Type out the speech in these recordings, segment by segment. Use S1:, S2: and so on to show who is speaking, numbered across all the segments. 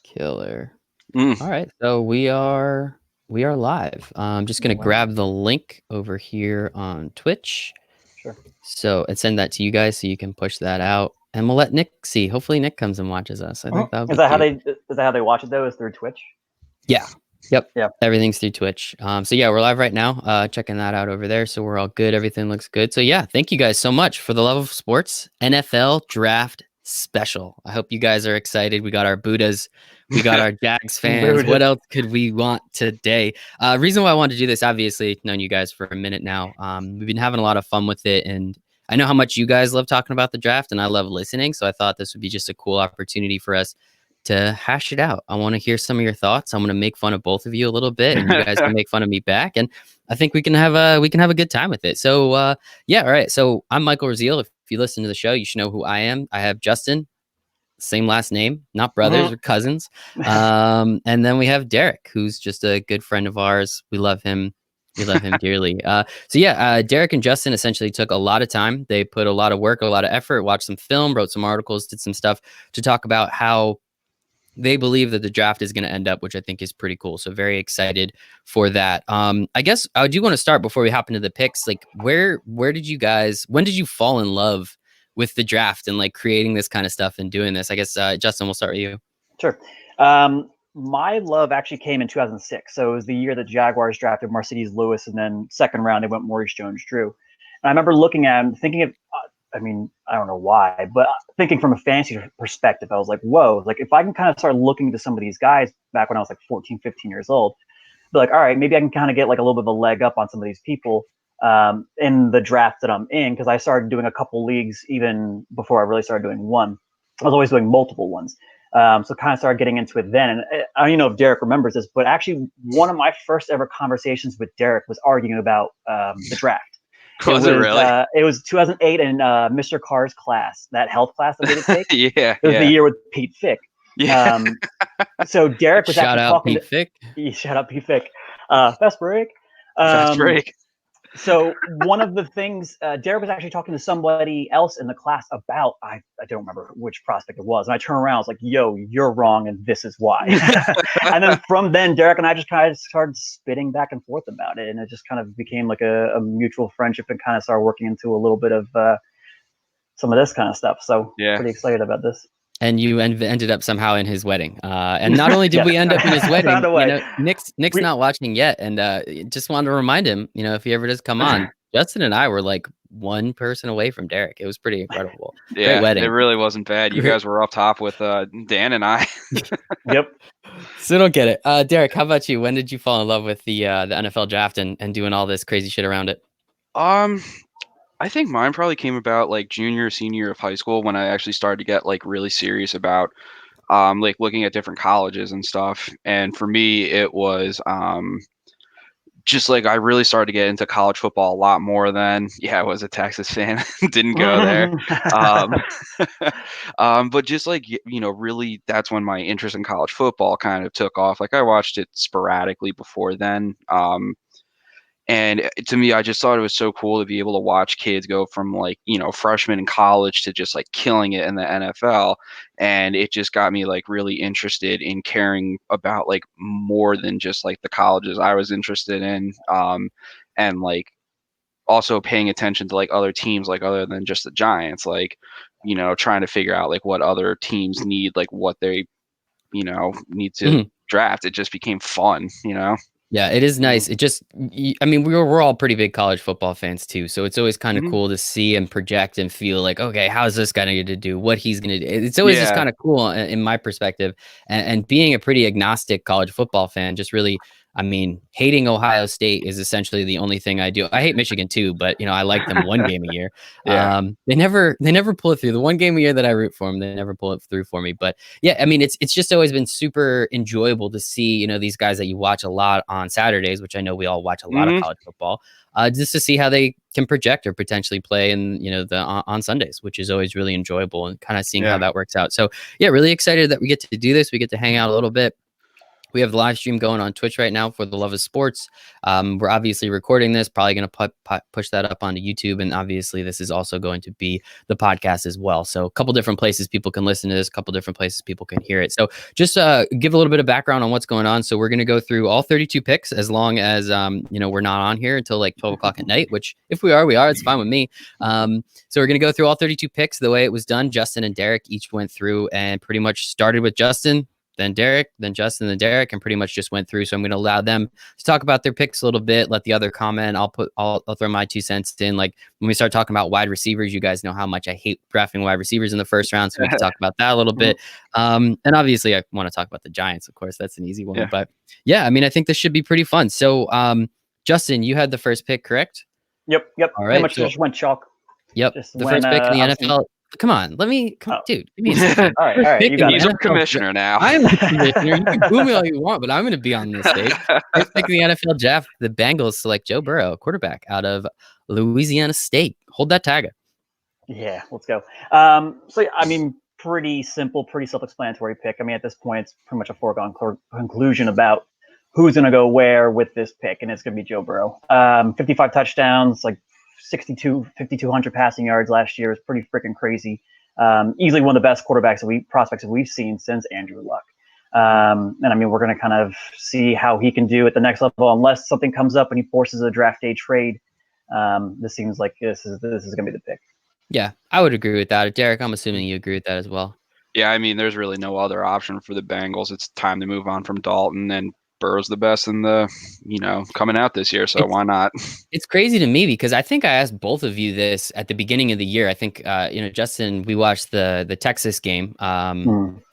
S1: Killer.
S2: Mm.
S1: All right, so we are live. I'm just gonna
S3: Wow.
S1: grab the link over here on Twitch.
S3: Sure.
S1: So and send that to you guys so you can push that out, and we'll let Nick see. Hopefully, Nick comes and watches us. I think that would be
S3: Is that
S1: cute.
S3: how they watch it though? Is through Twitch?
S1: Yeah. Yep.
S3: Yeah.
S1: Everything's through Twitch. So yeah, we're live right now. Checking that out over there. So we're all good. Everything looks good. So yeah, thank you guys so much for the love of sports. NFL draft special. I hope you guys are excited. We got our Buddhas. We got our Jags fans. What else could we want today? Reason why I wanted to do this, obviously, known you guys for a minute now. We've been having a lot of fun with it, and I know how much you guys love talking about the draft, and I love listening. So I thought this would be just a cool opportunity for us to hash it out. I want to hear some of your thoughts. I'm going to make fun of both of you a little bit, and you guys can make fun of me back. And I think we can have a good time with it. So yeah, all right. So I'm Michael Rasile. If you listen to the show, you should know who I am. I have Justin, same last name, not brothers or cousins. And then we have Derek, who's just a good friend of ours. We love him. We love him dearly. So yeah, Derek and Justin essentially took a lot of time. They put a lot of work, a lot of effort, watched some film, wrote some articles, did some stuff to talk about how they believe that the draft is going to end up, which I think is pretty cool. So very excited for that. I guess I do want to start before we hop into the picks. Like when did you fall in love with the draft and like creating this kind of stuff and doing this? I guess, Justin, we'll start with you.
S3: Sure. My love actually came in 2006. So it was the year that Jaguars drafted Mercedes Lewis, and then second round, they went Maurice Jones-Drew. And I remember looking at him, thinking of, I don't know why, but thinking from a fantasy perspective, I was like, whoa, like if I can kind of start looking into some of these guys back when I was like 14, 15 years old, be like, all right, maybe I can kind of get like a little bit of a leg up on some of these people in the draft that I'm in, because I started doing a couple leagues even before I really started doing one. I was always doing multiple ones. So kind of started getting into it then. And I don't even know if Derek remembers this, but actually one of my first ever conversations with Derek was arguing about the draft.
S2: Was it really?
S3: It was 2008 in Mr. Carr's class, that health class that we did take.
S2: Yeah.
S3: It was the year with Pete Fick.
S2: Yeah.
S3: So Derek was
S1: Shout
S3: actually
S1: out
S3: talking
S1: Pete Fick.
S3: Shout out Pete Fick. Fast break.
S2: Fast break.
S3: So one of the things, Derek was actually talking to somebody else in the class about, I don't remember which prospect it was. And I turned around, I was like, yo, you're wrong, and this is why. And then from then, Derek and I just kind of started spitting back and forth about it. And it just kind of became like a mutual friendship and kind of started working into a little bit of some of this kind of stuff. So
S2: yeah,
S3: pretty excited about this.
S1: And you ended up somehow in his wedding. And not only did we end up in his wedding, Nick's not watching yet. And just wanted to remind him, if he ever does come on, Justin and I were like one person away from Derek. It was pretty incredible.
S2: Yeah,
S1: great wedding.
S2: It really wasn't bad. You guys were up top with Dan and I.
S3: Yep.
S1: So don't get it. Derek, how about you? When did you fall in love with the NFL draft and doing all this crazy shit around it?
S2: I think mine probably came about like junior, senior year of high school when I actually started to get like really serious about like looking at different colleges and stuff. And for me, it was just like I really started to get into college football a lot more than, I was a Texas fan, didn't go there. But just like, really that's when my interest in college football kind of took off. Like I watched it sporadically before then. And to me, I just thought it was so cool to be able to watch kids go from like, freshmen in college to just like killing it in the NFL. And it just got me like really interested in caring about like more than just like the colleges I was interested in. And like also paying attention to like other teams, like other than just the Giants, like, trying to figure out like what other teams need, like what they, need to draft. It just became fun,
S1: Yeah, it is nice. It just, we're all pretty big college football fans too. So it's always kind of cool to see and project and feel like, okay, how's this guy going to do? What he's going to do? It's always just kind of cool in my perspective. And being a pretty agnostic college football fan, just really, hating Ohio State is essentially the only thing I do. I hate Michigan too, but I like them one game a year. They never pull it through. The one game a year that I root for them, they never pull it through for me. But yeah, it's just always been super enjoyable to see, these guys that you watch a lot on Saturdays, which I know we all watch a lot of college football, just to see how they can project or potentially play in, on Sundays, which is always really enjoyable and kind of seeing how that works out. So yeah, really excited that we get to do this. We get to hang out a little bit. We have the live stream going on Twitch right now for the Love of Sports. We're obviously recording this, probably going to push that up onto YouTube. And obviously, this is also going to be the podcast as well. So a couple different places people can listen to this, a couple different places people can hear it. So just give a little bit of background on what's going on. So we're going to go through all 32 picks as long as, we're not on here until like 12 o'clock at night, which if we are, it's fine with me. So we're going to go through all 32 picks the way it was done. Justin and Derek each went through and pretty much started with Justin, then Derek, then Justin, then Derek, and pretty much just went through. So I'm going to allow them to talk about their picks a little bit, let the other comment. I'll throw my 2 cents in. Like when we start talking about wide receivers, you guys know how much I hate drafting wide receivers in the first round. So we can talk about that a little bit. And obviously I want to talk about the Giants, of course, that's an easy one, but yeah, I mean, I think this should be pretty fun. So Justin, you had the first pick, correct?
S3: Yep.
S1: All right.
S3: Pretty much just went chalk.
S1: Yep. The first pick in the NFL. Come on, dude, give me a second.
S3: all right.
S2: He's a commissioner now.
S1: I'm the commissioner. You can boo me all you want, but I'm going to be on this stage. First pick in the NFL draft, the Bengals select Joe Burrow, quarterback out of Louisiana State. Hold that tagger.
S3: Yeah, let's go. I mean, pretty simple, pretty self-explanatory pick. I mean, at this point, it's pretty much a foregone conclusion about who's going to go where with this pick, and it's going to be Joe Burrow. 55 touchdowns, like 5,200 passing yards last year is pretty freaking crazy. Easily one of the best prospects that we've seen since Andrew Luck. And I mean, we're going to kind of see how he can do at the next level, unless something comes up and he forces a draft day trade. This seems like this is going to be the pick.
S1: Yeah, I would agree with that. Derek, I'm assuming you agree with that as well.
S2: Yeah, I mean, there's really no other option for the Bengals. It's time to move on from Dalton, and Burrow's the best in the, coming out this year. So why not?
S1: It's crazy to me because I think I asked both of you this at the beginning of the year. I think, Justin, we watched the Texas game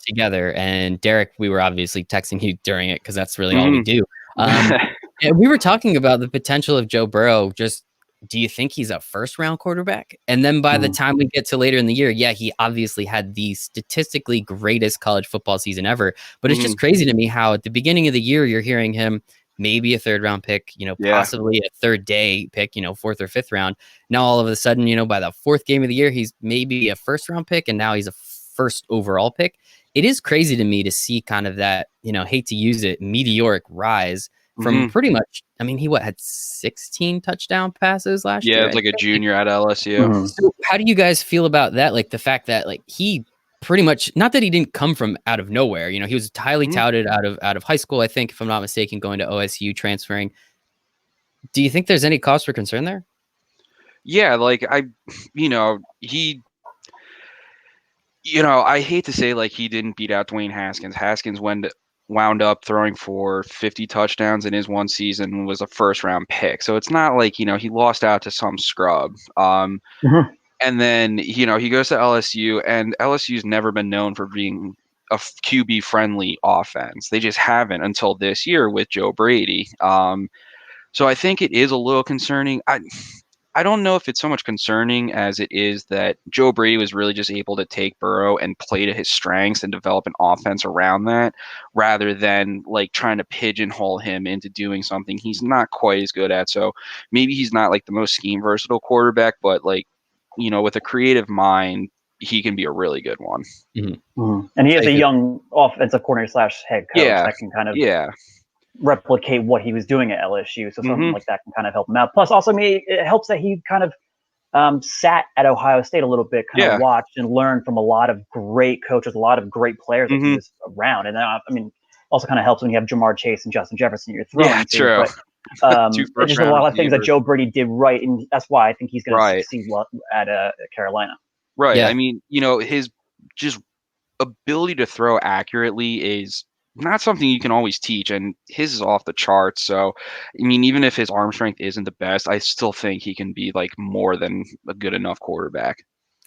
S1: together, and Derek, we were obviously texting you during it because that's really all we do. And we were talking about the potential of Joe Burrow. Just, do you think he's a first-round quarterback? And then by the time we get to later in the year, yeah, he obviously had the statistically greatest college football season ever. But it's just crazy to me how at the beginning of the year, you're hearing him maybe a third-round pick, possibly a third-day pick, fourth or fifth round. Now, all of a sudden, by the fourth game of the year, he's maybe a first-round pick, and now he's a first overall pick. It is crazy to me to see kind of that, hate to use it, meteoric rise from pretty much, I mean, he had 16 touchdown passes last year.
S2: Yeah, it's like a junior at LSU.
S1: So how do you guys feel about that? Like the fact that like he pretty much, not that he didn't come from out of nowhere, he was highly touted out of high school, I think, if I'm not mistaken, going to OSU, transferring. Do you think there's any cause for concern there?
S2: Yeah, like I hate to say like he didn't beat out Dwayne Haskins. Haskins wound up throwing for 50 touchdowns in his one season and was a first round pick. So it's not like, he lost out to some scrub. And then, he goes to LSU, and LSU's never been known for being a QB friendly offense. They just haven't until this year with Joe Brady. So I think it is a little concerning. I don't know if it's so much concerning as it is that Joe Brady was really just able to take Burrow and play to his strengths and develop an offense around that, rather than like trying to pigeonhole him into doing something he's not quite as good at. So maybe he's not like the most scheme versatile quarterback, but like, with a creative mind, he can be a really good one.
S3: And he has a young offensive coordinator / head coach that can kind of replicate what he was doing at LSU. So something like that can kind of help him out. Plus, also, it helps that he kind of sat at Ohio State a little bit, kind of watched and learned from a lot of great coaches, a lot of great players that he was around. And I mean, also kind of helps when you have Jamar Chase and Justin Jefferson you're throwing.
S2: Yeah, true.
S3: But, just a lot of things that Joe Brady did right, and that's why I think he's going to succeed at Carolina.
S2: Right. Yeah. I mean, his just ability to throw accurately is not something you can always teach, and his is off the charts. So, I mean, even if his arm strength isn't the best, I still think he can be like more than a good enough quarterback.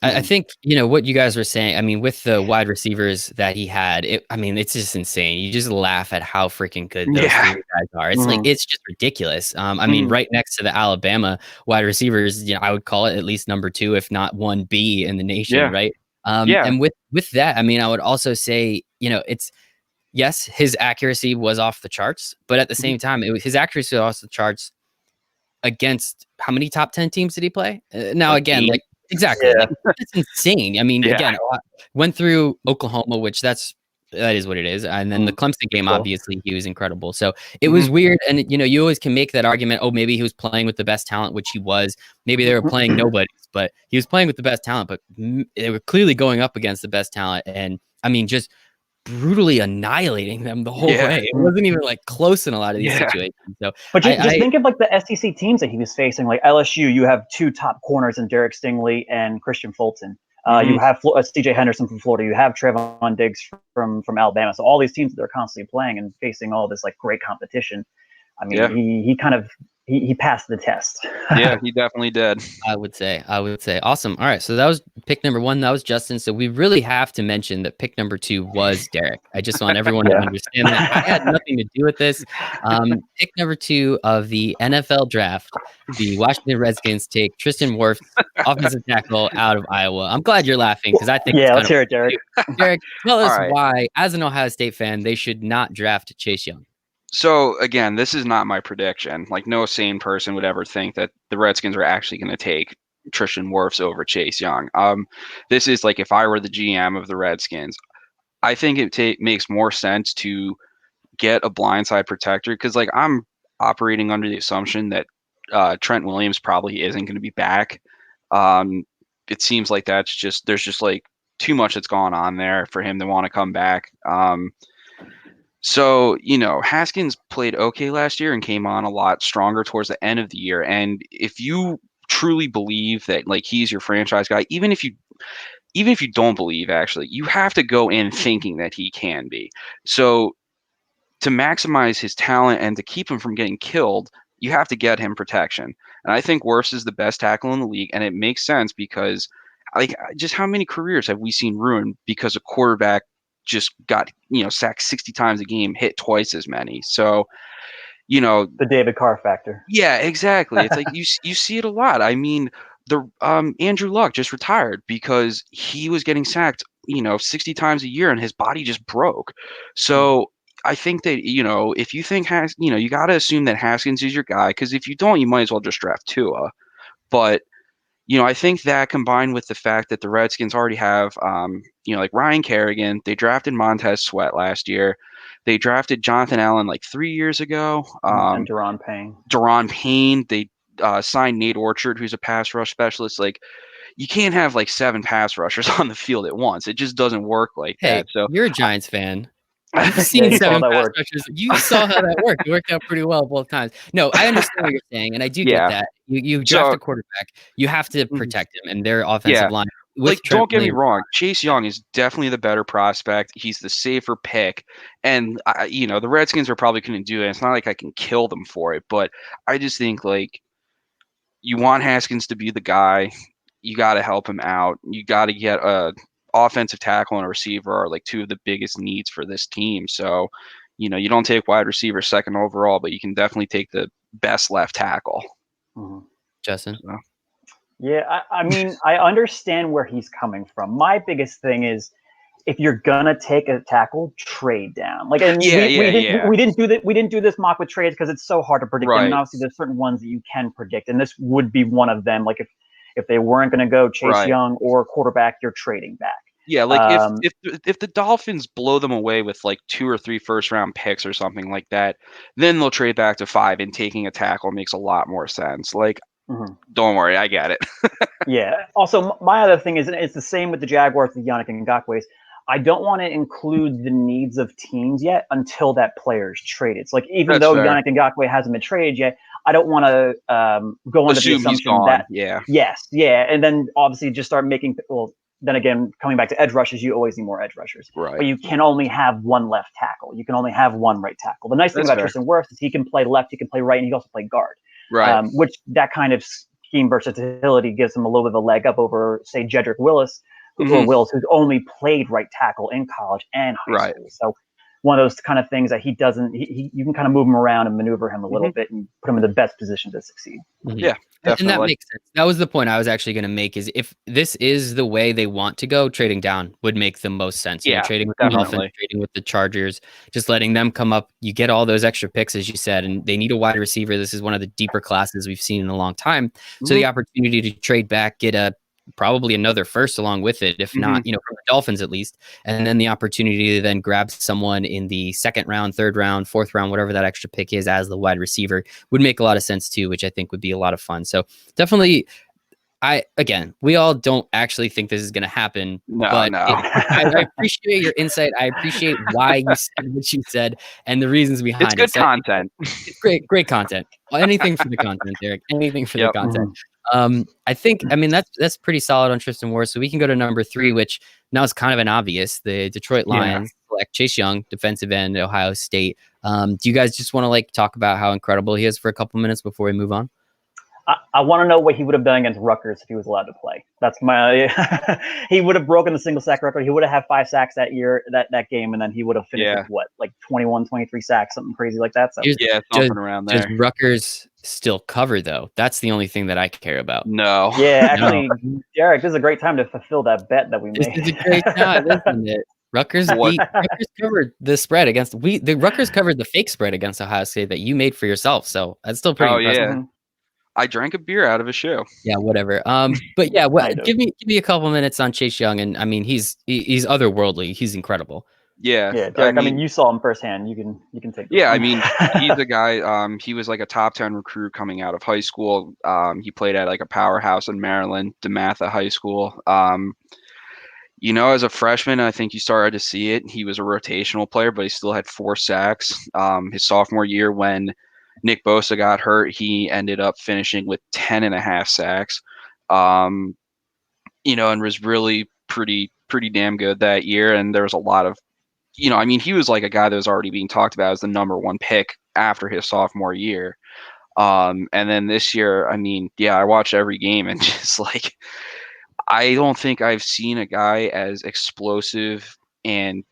S1: I think, what you guys were saying, I mean, with the wide receivers that he had, it's just insane. You just laugh at how freaking good those guys are. It's like, it's just ridiculous. I mean, right next to the Alabama wide receivers, I would call it at least number 2, if not 1B in the nation, right? And with that, I mean, I would also say, yes, his accuracy was off the charts, but at the same time, his accuracy was off the charts against how many top 10 teams did he play? Now, like again, 8. Like, exactly. Like, that's insane. I mean, again, went through Oklahoma, which that's that is what it is. And then the Clemson game,
S3: Cool.
S1: obviously, he was incredible. So it was weird. And, you always can make that argument, oh, maybe he was playing with the best talent, which he was. Maybe they were playing nobodies, but he was playing with the best talent. But they were clearly going up against the best talent. And, I mean, just brutally annihilating them the whole way. It wasn't even like close in a lot of these situations. So,
S3: but just think of like the SEC teams that he was facing. Like LSU, you have two top corners in Derek Stingley and Christian Fulton. You have C.J. Henderson from Florida. You have Trevon Diggs from Alabama. So all these teams that they're constantly playing and facing all this like great competition. I mean, he kind of he passed the test.
S2: Yeah, he definitely did.
S1: I would say. Awesome. All right. So that was pick number 1. That was Justin. So we really have to mention that pick number 2 was Derek. I just want everyone to understand that. I had nothing to do with this. Pick number 2 of the NFL draft, the Washington Redskins take Tristan Wirts, offensive tackle out of Iowa. I'm glad you're laughing because I think
S3: let's hear it, Derek.
S1: Derek, tell us why, as an Ohio State fan, they should not draft Chase Young.
S2: So again, this is not my prediction. Like no sane person would ever think that the Redskins are actually going to take Tristan Wirts over Chase Young. This is like if I were the GM of the Redskins, I think it makes more sense to get a blindside protector because like I'm operating under the assumption that Trent Williams probably isn't going to be back. It seems like there's just like too much that's gone on there for him to want to come back. So, Haskins played okay last year and came on a lot stronger towards the end of the year. And if you truly believe that like he's your franchise guy, even if you don't believe, actually, you have to go in thinking that he can be. So to maximize his talent and to keep him from getting killed, you have to get him protection. And I think Wirfs is the best tackle in the league. And it makes sense because like just how many careers have we seen ruined because a quarterback just got sacked 60 times a game, hit twice as many. So
S3: the David Carr factor.
S2: Yeah, exactly. It's like you see it a lot. I mean, the Andrew Luck just retired because he was getting sacked 60 times a year and his body just broke. So I think that if you think you got to assume that Haskins is your guy, because if you don't, you might as well just draft Tua. But I think that combined with the fact that the Redskins already have, like Ryan Kerrigan, they drafted Montez Sweat last year. They drafted Jonathan Allen like 3 years ago.
S3: And Daron Payne.
S2: Daron Payne. They signed Nate Orchard, who's a pass rush specialist. Like, you can't have like 7 pass rushers on the field at once. It just doesn't work like that. So
S1: you're a Giants fan. You've seen 7 pass rushers. You saw how that worked. It worked out pretty well both times. No, I understand what you're saying, and I do get that. You draft a quarterback, you have to protect him and their offensive line.
S2: Like, don't get me wrong. Chase Young is definitely the better prospect. He's the safer pick. And, the Redskins are probably going to do it. It's not like I can kill them for it, but I just think, like, you want Haskins to be the guy. You got to help him out. You got to get a offensive tackle and a receiver are like 2 of the biggest needs for this team. So, you don't take wide receiver 2nd overall, but you can definitely take the best left tackle.
S1: Justin?
S2: So.
S3: Yeah, I mean, I understand where he's coming from. My biggest thing is if you're gonna take a tackle, trade down. Like, and we didn't do this mock with trades because it's so hard to predict.
S2: Right.
S3: And obviously, there's certain ones that you can predict, and this would be one of them. Like, if they weren't going to go Chase Young or quarterback, you're trading back.
S2: Yeah, like if the Dolphins blow them away with like 2 or 3 first-round picks or something like that, then they'll trade back to 5, and taking a tackle makes a lot more sense. Like, don't worry, I get it.
S3: Yeah. Also, my other thing is, it's the same with the Jaguars with Yannick Ngakwe. I don't want to include the needs of teams yet until that player's traded. So, like, even though Yannick Ngakwe hasn't been traded yet, I don't want to go under the assumption that and then obviously just start making. Well, then again, coming back to edge rushers, you always need more edge rushers.
S2: Right.
S3: But you can only have one left tackle. You can only have one right tackle. The nice thing about Tristan Wirfs is he can play left, he can play right, and he can also play guard.
S2: Right.
S3: Which that kind of scheme versatility gives him a little bit of a leg up over, say, Jedrick Willis, who's only played right tackle in college and high school. So one of those kind of things that he doesn't, you can kind of move him around and maneuver him a little bit and put him in the best position to succeed.
S2: Yeah, definitely.
S1: And that makes sense. That was the point I was actually going to make is if this is the way they want to go, trading down would make the most sense. Trading with the Dolphins, trading with the Chargers, just letting them come up. You get all those extra picks, as you said, and they need a wide receiver. This is one of the deeper classes we've seen in a long time. So the opportunity to trade back, get a probably another first along with it, if not, from the Dolphins at least. And then the opportunity to then grab someone in the second round, third round, fourth round, whatever that extra pick is as the wide receiver would make a lot of sense too, which I think would be a lot of fun. So definitely, we all don't actually think this is going to happen, but I appreciate your insight. I appreciate why you said what you said and the reasons behind
S2: it's good content.
S1: It's great content. Anything for the content, Derek. Anything for the content. I think, that's pretty solid on Tristan Wirts. So we can go to number 3, which now is kind of an obvious. The Detroit Lions select Chase Young, defensive end at Ohio State. Do you guys just want to talk about how incredible he is for a couple minutes before we move on?
S3: I want to know what he would have done against Rutgers if he was allowed to play. That's my. He would have broken the single sack record. He would have had 5 sacks that year, that game, and then he would have finished with 21, 23 sacks, something crazy like that. So
S2: something around there.
S1: Does Rutgers still cover though? That's the only thing that I care about.
S2: No.
S3: Yeah, actually, Derek, this is a great time to fulfill that bet that we made.
S1: This is a great time, isn't it? Rutgers covered the spread against Rutgers covered the fake spread against Ohio State that you made for yourself. So that's still pretty impressive.
S2: Yeah. I drank a beer out of a shoe.
S1: Yeah, whatever. But give me a couple minutes on Chase Young, and he's otherworldly. He's incredible.
S2: Yeah,
S3: Derek. You saw him firsthand. You can take.
S2: Yeah, he's a guy. He was like a top 10 recruit coming out of high school. He played at like a powerhouse in Maryland, DeMatha High School. As a freshman, I think you started to see it. He was a rotational player, but he still had 4 sacks. His sophomore year, when Nick Bosa got hurt, he ended up finishing with 10.5 sacks, and was really pretty damn good that year. And there was a lot of, he was like a guy that was already being talked about as the number 1 pick after his sophomore year. And then this year, I watched every game and just I don't think I've seen a guy as explosive and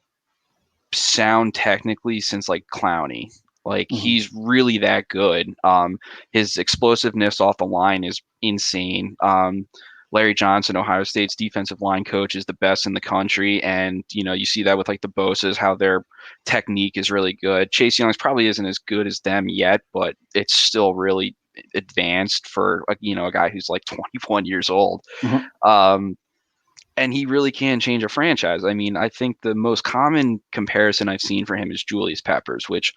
S2: sound technically since Clowney. He's really that good. His explosiveness off the line is insane. Larry Johnson, Ohio State's defensive line coach, is the best in the country, and you see that with the Bosas, how their technique is really good. Chase Young's probably isn't as good as them yet, but it's still really advanced for a guy who's 21 years old. And he really can change a franchise. I think the most common comparison I've seen for him is Julius Peppers, which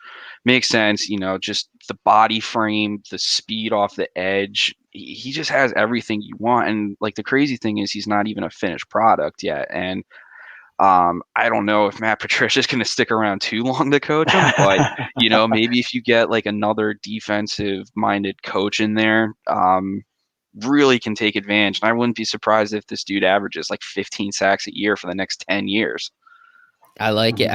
S2: makes sense. Just the body frame, the speed off the edge. He just has everything you want. And the crazy thing is he's not even a finished product yet. And I don't know if Matt Patricia's going to stick around too long to coach him, but maybe if you get another defensive-minded coach in there, really can take advantage. And I wouldn't be surprised if this dude averages 15 sacks a year for the next 10 years.
S1: I like it.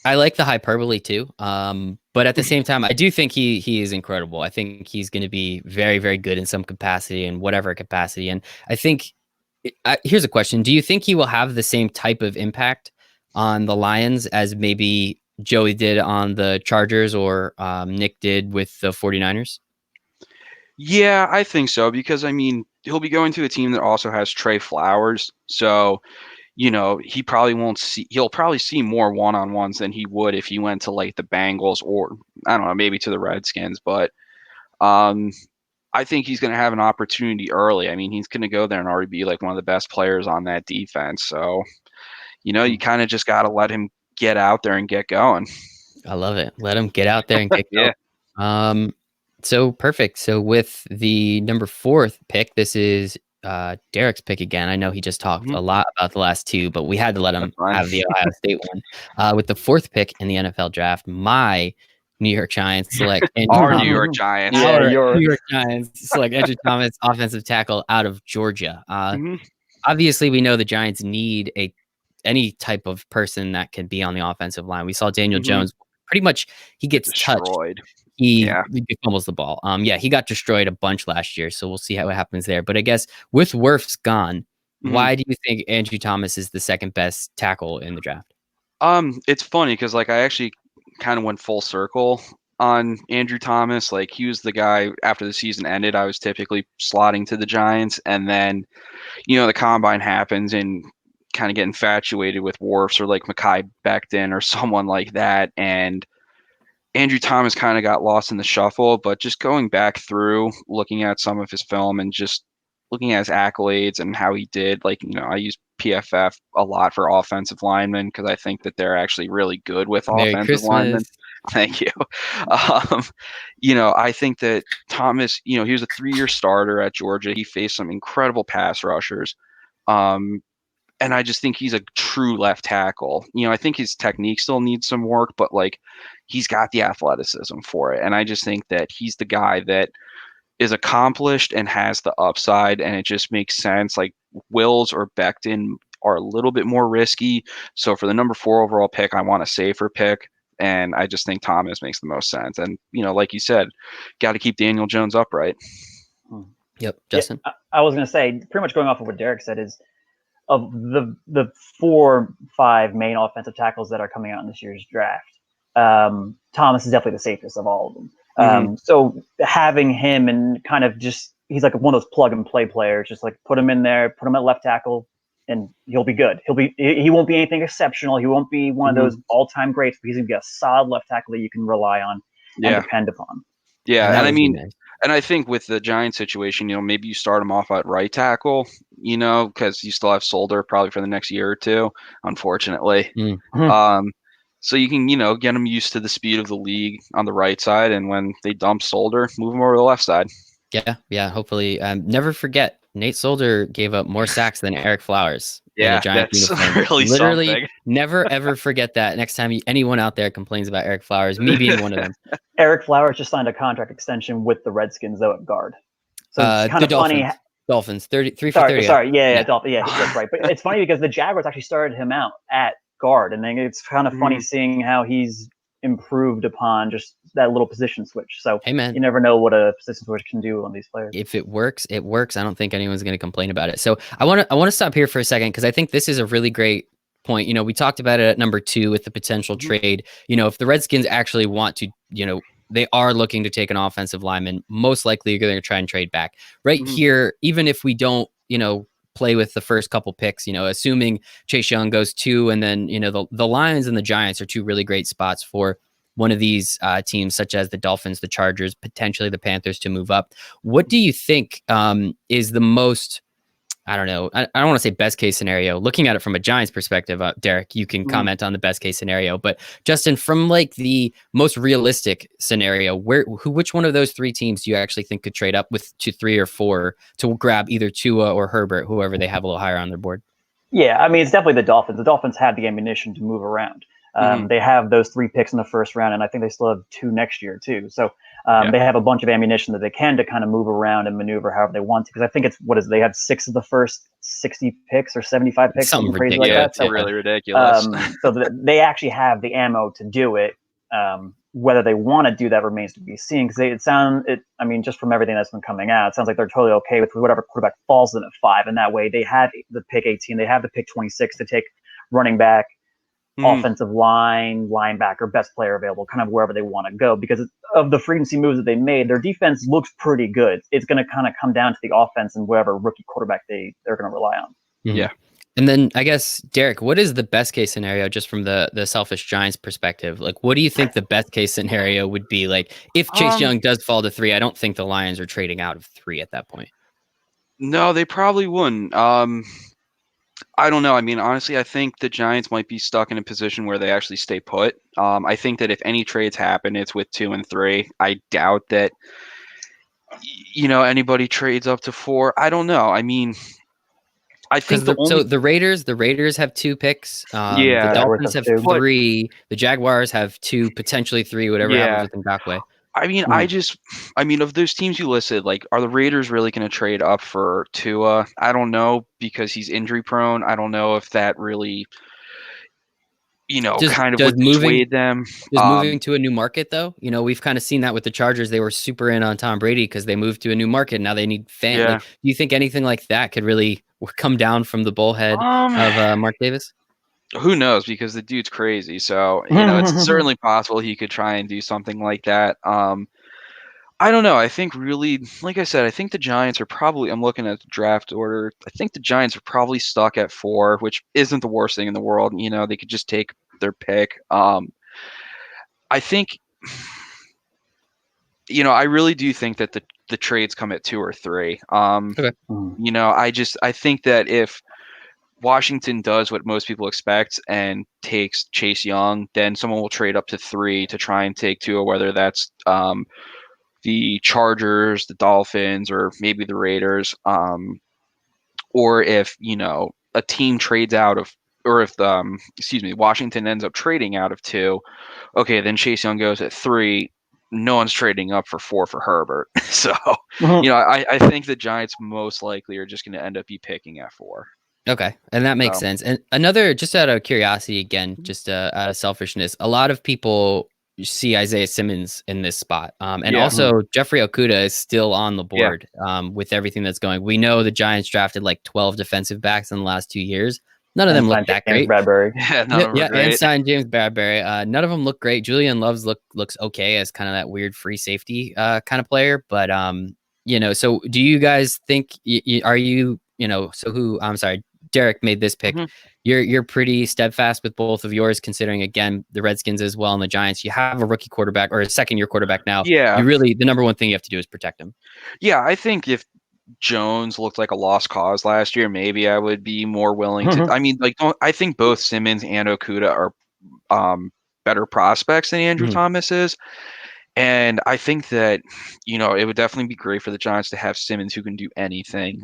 S1: I like the hyperbole too. But at the same time, I do think he is incredible. I think he's going to be very, very good in some capacity, in whatever capacity. And I think here's a question. Do you think he will have the same type of impact on the Lions as maybe Joey did on the Chargers or Nick did with the 49ers?
S2: Yeah, I think so, because he'll be going to a team that also has Trey Flowers. So, he probably won't see, he'll probably see more one-on-ones than he would if he went to the Bengals or, I don't know, maybe to the Redskins. But I think he's going to have an opportunity early. He's going to go there and already be one of the best players on that defense. So, you kind of just got to let him get out there and get going.
S1: I love it. Let him get out there and get going. So perfect. So with the number 4th pick, this is Derek's pick again. I know he just talked a lot about the last 2, but we had to let him have the Ohio State one. With the 4th pick in the NFL draft, my New York Giants select
S2: New York Giants.
S1: New York Giants select Andrew Thomas, offensive tackle out of Georgia. Obviously, we know the Giants need any type of person that can be on the offensive line. We saw Daniel Jones. Pretty much, he gets
S2: destroyed.
S1: Touched. He fumbles the ball. He got destroyed a bunch last year, so we'll see how it happens there. But I guess with Wirfs gone, why do you think Andrew Thomas is the second best tackle in the draft?
S2: It's funny because I actually kind of went full circle on Andrew Thomas. He was the guy after the season ended, I was typically slotting to the Giants, and then the combine happens and kind of get infatuated with Wirfs or Mekhi Becton or someone like that, and Andrew Thomas kind of got lost in the shuffle. But just going back through, looking at some of his film and just looking at his accolades and how he did, like, I use PFF a lot for offensive linemen because I think that they're actually really good with
S1: Merry
S2: offensive linemen.
S1: Christmas.
S2: Thank you. I think that Thomas, he was a 3-year starter at Georgia. He faced some incredible pass rushers. And I just think he's a true left tackle. I think his technique still needs some work, but like he's got the athleticism for it. And I just think that he's the guy that is accomplished and has the upside, and it just makes sense. Like Wills or Becton are a little bit more risky. So for the number 4 overall pick, I want a safer pick. And I just think Thomas makes the most sense. And, like you said, got to keep Daniel Jones upright.
S1: Yep. Justin?
S3: Yeah, I was going to say, pretty much going off of what Derek said, is of the 4-5 main offensive tackles that are coming out in this year's draft, Thomas is definitely the safest of all of them. So having him and kind of just, he's like one of those plug and play players, just like put him in there, put him at left tackle, and he'll be good. He won't be anything exceptional. He won't be one of those all-time greats, but he's going to be a solid left tackle that you can rely on and depend upon.
S2: Yeah, and I mean, and I think with the Giants situation, maybe you start him off at right tackle, because you still have Solder probably for the next year or two, unfortunately. So you can, get him used to the speed of the league on the right side, and when they dump Solder, move him over to the left side.
S1: Yeah. Hopefully, never forget, Nate Solder gave up more sacks than Eric Flowers in a Giants uniform.
S2: Really
S1: Literally,
S2: something.
S1: Never ever forget that. Next time anyone out there complains about Eric Flowers, me being one of them.
S3: Eric Flowers just signed a contract extension with the Redskins, though, at guard. So it's kind of funny.
S1: Dolphins, 33 for 30.
S3: Sorry, yeah, Dolphins, yeah, that's right. But it's funny because the Jaguars actually started him out at guard, and then it's kind of funny seeing how he's improved upon just that little position switch. So
S1: hey, man,
S3: you never know what a position switch can do on these players.
S1: If it works, it works. I don't think anyone's going to complain about it. So I want to stop here for a second because I think this is a really great point. We talked about it at number 2 with the potential trade. If the Redskins actually want to, they are looking to take an offensive lineman. Most likely, they're going to try and trade back. Right here, even if we don't, play with the first couple picks, assuming Chase Young goes 2, and then, the Lions and the Giants are 2 really great spots for one of these teams, such as the Dolphins, the Chargers, potentially the Panthers, to move up. What do you think is the most, I don't know, I don't want to say best case scenario. Looking at it from a Giants perspective, Derek, you can comment on the best case scenario. But Justin, from like the most realistic scenario, which one of those 3 teams do you actually think could trade up to 3 or 4 to grab either Tua or Herbert, whoever they have a little higher on their board?
S3: Yeah, I mean, it's definitely the Dolphins. The Dolphins have the ammunition to move around. They have those 3 picks in the first round, and I think they still have 2 next year too. So they have a bunch of ammunition that they can to kind of move around and maneuver however they want to. Because I think they have 6 of the first 60 picks or 75 picks, something crazy like that.
S2: So really ridiculous.
S3: So they actually have the ammo to do it. Whether they want to do that remains to be seen. Because I mean, just from everything that's been coming out, it sounds like they're totally okay with whatever quarterback falls in at 5, and that way they have the pick 18, they have the pick 26 to take running back, offensive line, linebacker, best player available, kind of wherever they want to go. Because of the free agency moves that they made, their defense looks pretty good. It's going to kind of come down to the offense and whatever rookie quarterback they're going to rely on.
S2: Yeah.
S1: And then I guess, Derek, what is the best case scenario just from the selfish Giants perspective? Like, what do you think the best case scenario would be? Like, if Chase Young does fall to 3, I don't think the Lions are trading out of 3 at that point.
S2: No, they probably wouldn't. I don't know. I mean, honestly, I think the Giants might be stuck in a position where they actually stay put. I think that if any trades happen, it's with 2 and 3. I doubt that, anybody trades up to 4. I don't know. I mean, I think
S1: the Raiders have 2 picks. The Dolphins have 3. The Jaguars have 2, potentially 3, whatever happens with Ngakwe.
S2: I mean, of those teams you listed, like, are the Raiders really going to trade up for Tua? I don't know, because he's injury prone. I don't know if that really, kind of would dissuade them.
S1: Does moving to a new market, though? We've kind of seen that with the Chargers. They were super in on Tom Brady because they moved to a new market. Now they need fans.
S2: Yeah.
S1: Like, do you think anything like that could really come down from the bullhead of Mark Davis?
S2: Who knows? Because the dude's crazy. So, it's certainly possible he could try and do something like that. I don't know. I think really, like I said, I think the Giants are probably, I'm looking at the draft order. I think the Giants are probably stuck at 4, which isn't the worst thing in the world. They could just take their pick. I think, I really do think that the the trades come at 2 or 3.
S1: Okay.
S2: You know, I think that if Washington does what most people expect and takes Chase Young, then someone will trade up to 3 to try and take Tua, whether that's the Chargers, the Dolphins, or maybe the Raiders. Or if, you know, a team trades out of, or if Washington ends up trading out of 2, okay, then Chase Young goes at 3. No one's trading up for 4 for Herbert. So, you know, I think the Giants most likely are just going to end up picking at 4.
S1: Okay, and that makes sense. And another, just out of curiosity, again, just out of selfishness, a lot of people see Isaiah Simmons in this spot, and also Jeffrey Okudah is still on the board with everything that's going. We know the Giants drafted like 12 defensive backs in the last 2 years. None of them look that great.
S3: Bradbury.
S2: Yeah, none of them are great.
S1: And signed James Bradbury. None of them look great. Julian Loves looks okay as kind of that weird free safety kind of player, but you know. So do you guys think? Are you know? So who? I'm sorry. Derek made this pick. You're pretty steadfast with both of yours, considering again the Redskins as well and the Giants. You have a rookie quarterback or a second-year quarterback now.
S2: Yeah,
S1: you really, the number one thing you have to do is protect him.
S2: Yeah, I think if Jones looked like a lost cause last year, maybe I would be more willing to. I mean, like, I think both Simmons and Okudah are better prospects than Andrew Thomas is. And I think that, you know, it would definitely be great for the Giants to have Simmons who can do anything.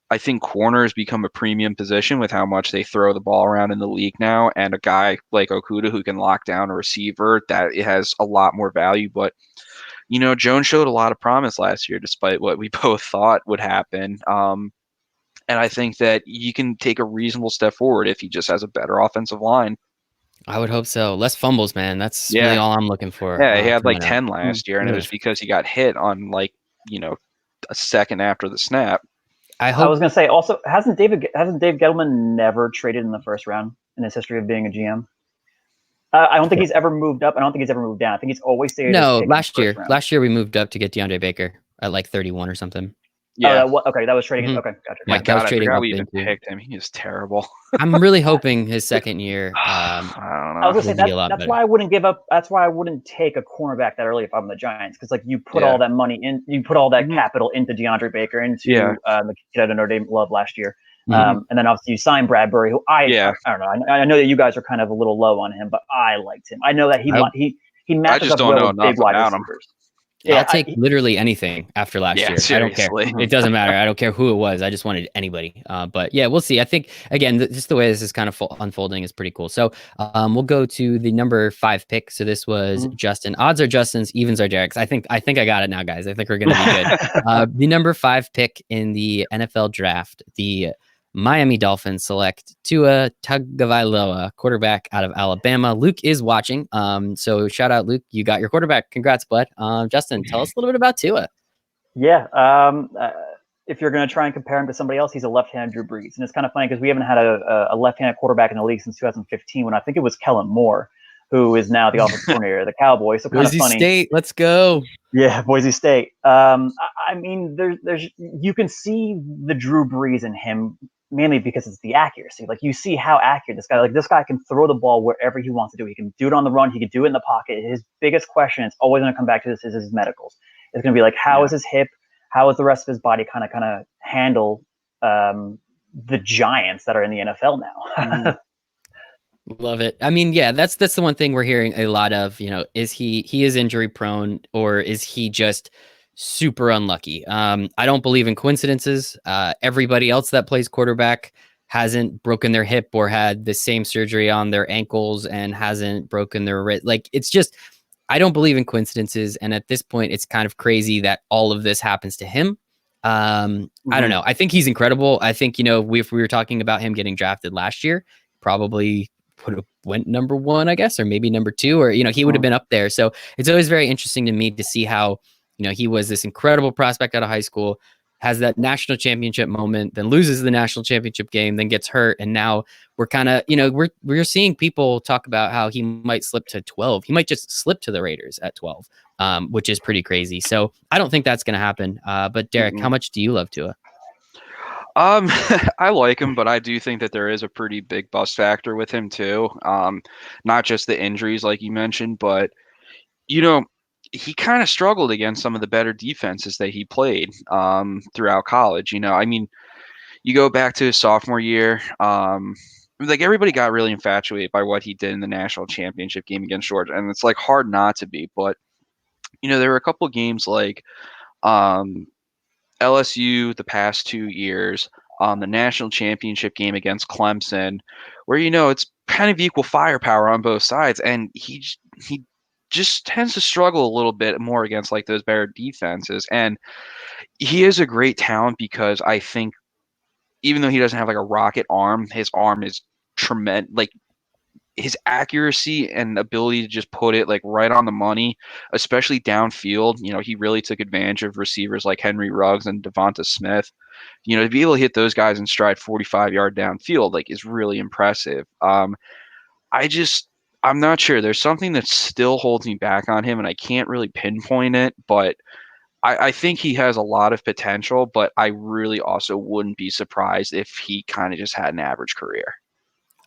S2: I think corners become a premium position with how much they throw the ball around in the league now. And a guy like Okudah who can lock down a receiver, that it has a lot more value. But, you know, Jones showed a lot of promise last year, despite what we both thought would happen. And I think that you can take a reasonable step forward if he just has a better offensive line.
S1: I would hope so. Less fumbles, man. That's really all I'm looking for.
S2: Yeah, he had like 10 last year, and it was because he got hit on, like, you know, a second after the snap.
S3: I was going to say, also, hasn't Dave Gettleman never traded in the first round in his history of being a GM? I don't think he's ever moved up. I don't think he's ever moved down. I think he's always stayed.
S1: No, last year we moved up to get DeAndre Baker at like 31 or something.
S3: Yeah. Okay, that was trading. Okay, gotcha.
S2: My God, I forgot we even picked him. He is terrible.
S1: I'm really hoping his second year.
S2: I don't know.
S3: I was gonna say that's why I wouldn't give up. That's why I wouldn't take a cornerback that early if I'm the Giants, because like you put all that money in, you put all that capital into DeAndre Baker, into the kid out of Notre Dame Love last year, and then obviously you sign Bradbury, who I don't know. I know that you guys are kind of a little low on him, but I liked him. I know that he matches up well with big wide receivers.
S1: Yeah, I'll take literally anything after last year.
S2: Seriously.
S1: I don't care. It doesn't matter. I don't care who it was. I just wanted anybody. But yeah, we'll see. I think, again, just the way this is kind of unfolding is pretty cool. So we'll go to the number 5 pick. So this was Justin. Odds are Justin's, evens are Derek's. I think I got it now, guys. I think we're going to be good. The number 5 pick in the NFL draft, the Miami Dolphins select Tua Tagovoila, quarterback out of Alabama. Luke is watching. So shout out, Luke. You got your quarterback. Congrats, bud. Justin, tell us a little bit about Tua.
S3: Yeah. If you're going to try and compare him to somebody else, he's a left-handed Drew Brees. And it's kind of funny because we haven't had a left-handed quarterback in the league since 2015, when I think it was Kellen Moore, who is now the offensive coordinator of the Cowboys. So kind
S1: Boise
S3: of funny.
S1: State, let's go.
S3: Yeah, Boise State. I mean, there's you can see the Drew Brees in him, mainly because it's the accuracy. Like, you see how accurate this guy can throw the ball wherever he wants to do. He can do it on the run. He can do it in the pocket. His biggest question, it's always going to come back to this, is his medicals. It's going to be like, how is his hip? How is the rest of his body kind of handle the giants that are in the NFL now?
S1: Love it. I mean, yeah, that's the one thing we're hearing a lot of. You know, is he is injury prone, or is he just super unlucky? I don't believe in coincidences. Everybody else that plays quarterback hasn't broken their hip or had the same surgery on their ankles and hasn't broken their wrist. Like, it's just, I don't believe in coincidences. And at this point, it's kind of crazy that all of this happens to him. I don't know. I think he's incredible. I think, you know, if we were talking about him getting drafted last year, probably would have went number 1, I guess, or maybe number 2, or, you know, he would have been up there. So it's always very interesting to me to see how, you know, he was this incredible prospect out of high school, has that national championship moment, then loses the national championship game, then gets hurt. And now we're kind of, you know, we're seeing people talk about how he might slip to 12. He might just slip to the Raiders at 12, which is pretty crazy. So I don't think that's going to happen. But Derek, how much do you love Tua?
S2: I like him, but I do think that there is a pretty big bust factor with him too. Not just the injuries like you mentioned, but, you know, he kind of struggled against some of the better defenses that he played throughout college. I mean, you go back to his sophomore year, like everybody got really infatuated by what he did in the national championship game against Georgia, and it's like hard not to be. But there were a couple of games like LSU the past 2 years, the national championship game against Clemson, where it's kind of equal firepower on both sides, and he just tends to struggle a little bit more against like those better defenses. And he is a great talent because I think even though he doesn't have like a rocket arm, his arm is tremendous. Like his accuracy and ability to just put it like right on the money, especially downfield. He really took advantage of receivers like Henry Ruggs and Devonta Smith. To be able to hit those guys in stride 45-yard downfield, like, is really impressive. I'm not sure. There's something that still holds me back on him, and I can't really pinpoint it, but I think he has a lot of potential, but I really also wouldn't be surprised if he kind of just had an average career.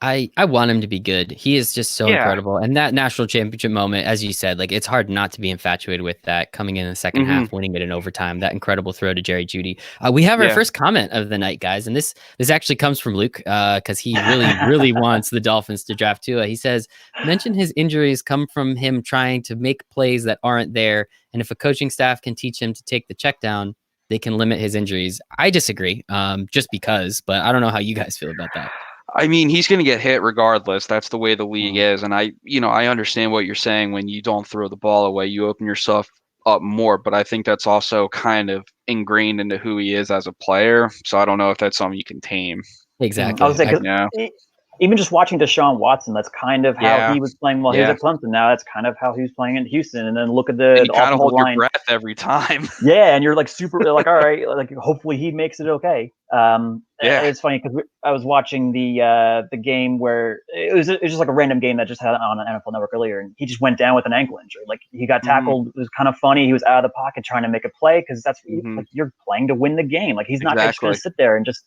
S1: I want him to be good. He is just so
S2: Yeah.
S1: incredible. And that national championship moment, as you said, like, it's hard not to be infatuated with that, coming in the second half, winning it in overtime, that incredible throw to Jerry Jeudy. We have our first comment of the night, guys. And this actually comes from Luke, because he really wants the Dolphins to draft Tua. He says, mention his injuries come from him trying to make plays that aren't there. And if a coaching staff can teach him to take the check down, they can limit his injuries. I disagree, just because, but I don't know how you guys feel about that.
S2: I mean, he's going to get hit regardless. That's the way the league is. And I understand what you're saying. When you don't throw the ball away, you open yourself up more. But I think that's also kind of ingrained into who he is as a player. So I don't know if that's something you can tame.
S1: Exactly.
S3: I was saying, even just watching Deshaun Watson, that's kind of how he was playing while he was at Clemson. Now that's kind of how he was playing in Houston. And then look at the
S2: kind of hold
S3: line.
S2: Your breath every time.
S3: Yeah, and you're like like, all right, like hopefully he makes it okay. It's funny because I was watching the game where it was just like a random game that just had on an NFL Network earlier, and he just went down with an ankle injury. Like, he got tackled. It was kind of funny. He was out of the pocket trying to make a play because that's like, you're playing to win the game. Like, he's not just going to sit there and just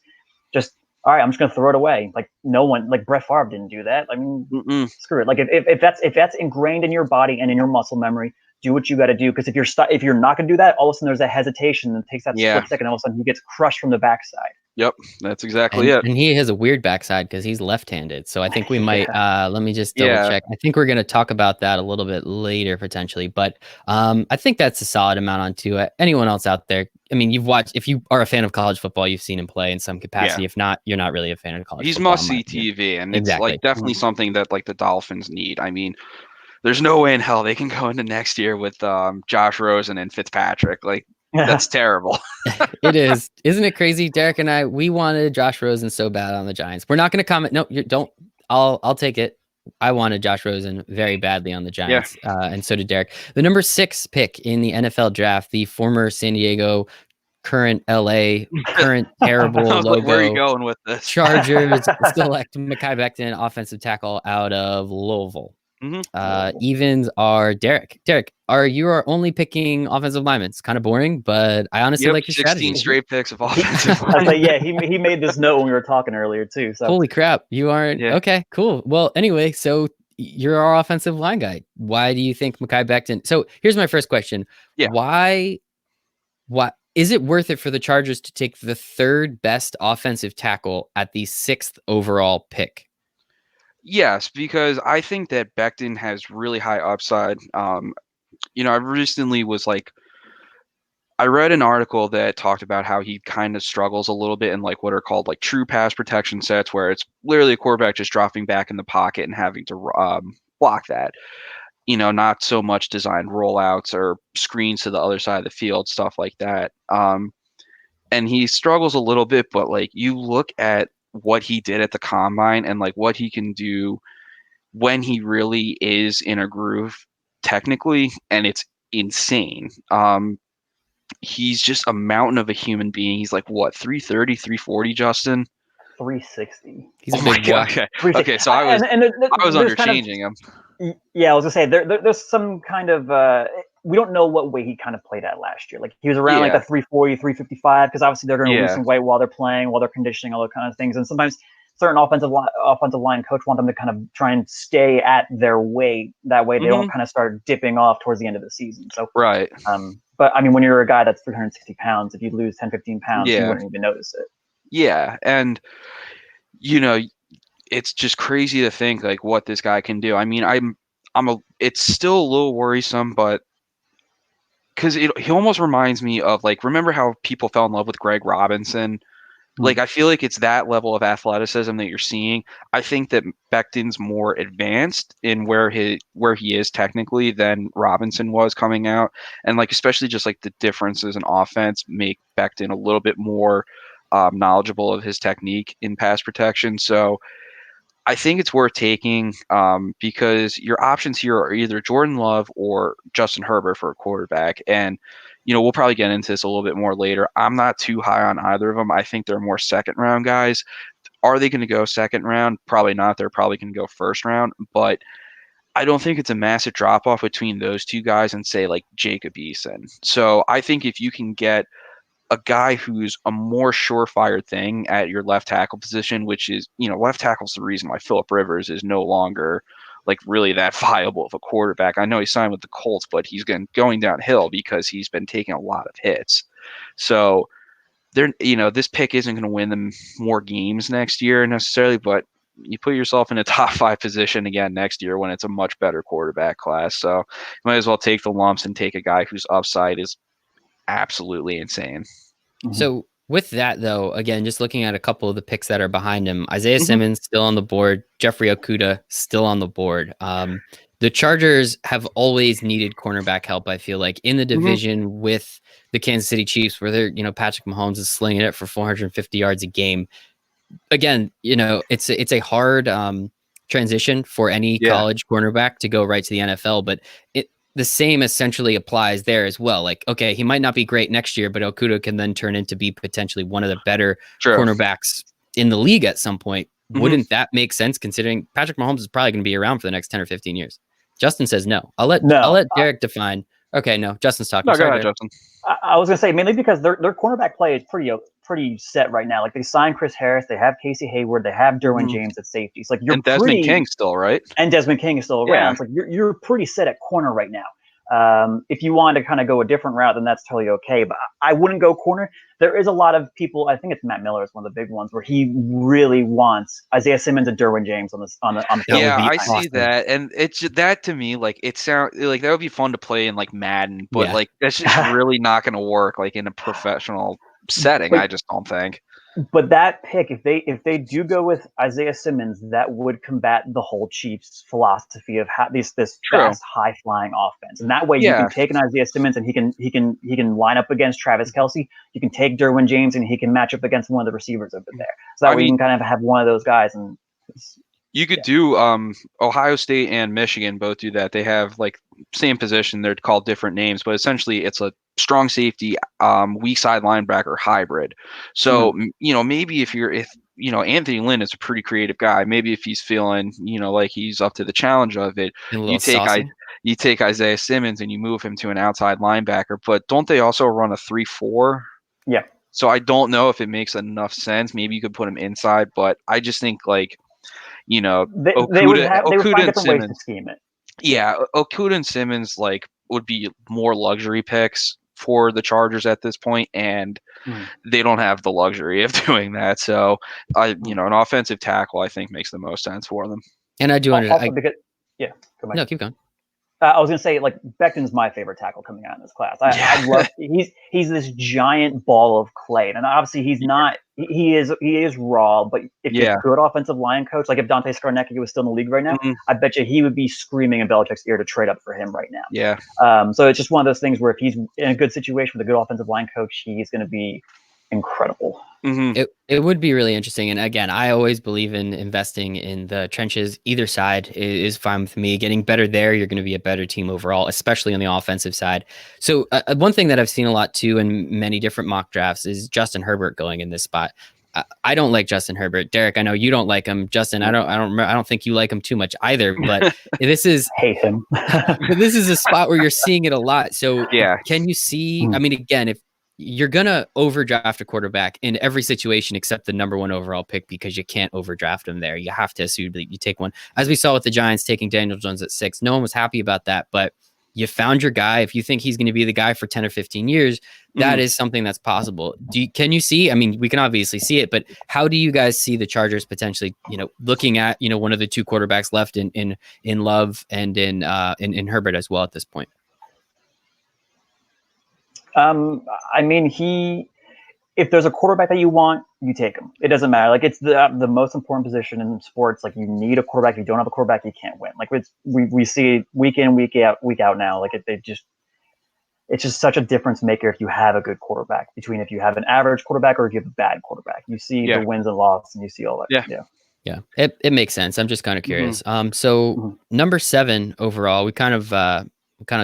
S3: all right, I'm just going to throw it away. Like, no one, like Brett Favre didn't do that. I mean, screw it. Like, if that's ingrained in your body and in your muscle memory, do what you got to do. Because if you're not going to do that, all of a sudden there's a hesitation, and it takes that split second. All of a sudden he gets crushed from the backside.
S2: Yep, that's exactly it.
S1: And he has a weird backside because he's left-handed. So I think we might. Let me just double check. I think we're going to talk about that a little bit later potentially. But I think that's a solid amount on Tua. Anyone else out there? I mean, you've watched. If you are a fan of college football, you've seen him play in some capacity. If not, you're not really a fan of college.
S2: He's
S1: football.
S2: Must-see TV, and it's like definitely something that like the Dolphins need. I mean, there's no way in hell they can go into next year with Josh Rosen and Fitzpatrick. Like, that's terrible.
S1: It is. Isn't it crazy? Derek and we wanted Josh Rosen so bad on the Giants. We're not going to comment. No, you don't. I'll take it. I wanted Josh Rosen very badly on the Giants, and so did Derek. The number 6 pick in the NFL draft, the former San Diego, current LA, current terrible logo.
S2: Like, where are you going with this?
S1: Chargers select Mekhi Becton, offensive tackle out of Louisville. Evens are Derek. Derek, you are only picking offensive linemen. It's kind of boring, but I honestly like your
S2: 16
S1: strategy.
S2: Straight picks of offensive linemen.
S3: He made this note when we were talking earlier too. So
S1: holy crap, you aren't okay. Cool. Well, anyway, so you're our offensive line guy. Why do you think Mekhi Becton? So here's my first question. Why is it worth it for the Chargers to take the 3rd best offensive tackle at the 6th overall pick?
S2: Yes, because I think that Becton has really high upside. I recently I read an article that talked about how he kind of struggles a little bit in like what are called like true pass protection sets, where it's literally a quarterback just dropping back in the pocket and having to block that. Not so much designed rollouts or screens to the other side of the field, stuff like that. And he struggles a little bit, but like you look at what he did at the combine and like what he can do when he really is in a groove technically, and it's insane. He's just a mountain of a human being. He's like, what, 330, 340, Justin?
S3: 360.
S1: He's a big boy.
S2: Okay, so I was underchanging him.
S3: Yeah, I was gonna say there's some kind of we don't know what way he kind of played at last year. Like, he was around like a 340, 355, because obviously they're going to lose some weight while they're playing, while they're conditioning, all those kind of things. And sometimes certain offensive line coach want them to kind of try and stay at their weight. That way they don't kind of start dipping off towards the end of the season. So
S2: right.
S3: But I mean, when you're a guy that's 360 pounds, if you lose 10, 15 pounds, you wouldn't even notice it.
S2: Yeah, and it's just crazy to think like what this guy can do. I mean, it's still a little worrisome, but because he almost reminds me of like, remember how people fell in love with Greg Robinson? Like, I feel like it's that level of athleticism that you're seeing. I think that Becton's more advanced in where he is technically than Robinson was coming out, and like especially just like the differences in offense make Becton a little bit more knowledgeable of his technique in pass protection. So I think it's worth taking because your options here are either Jordan Love or Justin Herbert for a quarterback. And, we'll probably get into this a little bit more later. I'm not too high on either of them. I think they're more second round guys. Are they going to go second round? Probably not. They're probably going to go first round. But I don't think it's a massive drop off between those two guys and say like Jacob Eason. So I think if you can get a guy who's a more surefire thing at your left tackle position, which is, left tackle is the reason why Phillip Rivers is no longer like really that viable of a quarterback. I know he signed with the Colts, but he's going downhill because he's been taking a lot of hits. So this pick isn't going to win them more games next year necessarily, but you put yourself in a top 5 position again next year when it's a much better quarterback class. So you might as well take the lumps and take a guy whose upside is absolutely insane.
S1: So with that, though, again, just looking at a couple of the picks that are behind him, Isaiah Simmons still on the board, Jeffrey Okudah still on the board. The Chargers have always needed cornerback help, I feel like, in the division with the Kansas City Chiefs, where they're, Patrick Mahomes is slinging it for 450 yards a game. Again, it's a hard transition for any college cornerback to go right to the NFL, but the same essentially applies there as well. Like, okay, he might not be great next year, but Okudah can then turn into be potentially one of the better cornerbacks in the league at some point. Wouldn't that make sense considering Patrick Mahomes is probably going to be around for the next 10 or 15 years? Justin says no. I'll let Derek define. Okay, no, Justin's talking.
S2: No, go ahead, Justin.
S3: I was going to say mainly because their cornerback play is pretty set right now. Like they signed Chris Harris, they have Casey Hayward, they have Derwin James at safety. It's like
S2: and Desmond King still, right?
S3: And Desmond King is still around. Yeah. It's like you're pretty set at corner right now. If you want to kind of go a different route, then that's totally okay. But I wouldn't go corner. There is a lot of people. I think it's Matt Miller is one of the big ones where he really wants Isaiah Simmons and Derwin James on the field.
S2: Yeah, I see that, and it's that to me like it sounds like that would be fun to play in like Madden, but like that's just really not going to work like in a professional setting. I just don't think.
S3: But that pick, if they do go with Isaiah Simmons, that would combat the whole Chiefs' philosophy of this fast, high flying offense. And that way, you can take an Isaiah Simmons and he can line up against Travis Kelce. You can take Derwin James and he can match up against one of the receivers over there. So that way, you can kind of have one of those guys. And
S2: you could do Ohio State and Michigan both do that. They have like same position. They're called different names, but essentially it's a strong safety, weak side linebacker hybrid. So, maybe if Anthony Lynn is a pretty creative guy, maybe if he's feeling, like he's up to the challenge of it, you take Isaiah Simmons and you move him to an outside linebacker, but don't they also run a 3-4?
S3: Yeah.
S2: So I don't know if it makes enough sense. Maybe you could put him inside, but I just think like, Okudah,
S3: they would find different
S2: Simmons,
S3: ways to scheme it.
S2: Yeah, Okudah and Simmons like would be more luxury picks for the Chargers at this point, and they don't have the luxury of doing that. So, an offensive tackle I think makes the most sense for them.
S1: And I do understand.
S3: Go ahead.
S1: No, keep going.
S3: I was going to say, like, Becton's my favorite tackle coming out in this class. I love he's this giant ball of clay, and obviously he's not. He is raw, but if you're a good offensive line coach, like if Dante Scarnecchia was still in the league right now, I bet you he would be screaming in Belichick's ear to trade up for him right now.
S2: Yeah.
S3: So it's just one of those things where if he's in a good situation with a good offensive line coach, he's going to be incredible.
S1: It would be really interesting. And again, I always believe in investing in the trenches. Either side is fine with me. Getting better there, you're going to be a better team overall, especially on the offensive side. So one thing that I've seen a lot too in many different mock drafts is Justin Herbert going in this spot. I don't like Justin Herbert. Derek, I know you don't like him. Justin, I don't think you like him too much either. But this is
S3: hate him.
S1: But this is a spot where you're seeing it a lot. So can you see? I mean, again, you're gonna overdraft a quarterback in every situation except the number 1 overall pick because you can't overdraft him there. You have to assume that you take one. As we saw with the Giants taking Daniel Jones at 6, no one was happy about that, but you found your guy. If you think he's going to be the guy for 10 or 15 years, that is something that's possible. Can you see? I mean, we can obviously see it, but how do you guys see the Chargers potentially, looking at, one of the 2 quarterbacks left in Love and in Herbert as well at this point?
S3: I mean, if there's a quarterback that you want, you take him. It doesn't matter. Like, it's the most important position in sports. Like, you need a quarterback. If you don't have a quarterback, you can't win. Like, we see week in, week out now. Like, it's just such a difference maker if you have a good quarterback between if you have an average quarterback or if you have a bad quarterback. You see the wins and losses, and you see all that.
S1: Yeah. It makes sense. I'm just kind of curious. So number 7 overall, we kind of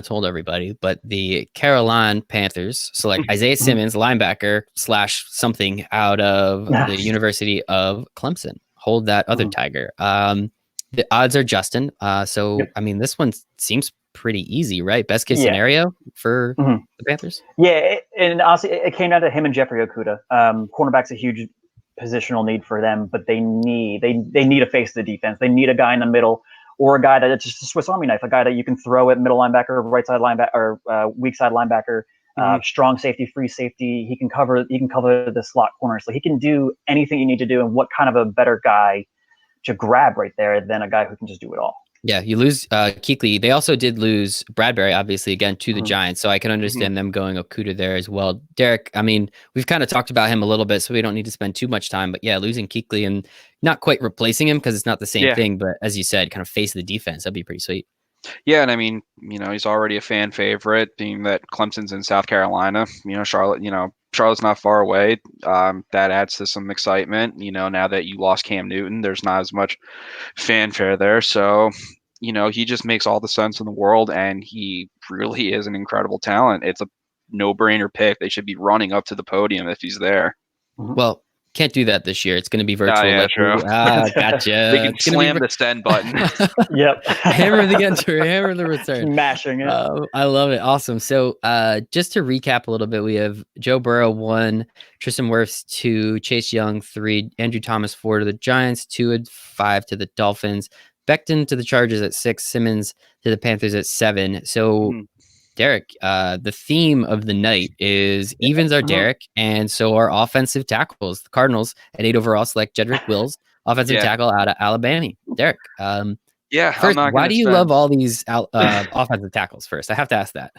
S1: told everybody, but the Carolina Panthers select Isaiah Simmons, linebacker / something out of the University of Clemson. Hold that other Tiger. The odds are Justin. So I mean, this one seems pretty easy, right? Best case scenario for the Panthers.
S3: Yeah, and honestly, it came down to him and Jeffrey Okudah. Cornerback's a huge positional need for them, but they need a face of the defense. They need a guy in the middle, or a guy that's just a Swiss Army knife, a guy that you can throw at middle linebacker, right side linebacker, or weak side linebacker, strong safety, free safety. He can cover the slot corner, so he can do anything you need to do. And what kind of a better guy to grab right there than a guy who can just do it all?
S1: Yeah, you lose Kuechly. They also did lose Bradbury, obviously, again, to the Giants. So I can understand them going Okudah there as well. Derek, I mean, we've kind of talked about him a little bit, so we don't need to spend too much time. But yeah, losing Kuechly and not quite replacing him because it's not the same thing. But as you said, kind of face the defense. That'd be pretty sweet.
S2: Yeah, and I mean, he's already a fan favorite, being that Clemson's in South Carolina. Charlotte's not far away. That adds to some excitement. Now that you lost Cam Newton, there's not as much fanfare there. So, he just makes all the sense in the world, and he really is an incredible talent. It's a no-brainer pick. They should be running up to the podium if he's there.
S1: Well, can't do that this year. It's going to be virtual.
S2: Yeah, true.
S1: Gotcha.
S2: They can slam the send button.
S3: Yep.
S1: Hammer the entry, hammer the return.
S3: Smashing it.
S1: I love it. Awesome. So just to recap a little bit, we have Joe Burrow 1, Tristan Wirts 2, Chase Young 3, Andrew Thomas 4 to the Giants, 2 and 5 to the Dolphins, Becton to the Chargers at 6, Simmons to the Panthers at 7. So Derek, the theme of the night is evens are Derek, and so are offensive tackles. The Cardinals at 8 overall select Jedrick Wills, offensive tackle out of Alabama. Derek, first, why do you love all these offensive tackles? First, I have to ask that.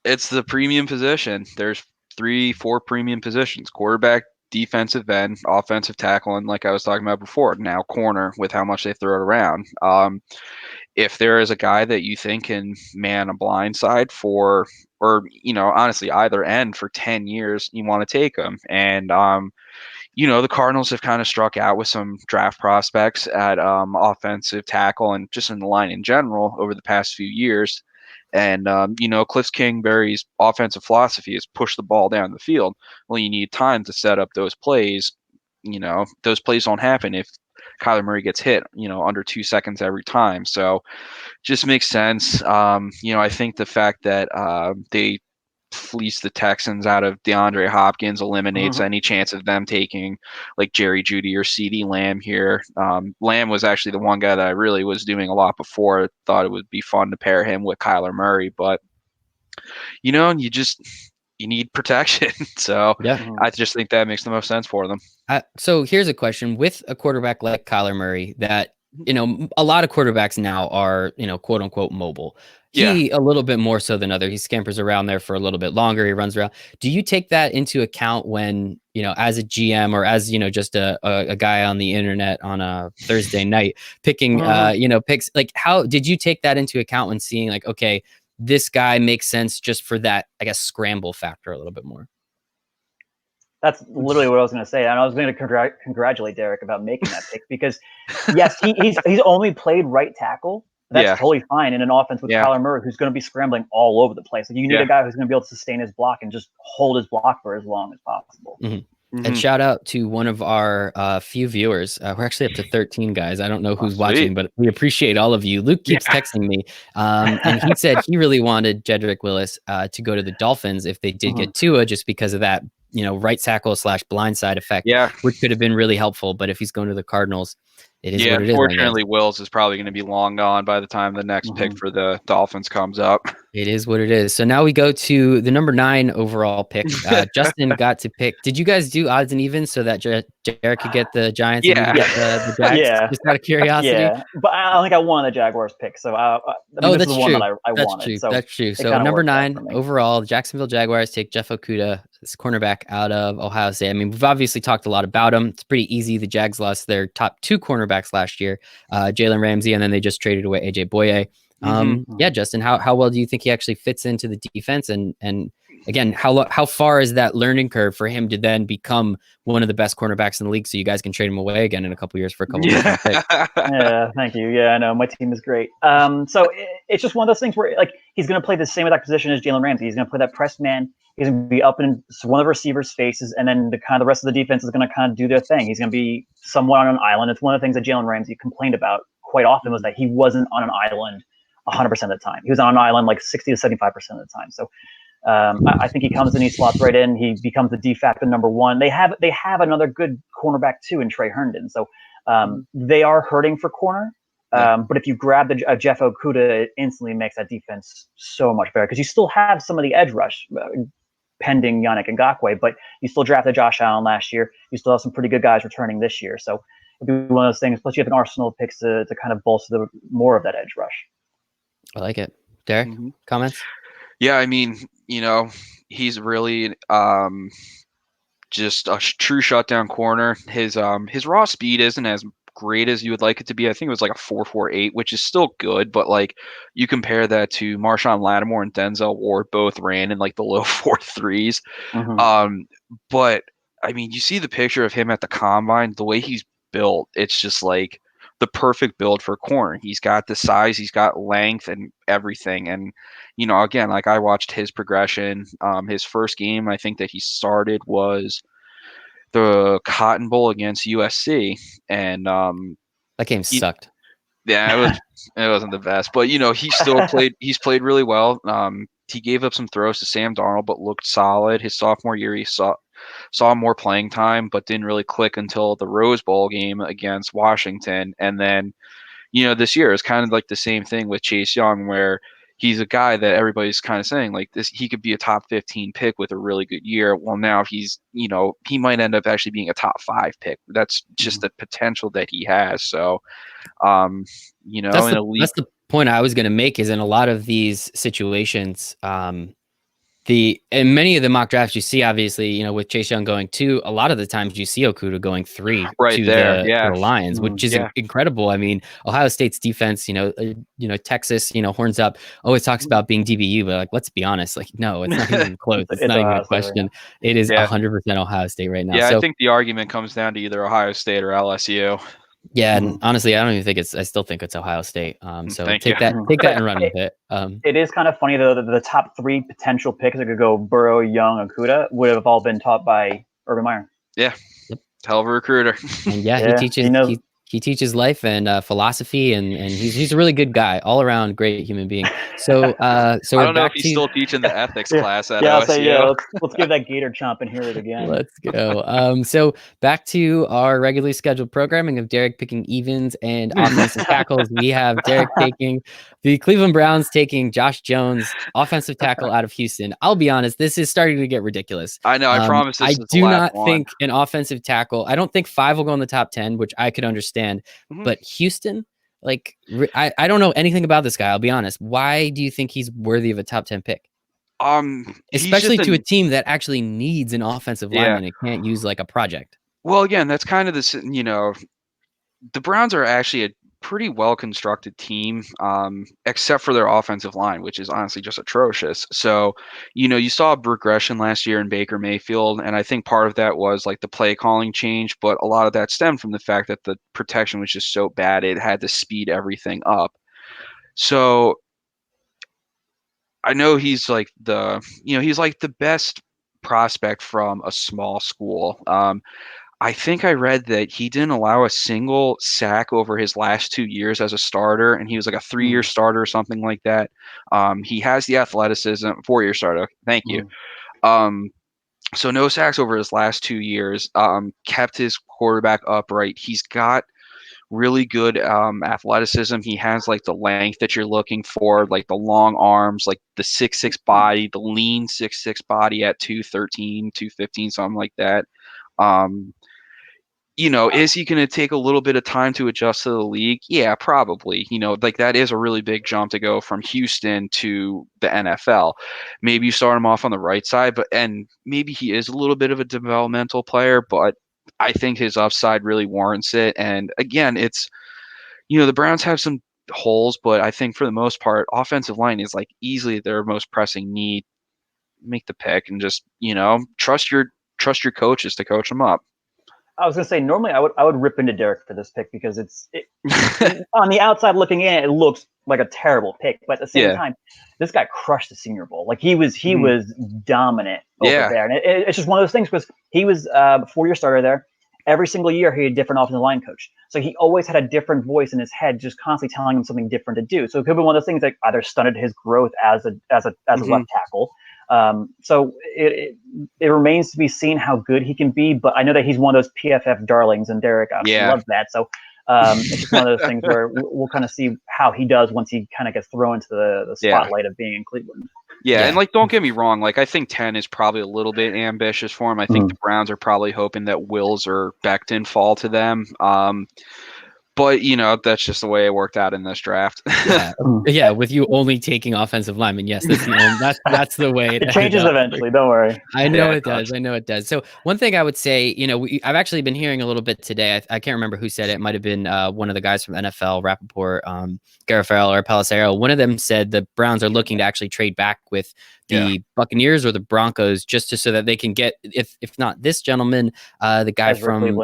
S2: It's the premium position. There's 3-4 premium positions: quarterback, defensive end, offensive tackle, and like I was talking about before, now corner, with how much they throw it around. If there is a guy that you think can man a blind side for, or honestly either end for 10 years, you want to take him. And the Cardinals have kind of struck out with some draft prospects at offensive tackle and just in the line in general over the past few years. And Cliff Kingsbury's offensive philosophy is push the ball down the field. Well, you need time to set up those plays. Those plays don't happen if Kyler Murray gets hit, under 2 seconds every time. So just makes sense. I think the fact that they fleece the Texans out of DeAndre Hopkins eliminates any chance of them taking like Jerry Jeudy or CeeDee Lamb here. Lamb was actually the one guy that I really was doing a lot before. I thought it would be fun to pair him with Kyler Murray, but you need protection. So I just think that makes the most sense for them.
S1: So here's a question: with a quarterback like Kyler Murray, that a lot of quarterbacks now are quote unquote mobile. He a little bit more so than other. He scampers around there for a little bit longer. He runs around. Do you take that into account when as a GM or as just a guy on the internet on a Thursday night picking picks? Like, how did you take that into account when seeing like, okay, this guy makes sense just for that, I guess, scramble factor a little bit more?
S3: That's literally what I was going to say. And I was going to congratulate Derek about making that pick because, yes, he's only played right tackle. That's totally fine in an offense with Kyler Murray, who's going to be scrambling all over the place. Like, you need a guy who's going to be able to sustain his block and just hold his block for as long as possible.
S1: And shout out to one of our few viewers. We're actually up to 13 guys. I don't know who's watching, but we appreciate all of you. Luke keeps texting me, and he said he really wanted Jedrick Willis to go to the Dolphins if they did get Tua, just because of that, right tackle / blindside effect, which could have been really helpful. But if he's going to the Cardinals, it is what it is.
S2: Unfortunately, Wills is probably going to be long gone by the time the next pick for the Dolphins comes up.
S1: It is what it is. So now we go to the number 9 overall pick. Justin got to pick. Did you guys do odds and evens so that Derek could get the Giants and you could get the Jags?
S3: Yeah.
S1: Just out of curiosity.
S3: Yeah, but I don't think I won the Jaguars pick. So this is the one that I wanted.
S1: True.
S3: So
S1: that's true. So number 9 overall, the Jacksonville Jaguars take Jeff Okudah, this cornerback out of Ohio State. I mean, we've obviously talked a lot about him. It's pretty easy. The Jags lost their top 2 cornerbacks last year, Jalen Ramsey, and then they just traded away AJ Boye. Yeah, Justin, how well do you think he actually fits into the defense? And again, how far is that learning curve for him to then become one of the best cornerbacks in the league, so you guys can trade him away again in a couple years for a couple of picks?
S3: Yeah, thank you. Yeah, I know my team is great. So it's just one of those things where he's going to play the same exact position as Jalen Ramsey. He's going to play that press man. He's going to be up in one of the receivers' faces, and then the rest of the defense is going to kind of do their thing. He's going to be somewhat on an island. It's one of the things that Jalen Ramsey complained about quite often, was that he wasn't on an island 100% of the time. He was on an island like 60 to 75% of the time. So I think he comes in, he slots right in. He becomes the de facto number 1. They have another good cornerback too in Trey Herndon. So they are hurting for corner. But if you grab a Jeff Okudah, it instantly makes that defense so much better, because you still have some of the edge rush pending Yannick Ngakoue, but you still drafted Josh Allen last year. You still have some pretty good guys returning this year. So it'll be one of those things. Plus you have an arsenal of picks to kind of bolster more of that edge rush.
S1: I like it. Derek, comments?
S2: Yeah, I mean, he's really just a true shutdown corner. His raw speed isn't as great as you would like it to be. I think it was like a 4.48, which is still good, but like you compare that to Marshawn Lattimore and Denzel Ward, both ran in like the low 4.3s. But I mean, you see the picture of him at the combine, the way he's built, it's just like the perfect build for a corner. He's got the size, he's got length and everything. And, again, like I watched his progression. His first game I think that he started was the Cotton Bowl against USC. And
S1: that game sucked.
S2: Yeah, it wasn't the best. But, he still he's played really well. He gave up some throws to Sam Darnold, but looked solid. His sophomore year, he saw more playing time, but didn't really click until the Rose Bowl game against Washington. And then, this year is kind of like the same thing with Chase Young, where he's a guy that everybody's kind of saying like this, he could be a top 15 pick with a really good year. Well, now he's, he might end up actually being a top 5 pick. That's just the potential that he has. So,
S1: that's the point I was going to make, is in a lot of these situations, in many of the mock drafts you see, obviously, with Chase Young going 2, a lot of the times you see Okudah going 3 to the Lions, which is incredible. I mean, Ohio State's defense, Texas, horns up, always talks about being DBU, but like, let's be honest, like, no, it's not even close. It's not even a question. Right, it is 100% Ohio State right now.
S2: Yeah, so I think the argument comes down to either Ohio State or LSU.
S1: Yeah, and honestly, I don't even think I still think it's Ohio State. So take that and run with it.
S3: It is kind of funny though that the top 3 potential picks that could go Burrow, Young, Okudah would have all been taught by Urban Meyer.
S2: Yeah, hell of a recruiter.
S1: And he teaches life and philosophy, and he's a really good guy, all around great human being. So I
S2: don't know if he's still teaching the ethics class at OSU.
S3: I'll say, let's give that Gator chomp and hear it again.
S1: Let's go. So back to our regularly scheduled programming of Derek picking evens and offensive tackles. We have Derek taking the Cleveland Browns, taking Josh Jones, offensive tackle out of Houston. I'll be honest, this is starting to get ridiculous.
S2: I know. I promise.
S1: I do not think an offensive tackle. I don't think 5 will go in the top 10, which I could understand. But Houston, like, I don't know anything about this guy. I'll be honest. Why do you think he's worthy of a top 10 pick? Especially to a team that actually needs an offensive lineman and can't use like a project.
S2: Well, again, that's kind of this. The Browns are actually a pretty well constructed team, except for their offensive line, which is honestly just atrocious. So, you saw a regression last year in Baker Mayfield, and I think part of that was like the play calling change, but a lot of that stemmed from the fact that the protection was just so bad it had to speed everything up. So I know he's like the best prospect from a small school. I think I read that he didn't allow a single sack over his last 2 years as a starter, and he was like a 3-year starter or something like that. He has the athleticism, 4-year starter. Thank you. So no sacks over his last 2 years. Kept his quarterback upright. He's got really good athleticism. He has like the length that you're looking for, like the long arms, like the 6'6" body, the lean 6'6" body at 213, 215, something like that. Is he going to take a little bit of time to adjust to the league? Yeah, probably. Like that is a really big jump to go from Houston to the NFL. Maybe you start him off on the right side, and maybe he is a little bit of a developmental player, but I think his upside really warrants it. And again, it's, the Browns have some holes, but I think for the most part, offensive line is like easily their most pressing need. Make the pick and just, trust your coaches to coach them up.
S3: I was gonna say normally I would rip into Derek for this pick because on the outside looking in, it looks like a terrible pick, but at the same time, this guy crushed the Senior Bowl. Like he was dominant over there, and it's just one of those things because he was a 4-year starter there. Every single year he had a different offensive line coach, so he always had a different voice in his head, just constantly telling him something different to do. So it could be one of those things that either stunted his growth as a left tackle. So it remains to be seen how good he can be, but I know that he's one of those PFF darlings, and Derek loves that. So it's just one of those things where we'll kind of see how he does once he kind of gets thrown into the spotlight of being in Cleveland.
S2: Yeah, and don't get me wrong, like I think 10 is probably a little bit ambitious for him. I think the Browns are probably hoping that Wills or Becton fall to them. But that's just the way it worked out in this draft.
S1: Yeah, with you only taking offensive linemen, yes, that's the way
S3: it changes eventually. Don't worry.
S1: I know it does. So one thing I would say, I've actually been hearing a little bit today. I can't remember who said it. It might have been one of the guys from NFL, Rappaport, Garrett Farrell, or Pelissero. One of them said the Browns are looking to actually trade back with the Buccaneers or the Broncos just so that they can get, if not this gentleman, the guy from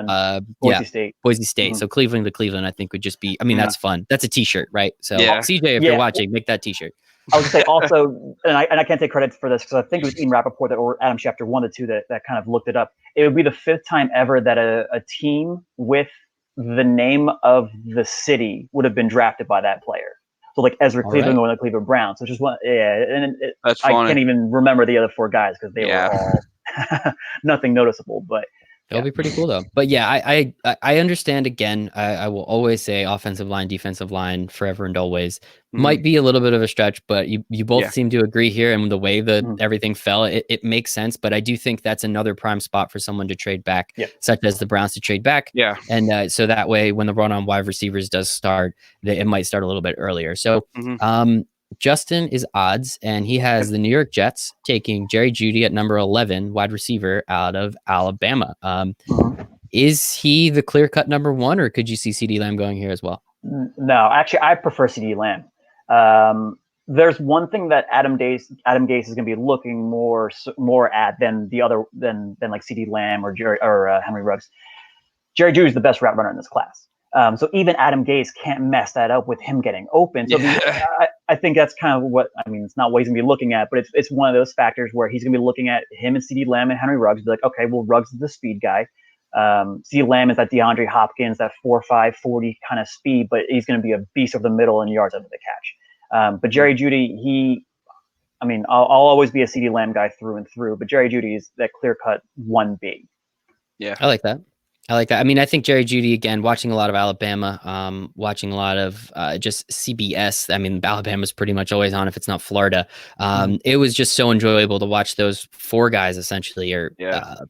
S1: Boise State. So Cleveland to Cleveland, I think would just be. I mean, that's fun. That's a T-shirt, right? So CJ, if you're watching, make that T-shirt.
S3: I was going to say also, and I can't take credit for this because I think it was Ian Rappaport or Adam Schefter, one of the two that kind of looked it up. It would be the 5th time ever that a team with the name of the city would have been drafted by that player. So like Ezra Cleveland going to the Cleveland Browns. So just one, and
S2: that's
S3: I can't even remember the other 4 guys because they were all nothing noticeable, but.
S1: That'll be pretty cool though. But yeah, I understand. Again, I will always say offensive line, defensive line, forever and always. Might be a little bit of a stretch, but you both seem to agree here, and the way that everything fell, it makes sense. But I do think that's another prime spot for someone to trade back, such as the Browns to trade back.
S2: Yeah.
S1: And so that way, when the run on wide receivers does start, it might start a little bit earlier. So Justin is odds, and he has the New York Jets taking Jerry Jeudy at number 11, wide receiver out of Alabama. Is he the clear-cut number 1, or could you see CeeDee Lamb going here as well?
S3: No, actually, I prefer CeeDee Lamb. There's one thing that Adam Gase is going to be looking more at than like CeeDee Lamb or Henry Ruggs. Jerry Jeudy is the best route runner in this class. So even Adam Gase can't mess that up with him getting open. So I think that's kind of what, it's not what he's going to be looking at, but it's one of those factors where he's going to be looking at him and CeeDee Lamb and Henry Ruggs. Be like, okay, well, Ruggs is the speed guy. CeeDee Lamb is that DeAndre Hopkins, that 4.5, 40 kind of speed, but he's going to be a beast over the middle and yards after the catch. But Jerry Jeudy, I'll always be a CeeDee Lamb guy through and through, but Jerry Jeudy is that clear-cut 1B.
S2: Yeah.
S1: I like that. I think Jerry Jeudy, again, watching a lot of Alabama, watching a lot of just CBS. Alabama's pretty much always on if it's not Florida. It was just so enjoyable to watch those 4 guys essentially, or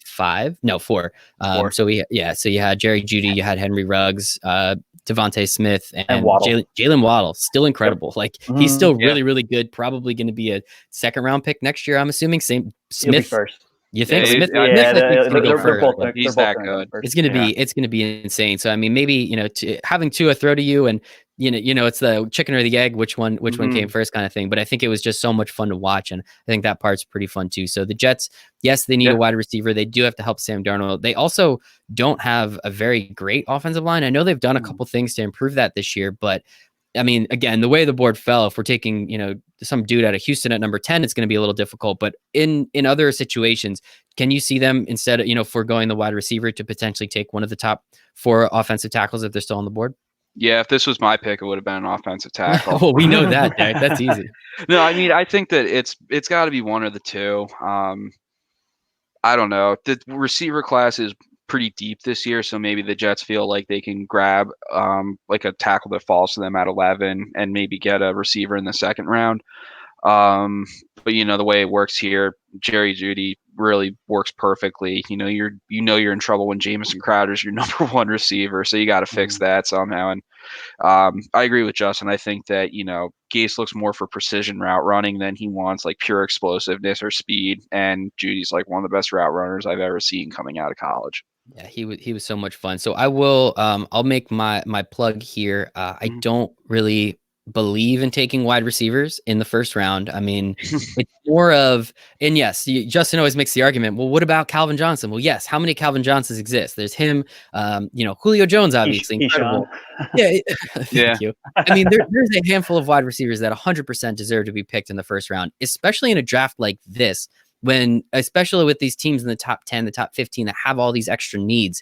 S1: 5? No, 4. 4. So you had Jerry Jeudy, you had Henry Ruggs, Devontae Smith, and Jalen Waddle. Still incredible. He's still really, really good. Probably going to be a 2nd-round pick next year, I'm assuming. Same Smith.
S3: He'll be first.
S1: You think Smith?
S3: They're
S2: both. He's that good.
S1: It's gonna be insane. So maybe having Tua throw to you, and it's the chicken or the egg, which one came first kind of thing. But I think it was just so much fun to watch, and I think that part's pretty fun too. So the Jets, yes, they need a wide receiver. They do have to help Sam Darnold. They also don't have a very great offensive line. I know they've done a couple things to improve that this year, but I mean, again, the way the board fell, if we're taking, some dude out of Houston at number 10, it's going to be a little difficult. But in other situations, can you see them instead of, foregoing the wide receiver to potentially take one of the top 4 offensive tackles if they're still on the board?
S2: Yeah, if this was my pick, it would have been an offensive tackle.
S1: Well, we know that, Derek. That's easy.
S2: No, I mean, I think that it's got to be one of the two. I don't know. The receiver class is pretty deep this year, so maybe the Jets feel like they can grab like a tackle that falls to them at 11 and maybe get a receiver in the second round. But the way it works here, Jerry Jeudy really works perfectly. You're in trouble when Jamison Crowder's your number 1 receiver, so you got to fix that somehow. And I agree with Justin. I think that, Gase looks more for precision route running than he wants like pure explosiveness or speed. And Judy's like one of the best route runners I've ever seen coming out of college.
S1: Yeah, he was so much fun. So I will I'll make my plug here. I don't really believe in taking wide receivers in the first round. I mean, it's more of, and yes, Justin always makes the argument, well, what about Calvin Johnson? Well, yes, how many Calvin Johnsons exist? There's him, Julio Jones, obviously incredible. Yeah, thank you. I mean, there's a handful of wide receivers that 100% deserve to be picked in the first round, especially in a draft like this, when, especially with these teams in the top 10, the top 15 that have all these extra needs.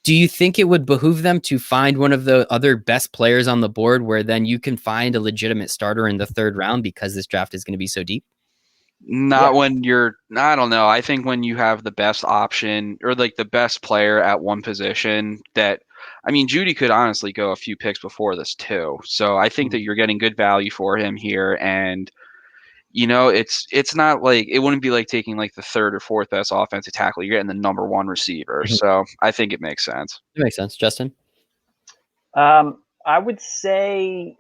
S1: Do you think it would behoove them to find one of the other best players on the board where then you can find a legitimate starter in the third round because this draft is going to be so deep?
S2: Not when I don't know. I think when you have the best option or like the best player at one position Jeudy could honestly go a few picks before this too. So I think that you're getting good value for him here. And, it's not like, it wouldn't be like taking like the third or fourth best offensive tackle. You're getting the number 1 receiver. So I think it makes sense.
S1: It makes sense. Justin?
S3: I would say,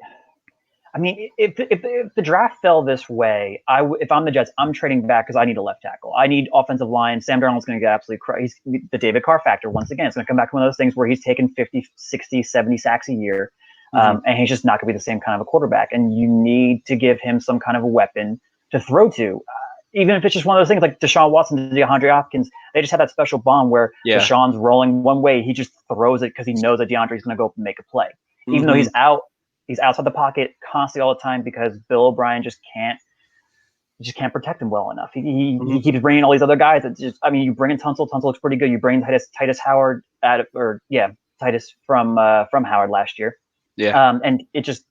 S3: if the draft fell this way, if I'm the Jets, I'm trading back because I need a left tackle. I need offensive line. Sam Darnold's going to get absolutely crazy. The David Carr factor, once again, it's going to come back to one of those things where he's taking 50, 60, 70 sacks a year, and he's just not going to be the same kind of a quarterback. And you need to give him some kind of a weapon to throw to. Even if it's just one of those things like Deshaun Watson and DeAndre Hopkins, they just have that special bond where Deshaun's rolling one way, he just throws it because he knows that DeAndre's going to go up and make a play. Even though he's outside the pocket constantly all the time because Bill O'Brien just can't protect him well enough. He keeps bringing all these other guys. You bring in Tunsil. Tunsil looks pretty good. You bring Titus Howard Titus from Howard last year. Yeah. And it just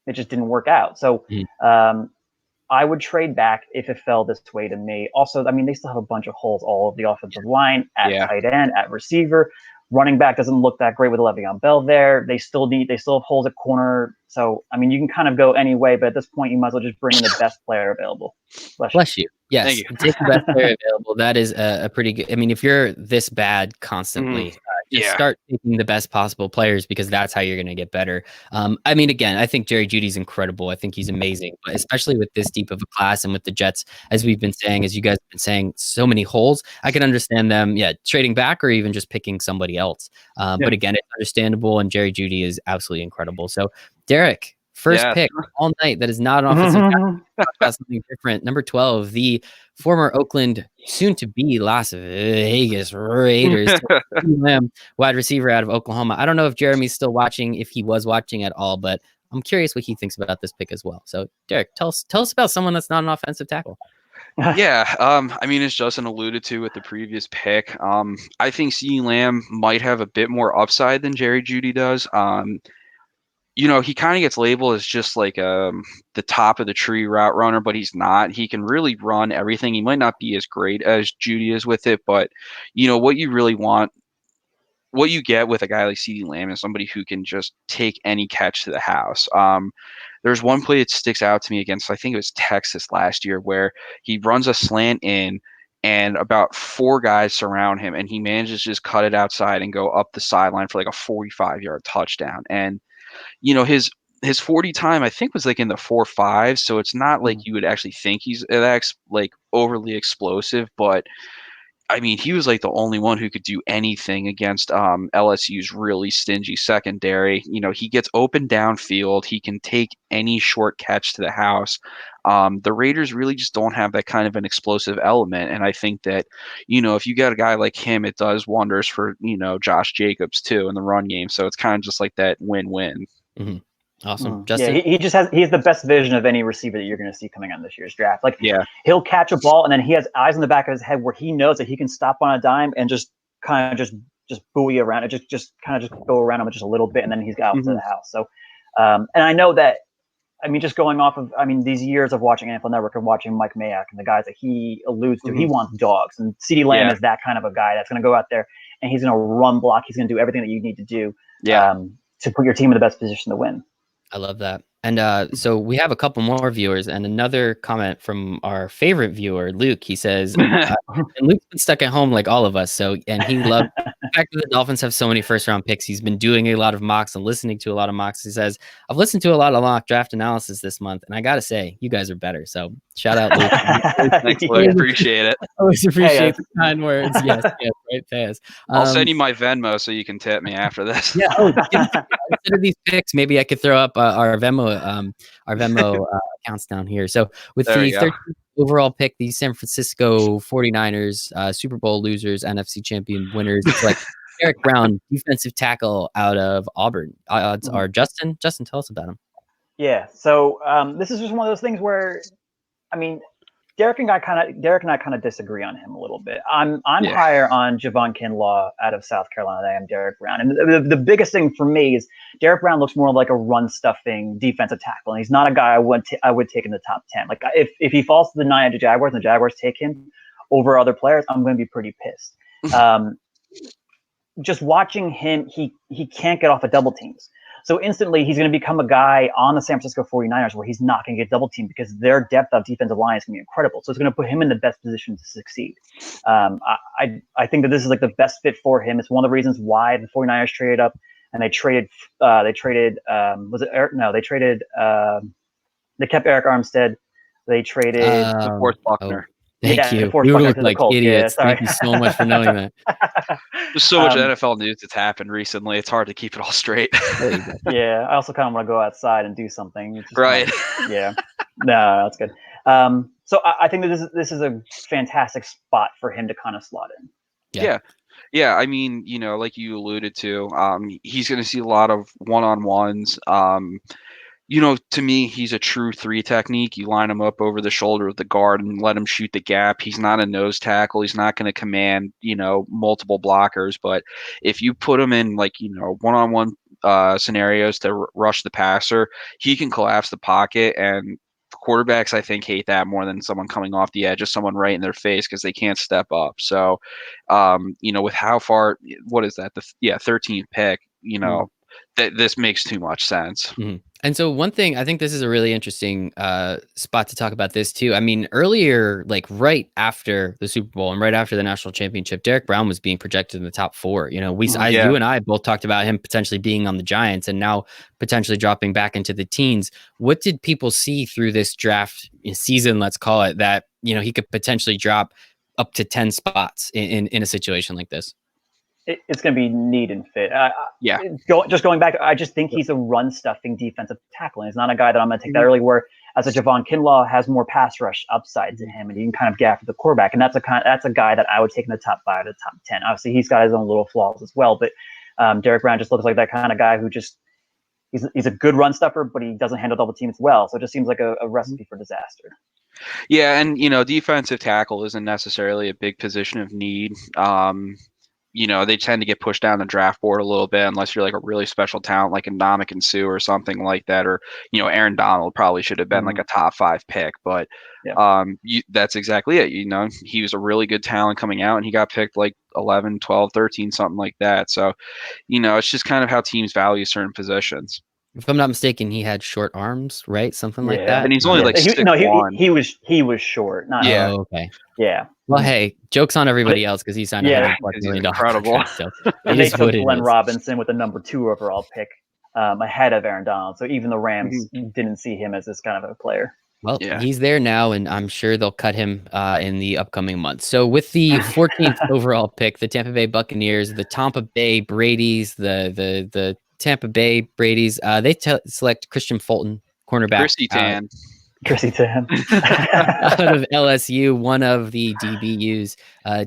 S3: didn't work out. So I would trade back if it fell this way to me. Also, they still have a bunch of holes all over the offensive line, at tight end, at receiver. Running back doesn't look that great with Le'Veon Bell there. They still have holes at corner. So, you can kind of go any way, but at this point, you might as well just bring in the best player available.
S1: Bless you. Yes. Thank you. Take the best player available. That is a pretty good. If you're this bad constantly, start taking the best possible players because that's how you're going to get better. Again, I think Jerry Jeudy's incredible. I think he's amazing, but especially with this deep of a class and with the Jets, as we've been saying, as you guys have been saying, so many holes. I can understand them, trading back or even just picking somebody else. But again, it's understandable, and Jerry Jeudy is absolutely incredible. So, Derek, first pick all night that is not an offensive tackle. About something different. Number 12, the former Oakland, soon-to-be Las Vegas Raiders wide receiver out of Oklahoma. I don't know if Jeremy's still watching, if he was watching at all, but I'm curious what he thinks about this pick as well. So, Derek, tell us about someone that's not an offensive tackle.
S2: As Justin alluded to with the previous pick, I think CeeDee Lamb might have a bit more upside than Jerry Jeudy does. He kind of gets labeled as just like the top of the tree route runner, but he's not. He can really run everything. He might not be as great as Jeudy is with it, but what you really want, what you get with a guy like CeeDee Lamb is somebody who can just take any catch to the house. There's one play that sticks out to me against, I think it was Texas last year, where he runs a slant in and about 4 guys surround him, and he manages to just cut it outside and go up the sideline for like a 45-yard touchdown. And his 40 time, I think, was like in the 4.5, so it's not like you would actually think he's like overly explosive, but he was like the only one who could do anything against LSU's really stingy secondary. He gets open downfield. He can take any short catch to the house. The Raiders really just don't have that kind of an explosive element, and I think that if you got a guy like him, it does wonders for Josh Jacobs too in the run game. So it's kind of just like that win-win.
S1: Mm-hmm. Awesome.
S3: Yeah,
S1: Justin?
S3: he's the best vision of any receiver that you're going to see coming on this year's draft. Like,
S2: Yeah.
S3: he'll catch a ball and then he has eyes in the back of his head where he knows that he can stop on a dime and just kind of just buoy around it, just kind of just go around him just a little bit, and then he's out to the house. So, and I know that. I mean, just going off of, these years of watching NFL Network and watching Mike Mayock and the guys that he alludes to, he wants dogs. And CeeDee Lamb is that kind of a guy that's going to go out there and he's going to run block. He's going to do everything that you need to do to put your team in the best position to win.
S1: I love that. And so we have a couple more viewers, and another comment from our favorite viewer, Luke. He says, and Luke's been stuck at home like all of us. And he loved the fact that the Dolphins have so many first-round picks. He's been doing a lot of mocks and listening to a lot of mocks. He says, I've listened to a lot of mock draft analysis this month, and I got to say, you guys are better. So shout out, Luke.
S2: Thanks, Luke. Appreciate it.
S1: Always appreciate the kind words. Yes, right, pass.
S2: I'll send you my Venmo so you can tip me after this.
S1: Yeah. Instead of these picks, maybe I could throw up our Venmo accounts down here. So with the 13th overall pick, the San Francisco 49ers, Super Bowl losers, NFC champion winners, select Derek Brown, defensive tackle out of Auburn. Odds are Justin. Justin, tell us about him.
S3: Yeah. So this is just one of those things where, Derek and I kind of disagree on him a little bit. I'm higher on Javon Kinlaw out of South Carolina than I am Derek Brown. And the biggest thing for me is Derek Brown looks more like a run stuffing defensive tackle, and he's not a guy I would take in the top 10. Like, if he falls to the 9 at the Jaguars and the Jaguars take him over other players, I'm going to be pretty pissed. Just watching him, he can't get off of double teams. So instantly, he's going to become a guy on the San Francisco 49ers where he's not going to get double teamed because their depth of defensive line is going to be incredible. So it's going to put him in the best position to succeed. I think that this is like the best fit for him. It's one of the reasons why the 49ers traded up and they traded they kept Eric Armstead. They traded
S2: DeForest Buckner.
S1: Thank you. We look like idiots. Thank you so much for knowing that.
S2: There's so much NFL news that's happened recently. It's hard to keep it all straight.
S3: Yeah, I also kind of want to go outside and do something.
S2: Right.
S3: Yeah. No, that's good. So I think that this is a fantastic spot for him to kind of slot in.
S2: Yeah. I mean, like you alluded to, he's going to see a lot of one-on-ones. To me, he's a true 3 technique. You line him up over the shoulder of the guard and let him shoot the gap. He's not a nose tackle. He's not going to command, multiple blockers. But if you put him in one-on-one scenarios to rush the passer, he can collapse the pocket. And quarterbacks, I think, hate that more than someone coming off the edge, just someone right in their face because they can't step up. So, with how far, what is that? 13th pick, that this makes too much sense.
S1: Mm-hmm. And so one thing, I think this is a really interesting spot to talk about this too. I mean, earlier, like right after the Super Bowl and right after the national championship, Derek Brown was being projected in the top 4. You and I both talked about him potentially being on the Giants and now potentially dropping back into the teens. What did people see through this draft season, let's call it, that, he could potentially drop up to 10 spots in a situation like this?
S3: It's going to be need and fit. Just going back, I just think he's a run stuffing defensive tackle. And he's not a guy that I'm going to take that early. Where as a Javon Kinlaw has more pass rush upside to him, and he can kind of get after the quarterback. And that's a guy that I would take in the top 5 to top 10. Obviously, he's got his own little flaws as well. But Derek Brown just looks like that kind of guy who just he's a good run stuffer, but he doesn't handle double teams well. So it just seems like a recipe for disaster.
S2: Yeah, and defensive tackle isn't necessarily a big position of need. They tend to get pushed down the draft board a little bit unless you're like a really special talent like a Ndamukong Suh or something like that. Or, Aaron Donald probably should have been like a top 5 pick. But that's exactly it. He was a really good talent coming out and he got picked like 11, 12, 13, something like that. So, it's just kind of how teams value certain positions.
S1: If I'm not mistaken, he had short arms, right? Something like that.
S2: And he's only like 6'1".
S3: He was short.
S1: Oh, okay.
S3: Yeah.
S1: Well, hey, joke's on everybody else because he signed $100 million.
S2: Incredible.
S1: Contract, so
S3: and they took Glenn Robinson with the number 2 overall pick ahead of Aaron Donald. So even the Rams didn't see him as this kind of a player.
S1: Well, he's there now, and I'm sure they'll cut him in the upcoming months. So with the 14th overall pick, the Tampa Bay Buccaneers, the Tampa Bay Brady's, the Tampa Bay Brady's, they select Christian Fulton, cornerback.
S3: Chrissy Tan.
S1: Out of LSU, one of the DBUs.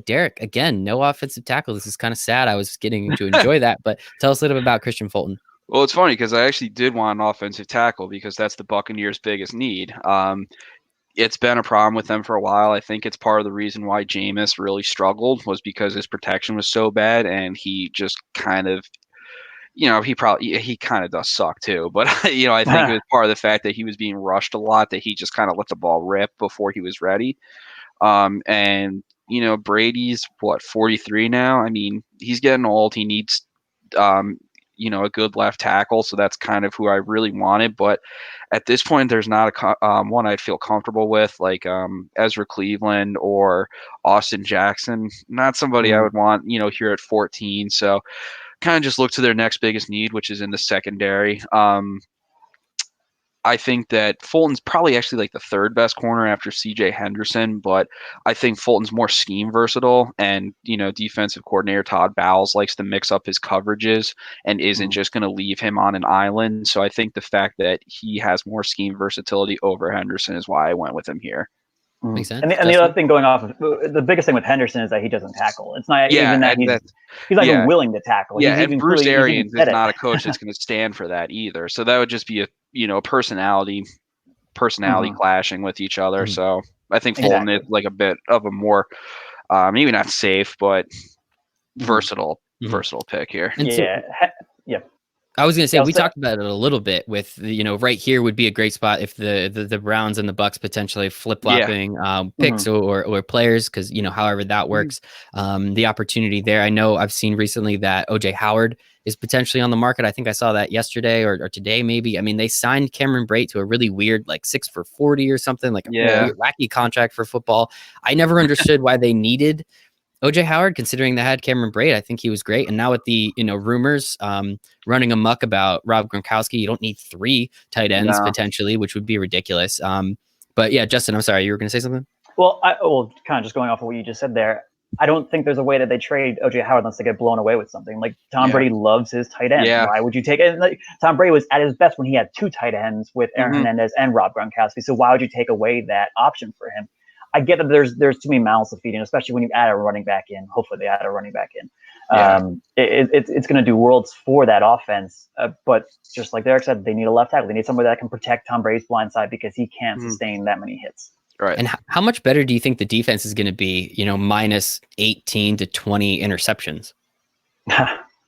S1: Derek, again, no offensive tackle. This is kind of sad. I was getting to enjoy that, but tell us a little bit about Christian Fulton.
S2: Well, it's funny because I actually did want an offensive tackle because that's the Buccaneers' biggest need. It's been a problem with them for a while. I think it's part of the reason why Jameis really struggled was because his protection was so bad, and he just kind of, he kind of does suck too. But I think it was part of the fact that he was being rushed a lot, that he just kind of let the ball rip before he was ready. And Brady's what, 43 now. I mean, he's getting old. He needs a good left tackle. So that's kind of who I really wanted. But at this point, there's not one I'd feel comfortable with, like Ezra Cleveland or Austin Jackson. Not somebody I would want, here at 14. So kind of just look to their next biggest need, which is in the secondary. I think that Fulton's probably actually like the third best corner after CJ Henderson, but I think Fulton's more scheme versatile, and defensive coordinator Todd Bowles likes to mix up his coverages and isn't just going to leave him on an island. So I think the fact that he has more scheme versatility over Henderson is why I went with him here.
S1: Makes sense.
S3: And the other thing going off of the biggest thing with Henderson is that he doesn't tackle. It's not even that he's not even willing to tackle.
S2: Yeah,
S3: he's
S2: and Bruce Arians is not
S3: it.
S2: a coach that's going to stand for that either. So that would just be a personality clashing with each other. So I think Fulton is like a bit of a more maybe not safe, but versatile pick here.
S3: Yeah.
S1: I was going to say, we talked about it a little bit with, right here would be a great spot if the Browns and the Bucks potentially flip-flopping picks or players, because, however that works, the opportunity there. I know I've seen recently that O.J. Howard is potentially on the market. I think I saw that yesterday or today maybe. I mean, they signed Cameron Brate to a really weird, like 6 for $40 or something, like a weird, wacky contract for football. I never understood why they needed O.J. Howard, considering they had Cameron Brate. I think he was great. And now with the, rumors running amok about Rob Gronkowski, you don't need 3 tight ends potentially, which would be ridiculous. But yeah, Justin, I'm sorry, you were going to say something?
S3: Well, kind of just going off of what you just said there, I don't think there's a way that they trade O.J. Howard unless they get blown away with something. Like Tom Brady loves his tight ends.
S2: Yeah.
S3: Why would you take it? Like, Tom Brady was at his best when he had 2 tight ends with Aaron Hernandez and Rob Gronkowski. So why would you take away that option for him? I get that there's too many mouths to feed in, especially when you add a running back in. Hopefully they add a running back in. It's going to do worlds for that offense. But just like Derek said, they need a left tackle. They need somebody that can protect Tom Brady's blind side because he can't sustain that many hits.
S2: Right.
S1: And how much better do you think the defense is going to be, minus 18 to 20 interceptions?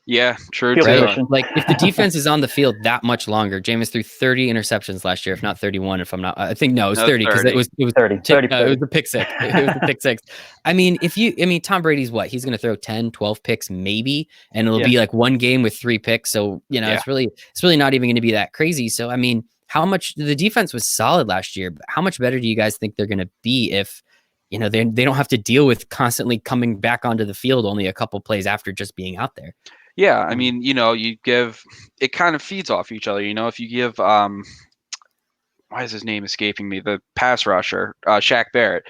S2: Yeah, true.
S1: Right? Like if the defense is on the field that much longer, Jameis threw 30 interceptions last year, if not 31. If I'm not, I think no, it was 30 because it was
S3: 30.
S1: It was the pick six. It was the pick six. I mean, Tom Brady's what? He's going to throw 10, 12 picks maybe, and it'll be like one game with 3 picks. So it's really not even going to be that crazy. So I mean, how much the defense was solid last year? But how much better do you guys think they're going to be if? They don't have to deal with constantly coming back onto the field only a couple plays after just being out there.
S2: Yeah, I mean, you give it kind of feeds off each other. If you give why is his name escaping me? The pass rusher, Shaq Barrett.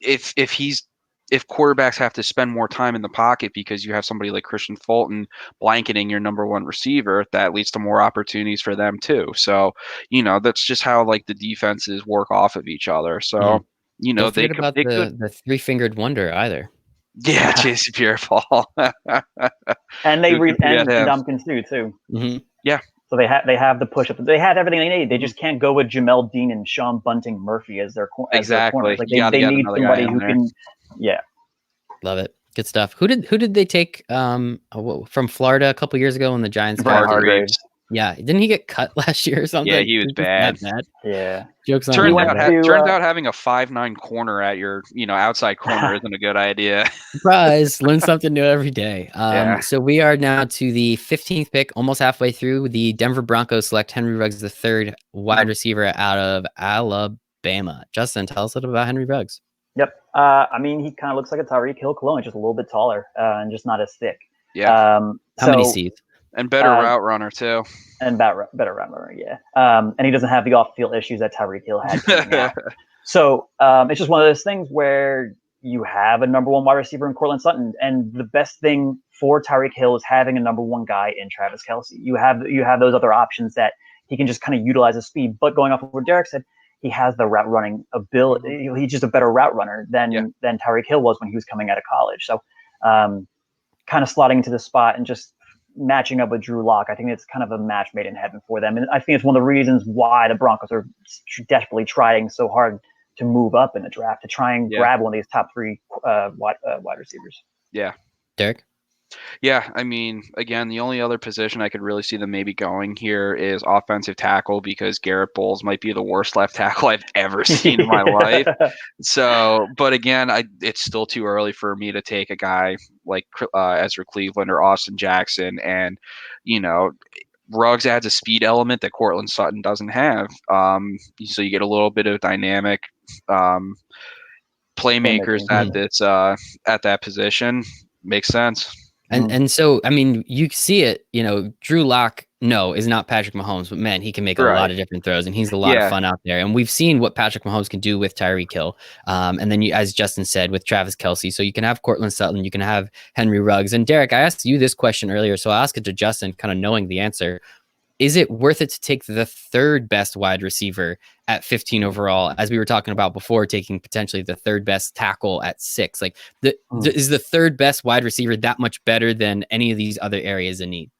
S2: If quarterbacks have to spend more time in the pocket because you have somebody like Christian Fulton blanketing your number 1 receiver, that leads to more opportunities for them too. So, that's just how like the defenses work off of each other. So,
S1: don't forget about the 3-fingered wonder either.
S2: Yeah, Jason Pierre-Paul.
S3: And they and Domkins too.
S2: Yeah.
S3: So they have the push up. They have everything they need. They just can't go with Jamel Dean and Sean Bunting Murphy as their corners. Like they need somebody who can. Yeah.
S1: Love it. Good stuff. Who did they take from Florida a couple years ago when the Giants got
S3: Hargraves?
S1: Yeah, didn't he get cut last year or something?
S2: Yeah, he was bad.
S3: Yeah.
S2: Jokes on him. Turns out having a 5'9" corner at your outside corner isn't a good idea.
S1: Surprise! Learn something new every day. So we are now to the 15th pick, almost halfway through. The Denver Broncos select Henry Ruggs III, wide receiver out of Alabama. Justin, tell us a little about Henry Ruggs.
S3: Yep. I mean, he kind of looks like a Tyreek Hill clone, just a little bit taller and just not as thick.
S2: Yeah.
S1: How many C's?
S2: And better route runner too.
S3: And better route runner, yeah. And he doesn't have the off-field issues that Tyreek Hill had coming out. So it's just one of those things where you have a number 1 wide receiver in Courtland Sutton, and the best thing for Tyreek Hill is having a number 1 guy in Travis Kelce. You have those other options that he can just kind of utilize his speed. But going off of what Derek said, he has the route running ability. He's just a better route runner than Tyreek Hill was when he was coming out of college. So kind of slotting into the spot and just matching up with Drew Lock, I think it's kind of a match made in heaven for them. And I think it's one of the reasons why the Broncos are desperately trying so hard to move up in the draft, to try and grab one of these top 3 wide receivers.
S2: Yeah.
S1: Derek?
S2: Yeah, I mean, again, the only other position I could really see them maybe going here is offensive tackle, because Garrett Bowles might be the worst left tackle I've ever seen in my life. So, but again, it's still too early for me to take a guy like Ezra Cleveland or Austin Jackson. And, Ruggs adds a speed element that Cortland Sutton doesn't have. So you get a little bit of dynamic playmakers at that position. Makes sense.
S1: And so, I mean, you see it, Drew Lock, is not Patrick Mahomes, but man, he can make a lot of different throws, and he's a lot of fun out there. And we've seen what Patrick Mahomes can do with Tyreek Hill. And then, as Justin said, with Travis Kelce. So you can have Cortland Sutton, you can have Henry Ruggs. And Derek, I asked you this question earlier, so I'll ask it to Justin, kind of knowing the answer. Is it worth it to take the 3rd best wide receiver at 15 overall, as we were talking about before, taking potentially the 3rd best tackle at 6? Like, is the 3rd best wide receiver that much better than any of these other areas in need?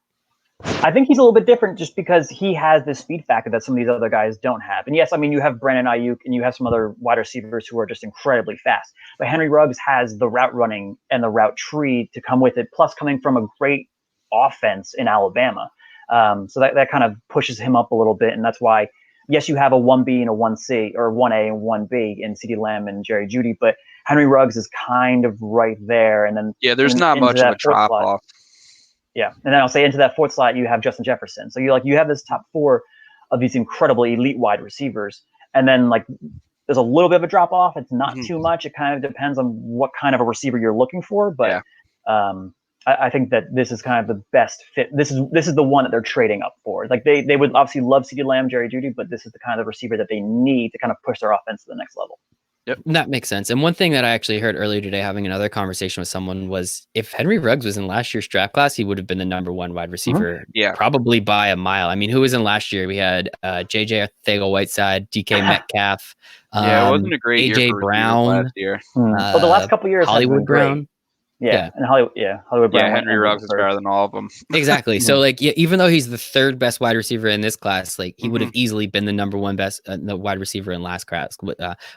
S3: I think he's a little bit different just because he has this speed factor that some of these other guys don't have. And yes, I mean, you have Brandon Ayuk and you have some other wide receivers who are just incredibly fast. But Henry Ruggs has the route running and the route tree to come with it, plus coming from a great offense in Alabama. So that kind of pushes him up a little bit. And that's why, yes, you have a 1B and a 1C, or 1A and 1B in CeeDee Lamb and Jerry Jeudy, but Henry Ruggs is kind of right there. And then
S2: there's not much of a drop off.
S3: Yeah, and then I'll say into that 4th slot you have Justin Jefferson. So you have this top 4 of these incredible elite wide receivers, and then there's a little bit of a drop off. It's not too much. It kind of depends on what kind of a receiver you're looking for, but I think that this is kind of the best fit. This is the one that they're trading up for. Like they would obviously love CeeDee Lamb, Jerry Jeudy, but this is the kind of receiver that they need to kind of push their offense to the next level.
S1: Yep, that makes sense. And one thing that I actually heard earlier today, having another conversation with someone, was if Henry Ruggs was in last year's draft class, he would have been the number 1 wide receiver, probably by a mile. I mean, who was in last year? We had JJ Arcega-Whiteside, DK Metcalf,
S2: it wasn't a great
S1: AJ
S2: year for
S1: Brown
S2: last year.
S3: But the last couple of years,
S1: Hollywood Brown.
S3: And Hollywood Brown.
S2: Yeah, Henry Ruggs is better than all of them.
S1: Exactly. So, even though he's the 3rd best wide receiver in this class, he would have easily been the number 1 best the wide receiver in last class,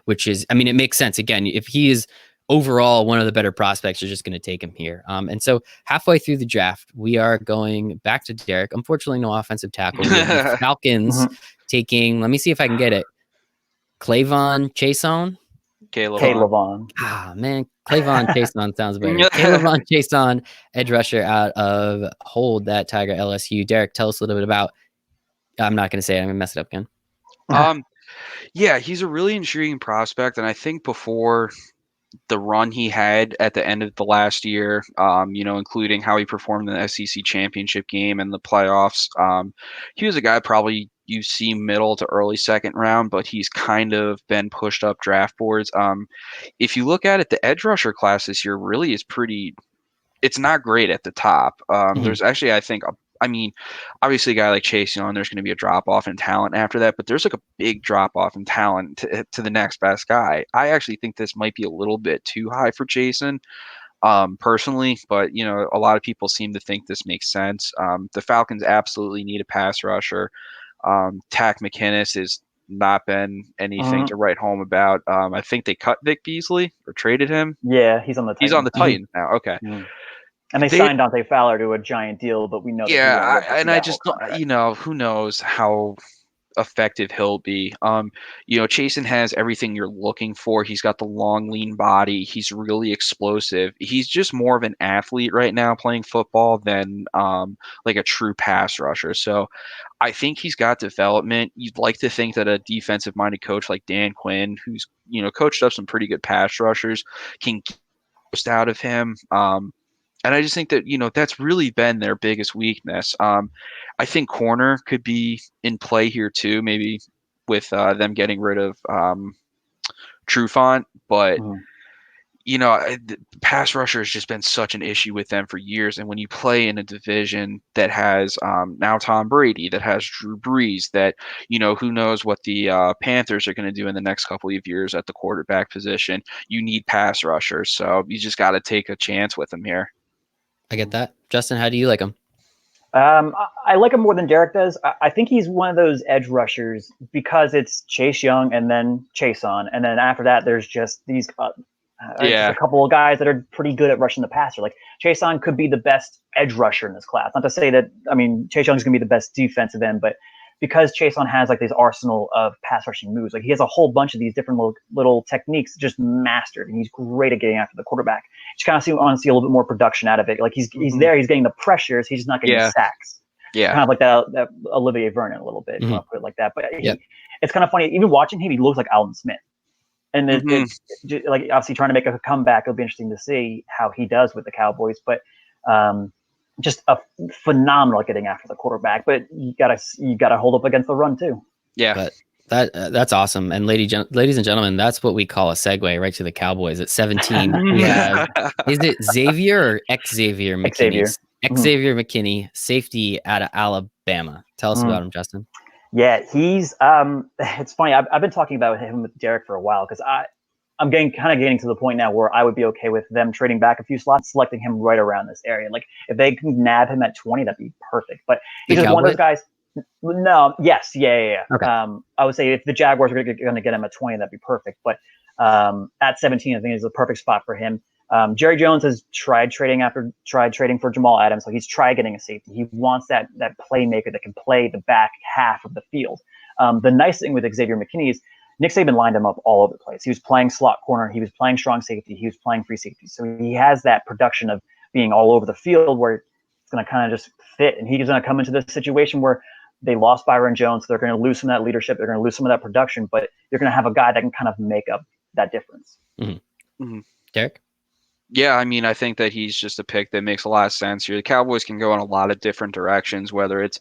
S1: which is, I mean, it makes sense. Again, if he is overall one of the better prospects, you're just going to take him here. And so halfway through the draft, we are going back to Derek. Unfortunately, no offensive tackle. We have the Falcons taking, let me see if I can get it, Clavon Chason.
S3: K-Lavon.
S1: Man, Clavon Chason sounds better. Clavon Chason, edge rusher out of Hold That Tiger LSU. Derek, tell us a little bit about. I'm not going to say it. I'm going to mess it up again.
S2: Yeah, he's a really intriguing prospect, and I think before the run he had at the end of the last year, including how he performed in the SEC championship game and the playoffs, he was a guy probably you see middle to early 2nd round, but he's kind of been pushed up draft boards. If you look at it, the edge rusher class this year really is it's not great at the top. There's actually, I think, obviously a guy like Chase Young, there's going to be a drop off in talent after that, but there's a big drop off in talent to the next best guy. I actually think this might be a little bit too high for Jason. Personally, but a lot of people seem to think this makes sense. The Falcons absolutely need a pass rusher. Tack McInnes has not been anything to write home about. I think they cut Vic Beasley or traded him.
S3: Yeah, he's on the Titans.
S2: He's on the Titans now. Okay.
S3: And they signed Dante Fowler to a giant deal, but we know.
S2: I just don't, who knows how effective he'll be. Chasen has everything you're looking for. He's got the long, lean body. He's really explosive. He's just more of an athlete right now playing football than like a true pass rusher. So I think he's got development. You'd like to think that a defensive-minded coach like Dan Quinn, who's coached up some pretty good pass rushers, can get most out of him. And I just think that, that's really been their biggest weakness. I think corner could be in play here too, maybe with them getting rid of Trufant. But, pass rusher has just been such an issue with them for years. And when you play in a division that has now Tom Brady, that has Drew Brees, that, who knows what the Panthers are going to do in the next couple of years at the quarterback position, you need pass rushers. So you just got to take a chance with them here.
S1: I get that. Justin, how do you like him?
S3: I like him more than Derek does. I think he's one of those edge rushers because it's Chase Young and then Chase on, and then after that, there's just these just a couple of guys that are pretty good at rushing the passer. Like Chase on could be the best edge rusher in this class. Not to say that Chase Young's gonna be the best defensive end, but because Chase on has like this arsenal of pass rushing moves, like he has a whole bunch of these different little techniques just mastered, and he's great at getting after the quarterback. Just kind of want to see a little bit more production out of it. Like he's there, he's getting the pressures, he's just not getting the sacks.
S2: Yeah,
S3: kind of like that Olivier Vernon a little bit. If you want to put it like that. But it's kind of funny. Even watching him, he looks like Alden Smith. And it's like obviously trying to make a comeback. It'll be interesting to see how he does with the Cowboys. But just a phenomenal at getting after the quarterback. But you gotta hold up against the run too.
S2: Yeah.
S1: But that's awesome. And ladies and gentlemen, that's what we call a segue right to the Cowboys. At 17, we have, is it Xavier or Xavier McKinney? Xavier McKinney, safety out of Alabama. Tell us about him, Justin.
S3: Yeah, he's it's funny. I've been talking about him with Derek for a while because I'm getting to the point now where I would be okay with them trading back a few slots, selecting him right around this area. Like if they can nab him at 20, that'd be perfect. But he's just one of those guys. No, yes, yeah. Okay. I would say if the Jaguars are going to get him at 20, that'd be perfect. But at 17, I think is the perfect spot for him. Jerry Jones has tried trading for Jamal Adams, so he's tried getting a safety. He wants that playmaker that can play the back half of the field. The nice thing with Xavier McKinney is Nick Saban lined him up all over the place. He was playing slot corner, he was playing strong safety, he was playing free safety. So he has that production of being all over the field where it's going to kind of just fit. And he's going to come into this situation where they lost Byron Jones, so they're going to lose some of that leadership, they're going to lose some of that production, but you're going to have a guy that can kind of make up that difference.
S1: Derek?
S2: Yeah, I think that he's just a pick that makes a lot of sense here. The Cowboys can go in a lot of different directions, whether it's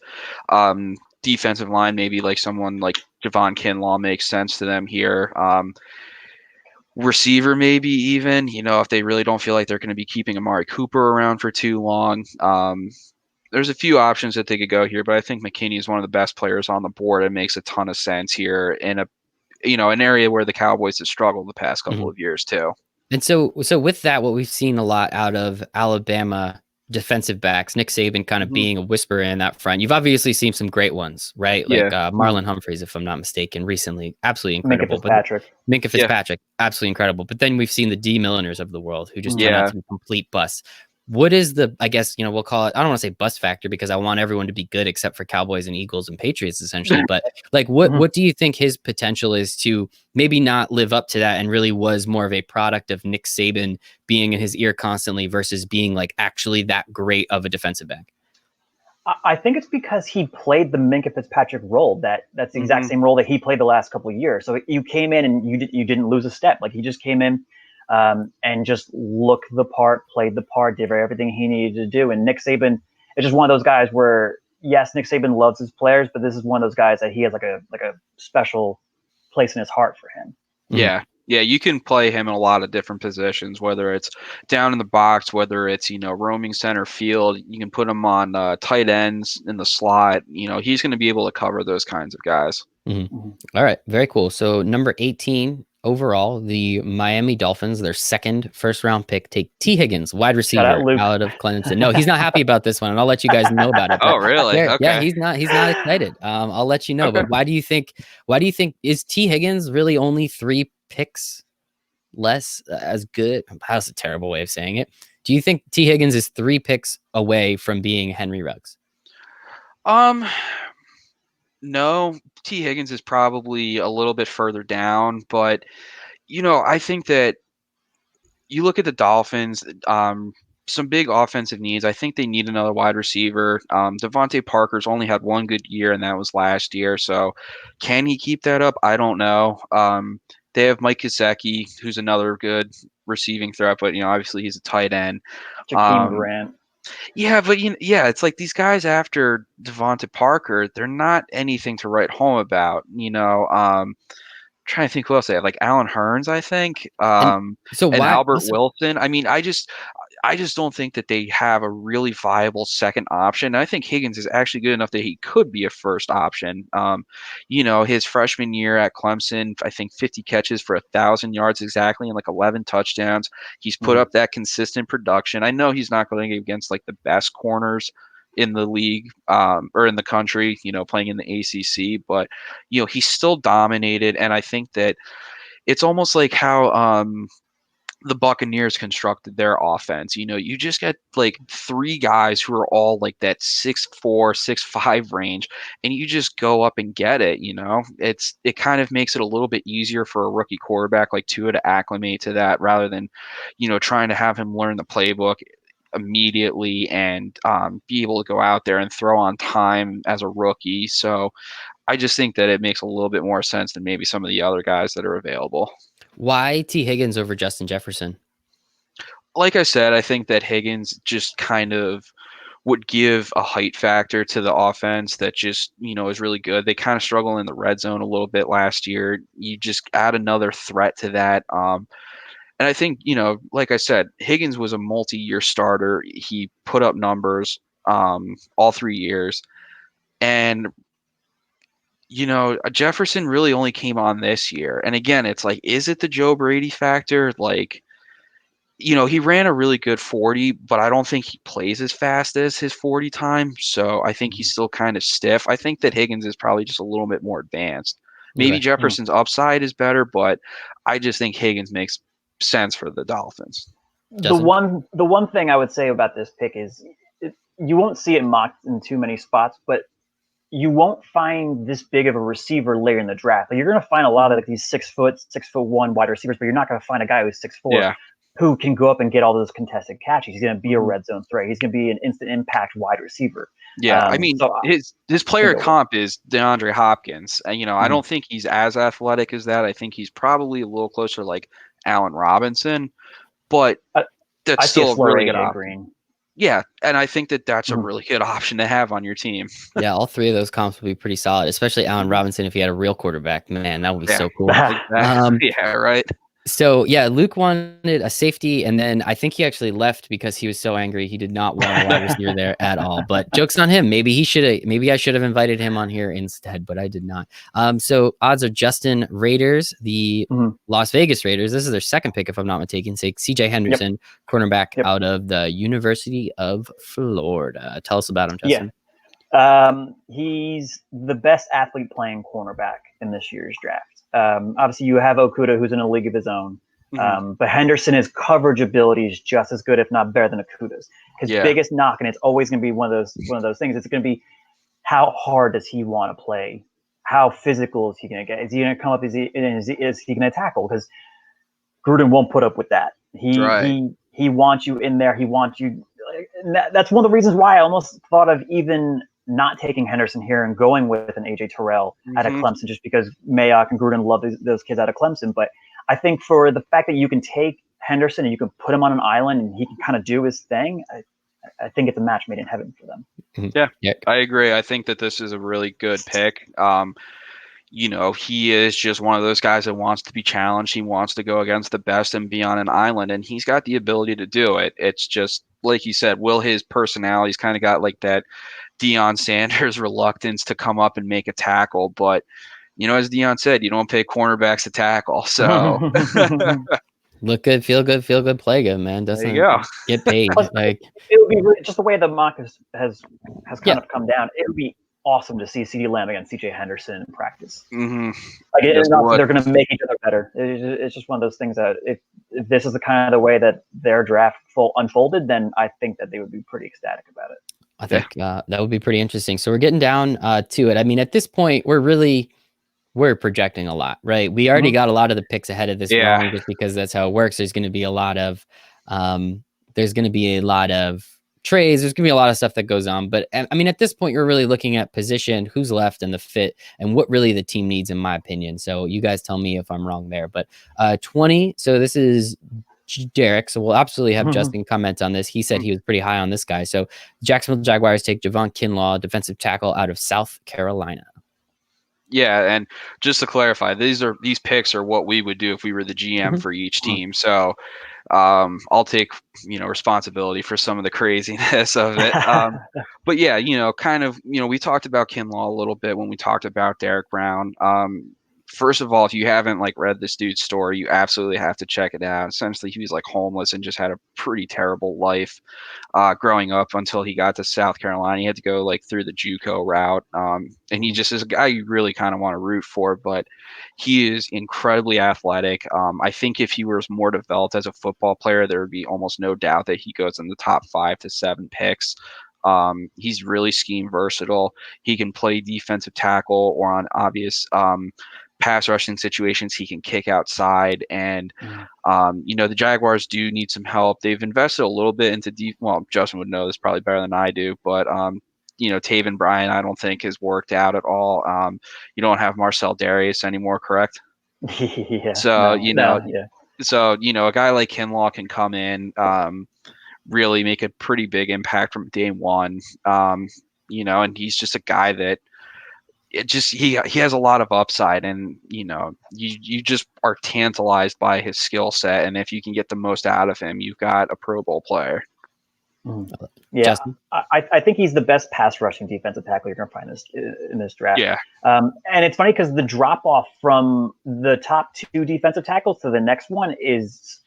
S2: defensive line, maybe like someone like Javon Kinlaw makes sense to them here. Receiver, maybe even, if they really don't feel like they're going to be keeping Amari Cooper around for too long. There's a few options that they could go here, but I think McKinney is one of the best players on the board. It makes a ton of sense here in an area where the Cowboys have struggled the past couple of years too.
S1: And so with that, what we've seen a lot out of Alabama defensive backs, Nick Saban kind of being a whisperer in that front. You've obviously seen some great ones, right? Like Marlon Humphreys, if I'm not mistaken, recently, absolutely incredible. Minkah Fitzpatrick, absolutely incredible. But then we've seen the D. Milliners of the world who just turn out to be complete busts. What is the, I guess, we'll call it, I don't want to say bust factor because I want everyone to be good except for Cowboys and Eagles and Patriots essentially. But like, what do you think his potential is to maybe not live up to that and really was more of a product of Nick Saban being in his ear constantly versus being like actually that great of a defensive back?
S3: I think it's because he played the Minkah Fitzpatrick role. That's the exact same role that he played the last couple of years. So you came in and you didn't lose a step. Like he just came in and just looked the part, played the part, did everything he needed to do. And Nick Saban is just one of those guys where, yes, Nick Saban loves his players, but this is one of those guys that he has like a special place in his heart for him.
S2: Yeah. Yeah, you can play him in a lot of different positions, whether it's down in the box, whether it's, roaming center field. You can put him on tight ends in the slot. He's going to be able to cover those kinds of guys.
S1: All right, very cool. So number 18 overall, the Miami Dolphins, their second first-round pick, take T. Higgins, wide receiver out of Clemson. No, he's not happy about this one, and I'll let you guys know about it.
S2: Oh, really? Okay.
S1: Yeah, he's not excited. I'll let you know. Okay. But why do you think is T. Higgins really only 3 picks less as good? That's a terrible way of saying it. Do you think T. Higgins is 3 picks away from being Henry Ruggs?
S2: No, T. Higgins is probably a little bit further down, but I think that you look at the Dolphins, some big offensive needs. I think they need another wide receiver. Devontae Parker's only had one good year, and that was last year. So can he keep that up? I don't know. They have Mike Gesicki, who's another good receiving threat, but obviously he's a tight end.
S3: Jakeem Grant.
S2: Yeah, but it's like these guys after Devontae Parker, they're not anything to write home about. Trying to think who else they have, like Alan Hearns, I think. And Albert Wilson. I just don't think that they have a really viable second option. I think Higgins is actually good enough that he could be a first option. His freshman year at Clemson, I think 50 catches for 1,000 yards exactly and like 11 touchdowns. He's put up that consistent production. I know he's not going against like the best corners in the league, or in the country, playing in the ACC, but, he still dominated. And I think that it's almost like how, the Buccaneers constructed their offense. You just get like three guys who are all like that 6'4", 6'5" range, and you just go up and get it. It kind of makes it a little bit easier for a rookie quarterback like Tua to acclimate to that, rather than, trying to have him learn the playbook immediately and be able to go out there and throw on time as a rookie. So I just think that it makes a little bit more sense than maybe some of the other guys that are available.
S1: Why T. Higgins over Justin Jefferson?
S2: Like I said, I think that Higgins just kind of would give a height factor to the offense that just, is really good. They kind of struggle in the red zone a little bit last year. You just add another threat to that. And I think, like I said, Higgins was a multi-year starter. He put up numbers all 3 years. And, Jefferson really only came on this year. And again, it's like, is it the Joe Brady factor? Like, he ran a really good 40, but I don't think he plays as fast as his 40 time. So I think he's still kind of stiff. I think that Higgins is probably just a little bit more advanced. Maybe
S1: Okay.
S2: Jefferson's upside is better, but I just think Higgins makes sense for the Dolphins.
S3: The one thing I would say about this pick is you won't see it mocked in too many spots, but you won't find this big of a receiver later in the draft. Like, you're going to find a lot of like these 6'1" wide receivers, but you're not going to find a guy who's 6'4" who can go up and get all those contested catches. He's going to be a red zone threat. He's going to be an instant impact wide receiver.
S2: Yeah, I mean, his player comp is DeAndre Hopkins. And, I don't think he's as athletic as that. I think he's probably a little closer to like Allen Robinson, but that's still a really good option. Yeah, and I think that that's a really good option to have on your team.
S1: Yeah, all three of those comps would be pretty solid, especially Allen Robinson if he had a real quarterback. Man, that would be so cool.
S2: Exactly. Yeah, right.
S1: So, yeah, Luke wanted a safety, and then I think he actually left because he was so angry. He did not want a wide receiver there at all. But joke's on him. Maybe I should have invited him on here instead, but I did not. So odds are Justin Raiders, the Las Vegas Raiders. This is their second pick, if I'm not mistaken. Say CJ Henderson, cornerback out of the University of Florida. Tell us about him, Justin.
S3: Yeah. He's the best athlete playing cornerback in this year's draft. Obviously, you have Okudah, who's in a league of his own. But Henderson, his coverage ability is just as good, if not better, than Okudah's. His biggest knock, and it's always going to be one of those things. It's going to be, how hard does he want to play? How physical is he going to get? Is he going to come up? Is he going to tackle? Because Gruden won't put up with that. He wants you in there. He wants you. That's one of the reasons why I almost thought of even not taking Henderson here and going with an AJ Terrell out of Clemson, just because Mayock and Gruden love those kids out of Clemson. But I think for the fact that you can take Henderson and you can put him on an island and he can kind of do his thing, I think it's a match made in heaven for them.
S2: Yeah, I agree. I think that this is a really good pick. He is just one of those guys that wants to be challenged. He wants to go against the best and be on an island, and he's got the ability to do it. It's just, like you said, will his personality's kind of got like that Deion Sanders reluctance to come up and make a tackle. But, as Deion said, you don't pay cornerbacks to tackle. So
S1: look good, feel good, play good, man. Doesn't get paid. Like,
S3: it would be really, just the way the mock has kind of come down. It would be awesome to see CeeDee Lamb against CJ Henderson in practice. Like, it's not they're going to make each other better. It's just one of those things that if this is the kind of the way that their draft unfolded, then I think that they would be pretty ecstatic about it.
S1: I think that would be pretty interesting. So we're getting down to it. I mean, at this point, we're projecting a lot, right? We already got a lot of the picks ahead of this wrong, just because that's how it works. There's going to be a lot of trades. There's going to be a lot of stuff that goes on. But I mean, at this point, you're really looking at position, who's left, and the fit, and what really the team needs, in my opinion. So you guys tell me if I'm wrong there. But 20. So this is Derek. So we'll absolutely have Justin comment on this. He said he was pretty high on this guy. So Jacksonville Jaguars take Javon Kinlaw, defensive tackle out of South Carolina.
S2: Yeah, and just to clarify, these picks are what we would do if we were the GM for each team. So I'll take responsibility for some of the craziness of it. But yeah, kind of we talked about Kinlaw a little bit when we talked about Derek Brown. first of all, if you haven't like read this dude's story, you absolutely have to check it out. Essentially, he was like homeless and just had a pretty terrible life growing up until he got to South Carolina. He had to go like through the JUCO route, and he just is a guy you really kind of want to root for. But he is incredibly athletic. I think if he was more developed as a football player, there would be almost no doubt that he goes in the top 5 to 7 picks. He's really scheme versatile. He can play defensive tackle or on obvious pass rushing situations. He can kick outside. And, the Jaguars do need some help. They've invested a little bit into well, Justin would know this probably better than I do, but Taven Bryan, I don't think has worked out at all. You don't have Marcel Darius anymore, correct?
S3: Yeah.
S2: So,
S3: yeah.
S2: So, a guy like Kinlaw can come in, really make a pretty big impact from day one. And he's just a guy that he has a lot of upside, and you just are tantalized by his skill set, and if you can get the most out of him, you've got a Pro Bowl player.
S3: Yeah, I think he's the best pass rushing defensive tackle you're going to find in this draft.
S2: Yeah.
S3: And it's funny because the drop off from the top 2 defensive tackles to the next one it's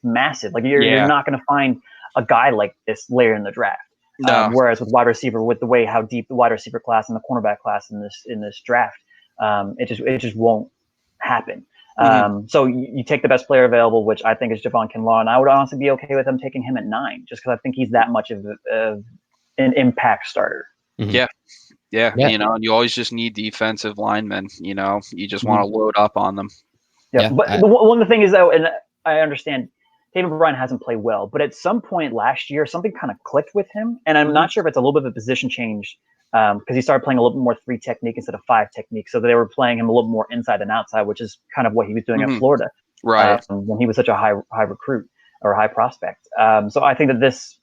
S3: massive. Like you're not going to find a guy like this later in the draft.
S2: No.
S3: Whereas with wide receiver, with the way how deep the wide receiver class and the cornerback class in this draft, it just won't happen. So you take the best player available, which I think is Javon Kinlaw, and I would honestly be okay with him taking him at 9, just because I think he's that much of an impact starter.
S2: Yeah. And you always just need defensive linemen. You just want to load up on them.
S3: Yeah, but one of the things though, and I understand Taven Bryan hasn't played well, but at some point last year, something kind of clicked with him, and I'm not sure if it's a little bit of a position change. Because he started playing a little bit more 3 technique instead of 5 technique. So they were playing him a little more inside than outside, which is kind of what he was doing at Florida.
S2: Right.
S3: When he was such a high recruit or high prospect. So I think that this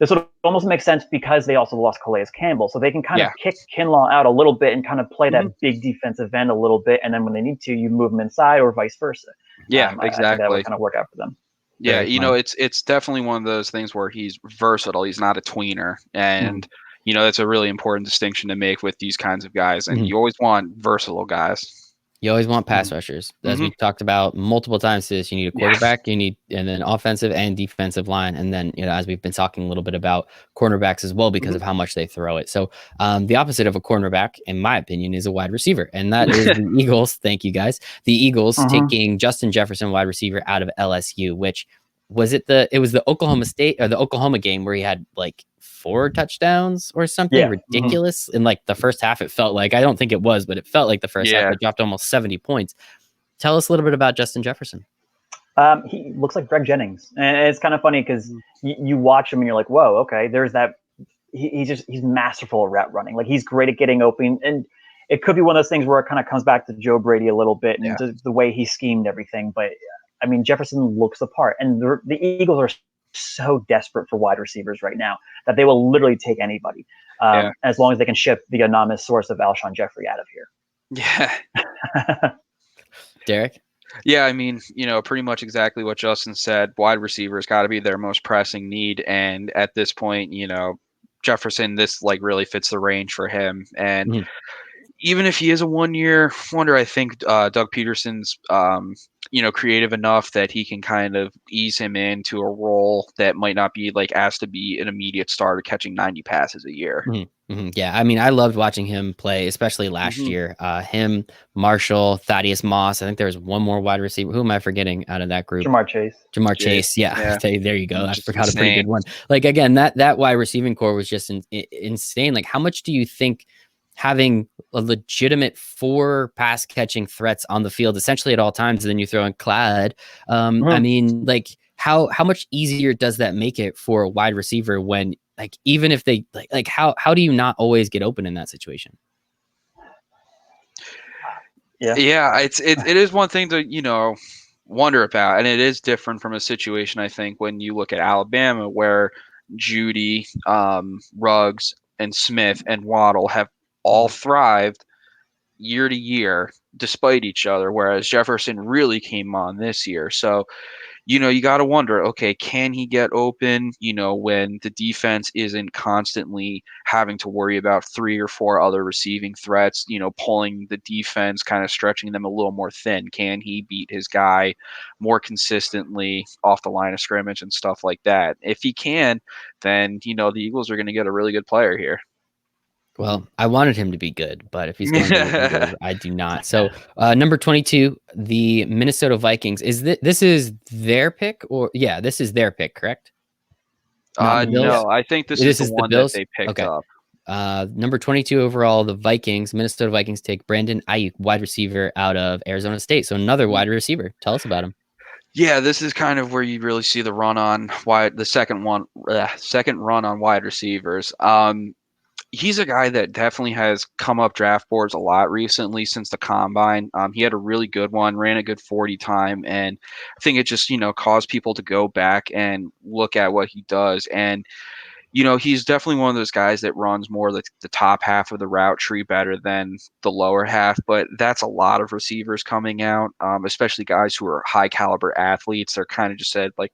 S3: would almost make sense because they also lost Calais Campbell. So they can kind of kick Kinlaw out a little bit and kind of play that big defensive end a little bit. And then when they need to, you move them inside or vice versa.
S2: Yeah, exactly.
S3: I think that would kind of work out for them.
S2: Yeah, it's definitely one of those things where he's versatile. He's not a tweener. And that's a really important distinction to make with these kinds of guys. And you always want versatile guys.
S1: You always want pass rushers. As we talked about multiple times this, you need a quarterback, and then offensive and defensive line. And then, as we've been talking a little bit about cornerbacks as well, because of how much they throw it. So the opposite of a cornerback, in my opinion, is a wide receiver. And that is the Eagles. Thank you, guys. The Eagles taking Justin Jefferson, wide receiver, out of LSU, which was it was the Oklahoma State or the Oklahoma game where he had like 4 touchdowns or something ridiculous in like the first half. It felt like, I don't think it was, but it felt like the first half they dropped almost 70 points. Tell us a little bit about Justin Jefferson.
S3: He looks like Greg Jennings, and it's kind of funny because you watch him and you're like, whoa, okay, there's that. He's masterful at route running. Like he's great at getting open, and it could be one of those things where it kind of comes back to Joe Brady a little bit and just the way he schemed everything. But I mean, Jefferson looks the part, and the Eagles are so desperate for wide receivers right now that they will literally take anybody as long as they can ship the anonymous source of Alshon Jeffrey out of here.
S2: Yeah.
S1: Derek?
S2: Yeah, I mean, pretty much exactly what Justin said. Wide receivers got to be their most pressing need. And at this point, Jefferson, this like really fits the range for him. And even if he is a 1-year wonder, I think Doug Peterson's, creative enough that he can kind of ease him into a role that might not be like asked to be an immediate starter catching 90 passes a year.
S1: Yeah, I mean, I loved watching him play, especially last year. Him, Marshall, Thaddeus Moss. I think there was one more wide receiver. Who am I forgetting out of that group?
S3: Jamar Chase.
S1: Yeah. There you go. I forgot
S2: insane.
S1: A pretty good one. Like, again, that wide receiving core was just insane. Like, how much do you think having a legitimate 4 pass catching threats on the field essentially at all times, and then you throw in Clyde? I mean, like, how much easier does that make it for a wide receiver when, like, even if they like how do you not always get open in that situation?
S2: Yeah, it is one thing to wonder about, and it is different from a situation, I think, when you look at Alabama, where Jeudy, Ruggs, and Smith and Waddle have all thrived year to year despite each other, whereas Jefferson really came on this year. So you got to wonder, okay, can he get open, when the defense isn't constantly having to worry about 3 or 4 other receiving threats, pulling the defense, kind of stretching them a little more thin? Can he beat his guy more consistently off the line of scrimmage and stuff like that? If he can, then, the Eagles are going to get a really good player here.
S1: Well, I wanted him to be good, but if he's going to the Eagles, I do not. So, number 22, the Minnesota Vikings. This is their pick, or this is their pick, correct? Not the Bills?
S2: No, I think this is the one that they picked up.
S1: Number 22 overall, the Vikings, Minnesota Vikings take Brandon Ayuk, wide receiver out of Arizona State. So another wide receiver. Tell us about him.
S2: Yeah, this is kind of where you really see the run on the second run on wide receivers. He's a guy that definitely has come up draft boards a lot recently since the combine. He had a really good one, ran a good 40 time, and I think it just, caused people to go back and look at what he does. And, he's definitely one of those guys that runs more like the top half of the route tree better than the lower half, but that's a lot of receivers coming out, especially guys who are high caliber athletes. They're kind of just said like,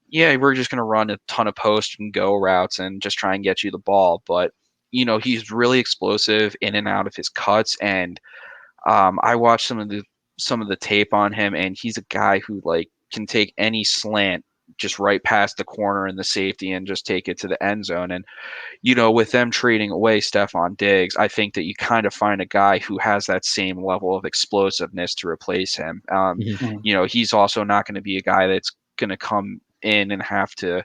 S2: yeah, we're just going to run a ton of post and go routes and just try and get you the ball. But, he's really explosive in and out of his cuts. And I watched some of the tape on him, and he's a guy who like can take any slant just right past the corner and the safety and just take it to the end zone. And, with them trading away Stephon Diggs, I think that you kind of find a guy who has that same level of explosiveness to replace him. He's also not going to be a guy that's going to come in and have to,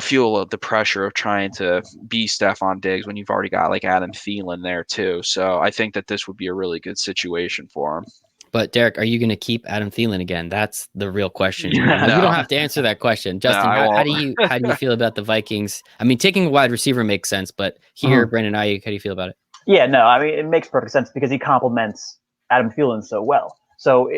S2: feel the pressure of trying to be Stephon Diggs when you've already got like Adam Thielen there too. So I think that this would be a really good situation for him.
S1: But Derek, are you going to keep Adam Thielen again? That's the real question.
S2: No.
S1: You don't have to answer that question, Justin. How do you feel about the Vikings? I mean, taking a wide receiver makes sense, but here, Brandon Ayuk, how do you feel about it?
S3: Yeah, no, I mean, it makes perfect sense because he complements Adam Thielen so well. So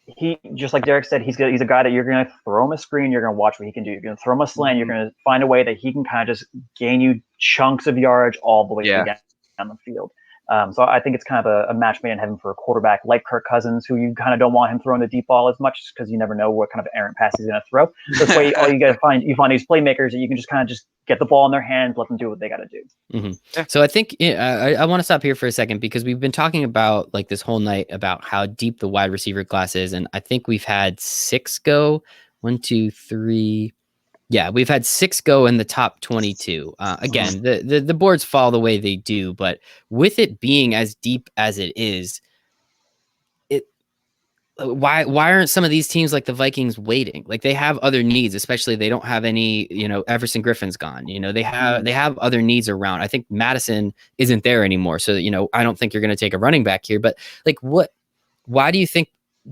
S3: he, just like Derek said, he's a guy that you're going to throw him a screen, you're going to watch what he can do. You're going to throw him a slant, you're going to find a way that he can kind of just gain you chunks of yardage all the way down the field. So I think it's kind of a match made in heaven for a quarterback like Kirk Cousins, who you kind of don't want him throwing the deep ball as much because you never know what kind of errant pass he's going to throw. So that's why all you got to find these playmakers that you can just kind of just get the ball in their hands, let them do what they got to do.
S1: Mm-hmm. So I think I want to stop here for a second because we've been talking about like this whole night about how deep the wide receiver class is, and I think we've had 6 go. 1, 2, 3. Yeah, we've had 6 go in the top 22. Again, the boards fall the way they do, but with it being as deep as it is, why aren't some of these teams like the Vikings waiting? Like they have other needs, especially they don't have any, Everson Griffin's gone. They have other needs around. I think Madison isn't there anymore. So, I don't think you're going to take a running back here, but like why do you think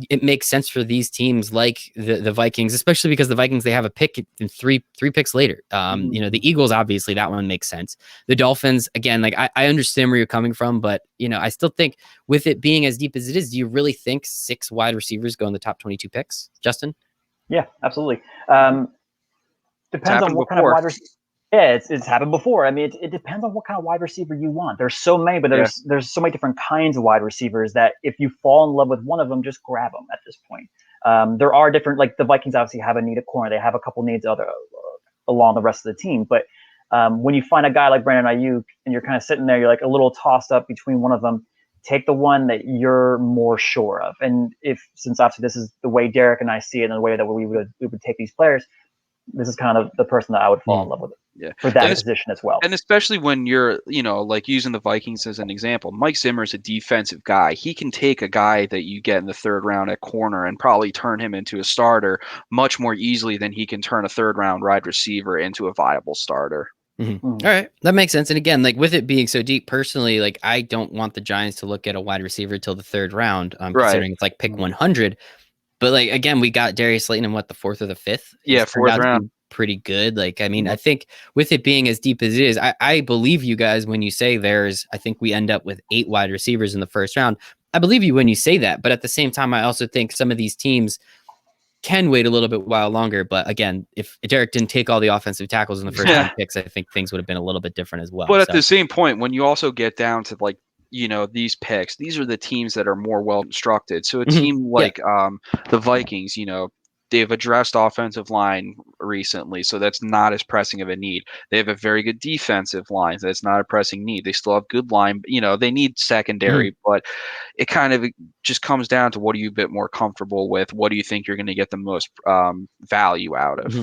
S1: it makes sense for these teams like the Vikings, especially because the Vikings, they have a pick in three picks later. The Eagles, obviously that one makes sense. The Dolphins, again, like I understand where you're coming from, but I still think with it being as deep as it is, do you really think 6 wide receivers go in the top 22 picks, Justin?
S3: Yeah, absolutely. Depends on what kind of wide receiver. Yeah, it's happened before. I mean, it depends on what kind of wide receiver you want. There's so many, but there's so many different kinds of wide receivers that if you fall in love with one of them, just grab them at this point. There are different, like the Vikings obviously have a need at corner. They have a couple needs along the rest of the team. But when you find a guy like Brandon Ayuk and you're kind of sitting there, you're like a little tossed up between one of them, take the one that you're more sure of. And since obviously this is the way Derek and I see it and the way that we would take these players, this is kind of the person that I would fall in love with for that position as well.
S2: And especially when you're, like using the Vikings as an example, Mike Zimmer is a defensive guy. He can take a guy that you get in the 3rd round at corner and probably turn him into a starter much more easily than he can turn a 3rd round wide receiver into a viable starter.
S1: Mm-hmm. All right. That makes sense. And again, like with it being so deep, personally, like I don't want the Giants to look at a wide receiver till the 3rd round, considering it's like pick 100. But like again, we got Darius Slayton in what, the 4th or the 5th?
S2: Yeah, 4th round.
S1: Pretty good. Like, I mean, I think with it being as deep as it is, I believe you guys when you say I think we end up with 8 wide receivers in the 1st round. I believe you when you say that, but at the same time, I also think some of these teams can wait a little bit while longer. But again, if Derek didn't take all the offensive tackles in the first 10 picks, I think things would have been a little bit different as well.
S2: But at the same point, when you also get down to like, these picks, these are the teams that are more well instructed. So a team like the Vikings, they've addressed offensive line recently, so that's not as pressing of a need. They have a very good defensive line, so that's not a pressing need. They still have good line, they need secondary, but it kind of just comes down to what are you a bit more comfortable with? What do you think you're going to get the most value out of?
S1: Mm-hmm.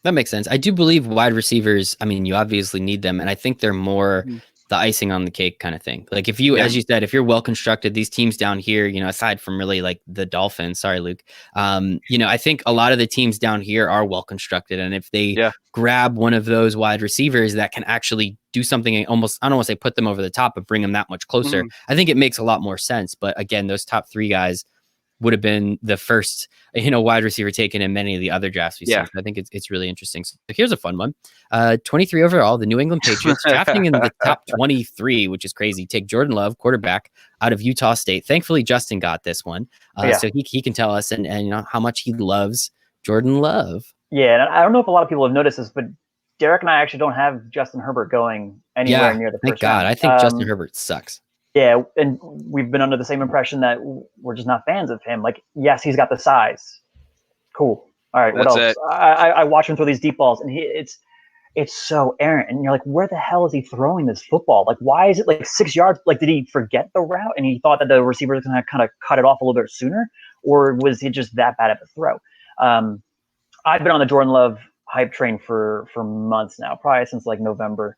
S1: That makes sense. I do believe wide receivers, I mean, you obviously need them, and I think they're more the icing on the cake kind of thing. Like if you, as you said, if you're well constructed, these teams down here, aside from really like the Dolphins, sorry, Luke, I think a lot of the teams down here are well constructed. And if they grab one of those wide receivers that can actually do something almost, I don't want to say put them over the top, but bring them that much closer, I think it makes a lot more sense. But again, those top three guys would have been the first, wide receiver taken in many of the other drafts we've seen. So I think it's really interesting. So here's a fun one. 23 overall, the New England Patriots drafting in the top 23, which is crazy. Take Jordan Love, quarterback out of Utah State. Thankfully, Justin got this one. So he can tell us and how much he loves Jordan Love.
S3: Yeah, and I don't know if a lot of people have noticed this, but Derek and I actually don't have Justin Herbert going anywhere near the first round.
S1: Thank God. I think Justin Herbert sucks.
S3: Yeah, and we've been under the same impression that we're just not fans of him. Like, yes, he's got the size. Cool. All right, what else? I watch him throw these deep balls, and it's so errant. And you're like, where the hell is he throwing this football? Like, why is it like 6 yards? Like, did he forget the route and he thought that the receiver was going to kind of cut it off a little bit sooner? Or was he just that bad at the throw? I've been on the Jordan Love hype train for months now, probably since like November.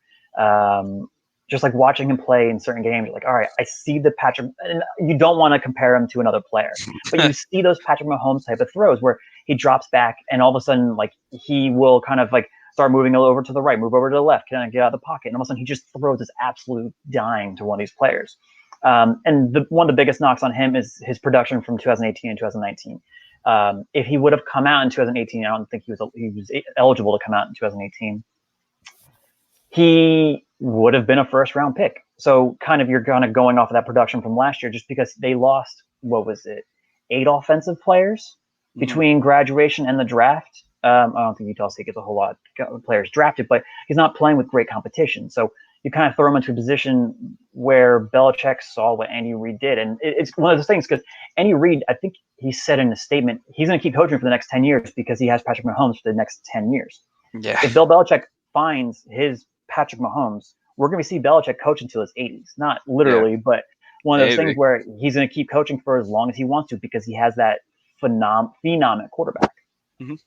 S3: Just like watching him play in certain games, you're like, all right, I see the Patrick, and you don't want to compare him to another player, but you see those Patrick Mahomes type of throws where he drops back and all of a sudden, like he will kind of like start moving over to the right, move over to the left, kind of get out of the pocket, and all of a sudden he just throws this absolute dime to one of these players. And one of the biggest knocks on him is his production from 2018 and 2019. If he would have come out in 2018, I don't think he was eligible to come out in 2018. He would have been a first round pick. So kind of you're kind of going off of that production from last year just because they lost, 8 offensive players between graduation and the draft. I don't think Utah State gets a whole lot of players drafted, but he's not playing with great competition. So you kind of throw him into a position where Belichick saw what Andy Reid did. And it's one of those things because Andy Reid, I think he said in a statement, he's going to keep coaching for the next 10 years because he has Patrick Mahomes for the next 10 years.
S2: Yeah.
S3: If Bill Belichick finds his Patrick Mahomes, we're going to see Belichick coach until his 80s. Not literally, but one of those things where he's going to keep coaching for as long as he wants to because he has that phenom at quarterback.
S1: And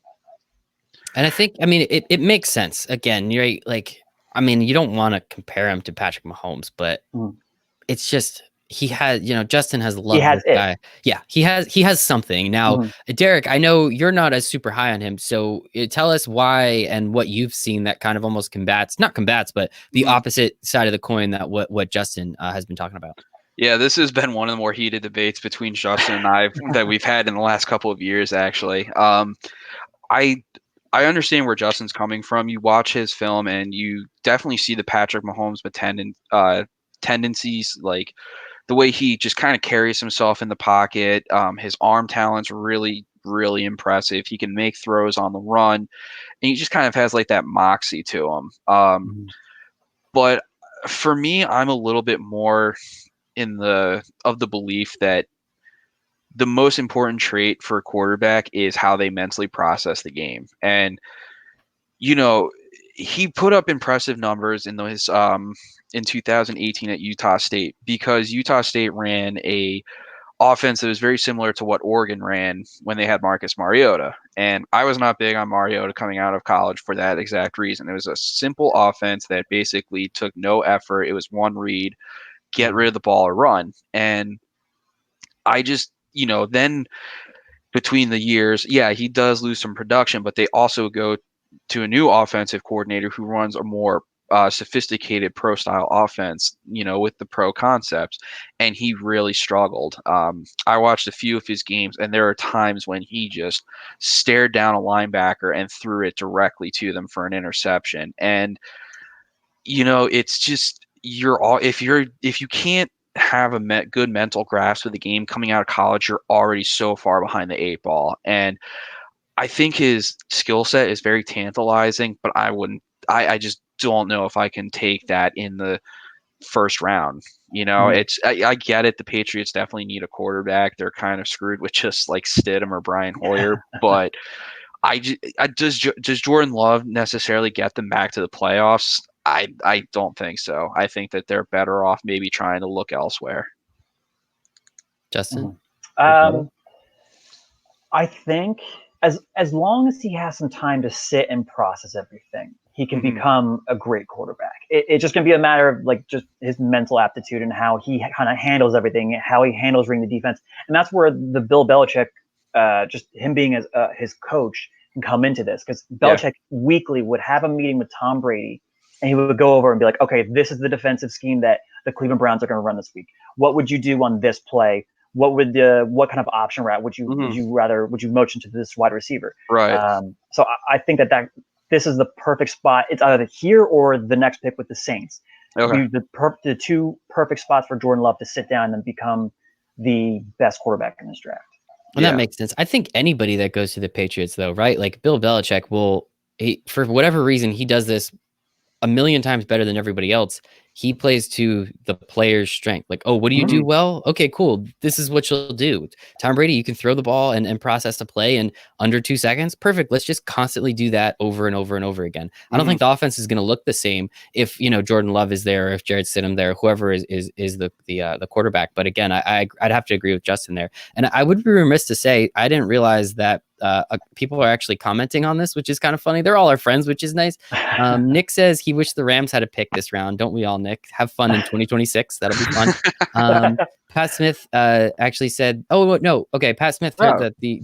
S1: I think, it makes sense. Again, you're right, like, you don't want to compare him to Patrick Mahomes, but it's just he has, Justin has loved this guy. Yeah, he has something. Now, Derek, I know you're not as super high on him, so tell us why and what you've seen that kind of almost not combats, but the opposite side of the coin that what Justin has been talking about.
S2: Yeah, this has been one of the more heated debates between Justin and I that we've had in the last couple of years, actually. I understand where Justin's coming from. You watch his film and you definitely see the Patrick Mahomes tendencies, like the way he just kind of carries himself in the pocket. His arm talent's really, really impressive. He can make throws on the run, and he just kind of has like that moxie to him. But for me, I'm a little bit more of the belief that the most important trait for a quarterback is how they mentally process the game. And, he put up impressive numbers in his in 2018 at Utah State because Utah State ran a offense that was very similar to what Oregon ran when they had Marcus Mariota. And I was not big on Mariota coming out of college for that exact reason. It was a simple offense that basically took no effort. It was one read, get rid of the ball or run. And I just, then between the years, he does lose some production, but they also go to a new offensive coordinator who runs a more sophisticated pro style offense, with the pro concepts. And he really struggled. I watched a few of his games, and there are times when he just stared down a linebacker and threw it directly to them for an interception. And, it's just, if you can't have a good mental grasp of the game coming out of college, you're already so far behind the 8 ball. And I think his skill set is very tantalizing, but I just don't know if I can take that in the first round. You know, I get it. The Patriots definitely need a quarterback. They're kind of screwed with just like Stidham or Brian Hoyer, but does Jordan Love necessarily get them back to the playoffs? I don't think so. I think that they're better off maybe trying to look elsewhere.
S1: Justin?
S3: I think as long as he has some time to sit and process everything, he can become a great quarterback. It's just going to be a matter of like just his mental aptitude and how he kind of handles everything, how he handles reading the defense, and that's where the Bill Belichick, just him being as his coach, can come into this, because Belichick weekly would have a meeting with Tom Brady, and he would go over and be like, okay, this is the defensive scheme that the Cleveland Browns are going to run this week. What would you do on this play? What kind of option route would you motion to this wide receiver?
S2: Right.
S3: So I think that this is the perfect spot. It's either here or the next pick with the Saints.
S2: Okay.
S3: The two perfect spots for Jordan Love to sit down and become the best quarterback in this draft.
S1: And that makes sense. I think anybody that goes to the Patriots, though, right? Like Bill Belichick for whatever reason, he does this a million times better than everybody else. He plays to the player's strength. Like, oh, what do you do well? Okay, cool. This is what you'll do. Tom Brady, you can throw the ball and process the play in under 2 seconds. Perfect. Let's just constantly do that over and over and over again. I don't think the offense is going to look the same if, Jordan Love is there, or if Jarrett Stidham there, whoever is the quarterback. But again, I'd have to agree with Justin there. And I would be remiss to say, I didn't realize that people are actually commenting on this, which is kind of funny. They're all our friends, which is nice. Nick says he wished the Rams had a pick this round. Don't we all, Nick? Have fun in 2026. That'll be fun. Pat Smith actually said, "Oh no, okay." Pat Smith heard that Aaron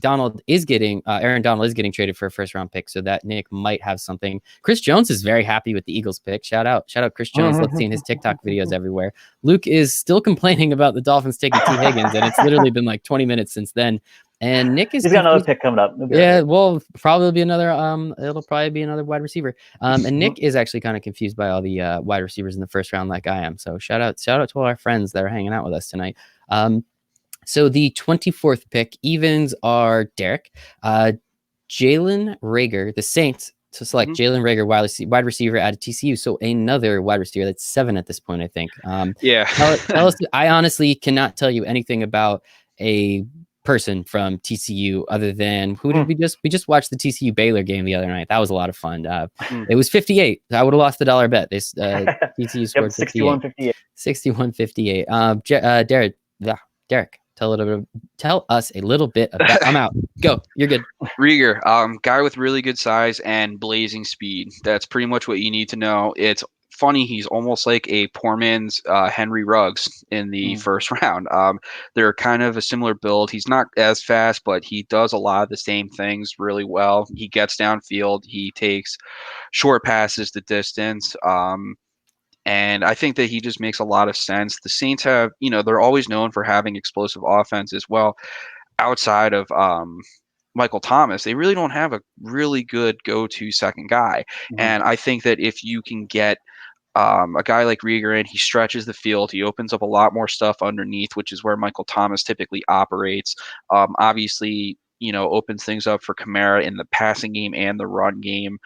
S1: Donald is getting traded for a first round pick, so that Nick might have something. Chris Jones is very happy with the Eagles pick. Shout out, Chris Jones. Let's see his TikTok videos everywhere. Luke is still complaining about the Dolphins taking T. Higgins, and it's literally been like 20 minutes since then. And Nick is
S3: he's got another pick coming up.
S1: Yeah, well, probably be another. It'll probably be another wide receiver. And Nick is actually kind of confused by all the wide receivers in the first round, like I am. So shout out to all our friends that are hanging out with us tonight. So the 24th pick, evens are Derek, Jalen Reagor, the Saints to select Jalen Reagor, wide receiver out of TCU. So another wide receiver. That's 7 at this point, I think. Tell us. I honestly cannot tell you anything about a person from TCU other than who did we just watched the TCU Baylor game the other night. That was a lot of fun. It was 58. I would have lost the $1 bet. This TCU scored
S3: 61-58.
S1: 61-58. Derek, tell us a little bit about. I'm out. Go. You're good.
S2: Reagor, guy with really good size and blazing speed. That's pretty much what you need to know. It's funny, he's almost like a poor man's Henry Ruggs in the first round. They're kind of a similar build. He's not as fast, but he does a lot of the same things really well. He gets downfield. He takes short passes the distance. And I think that he just makes a lot of sense. The Saints have, they're always known for having explosive offense as well. Outside of Michael Thomas, they really don't have a really good go-to second guy. And I think that if you can get a guy like Reagor in, he stretches the field. He opens up a lot more stuff underneath, which is where Michael Thomas typically operates. Obviously, opens things up for Kamara in the passing game and the run game.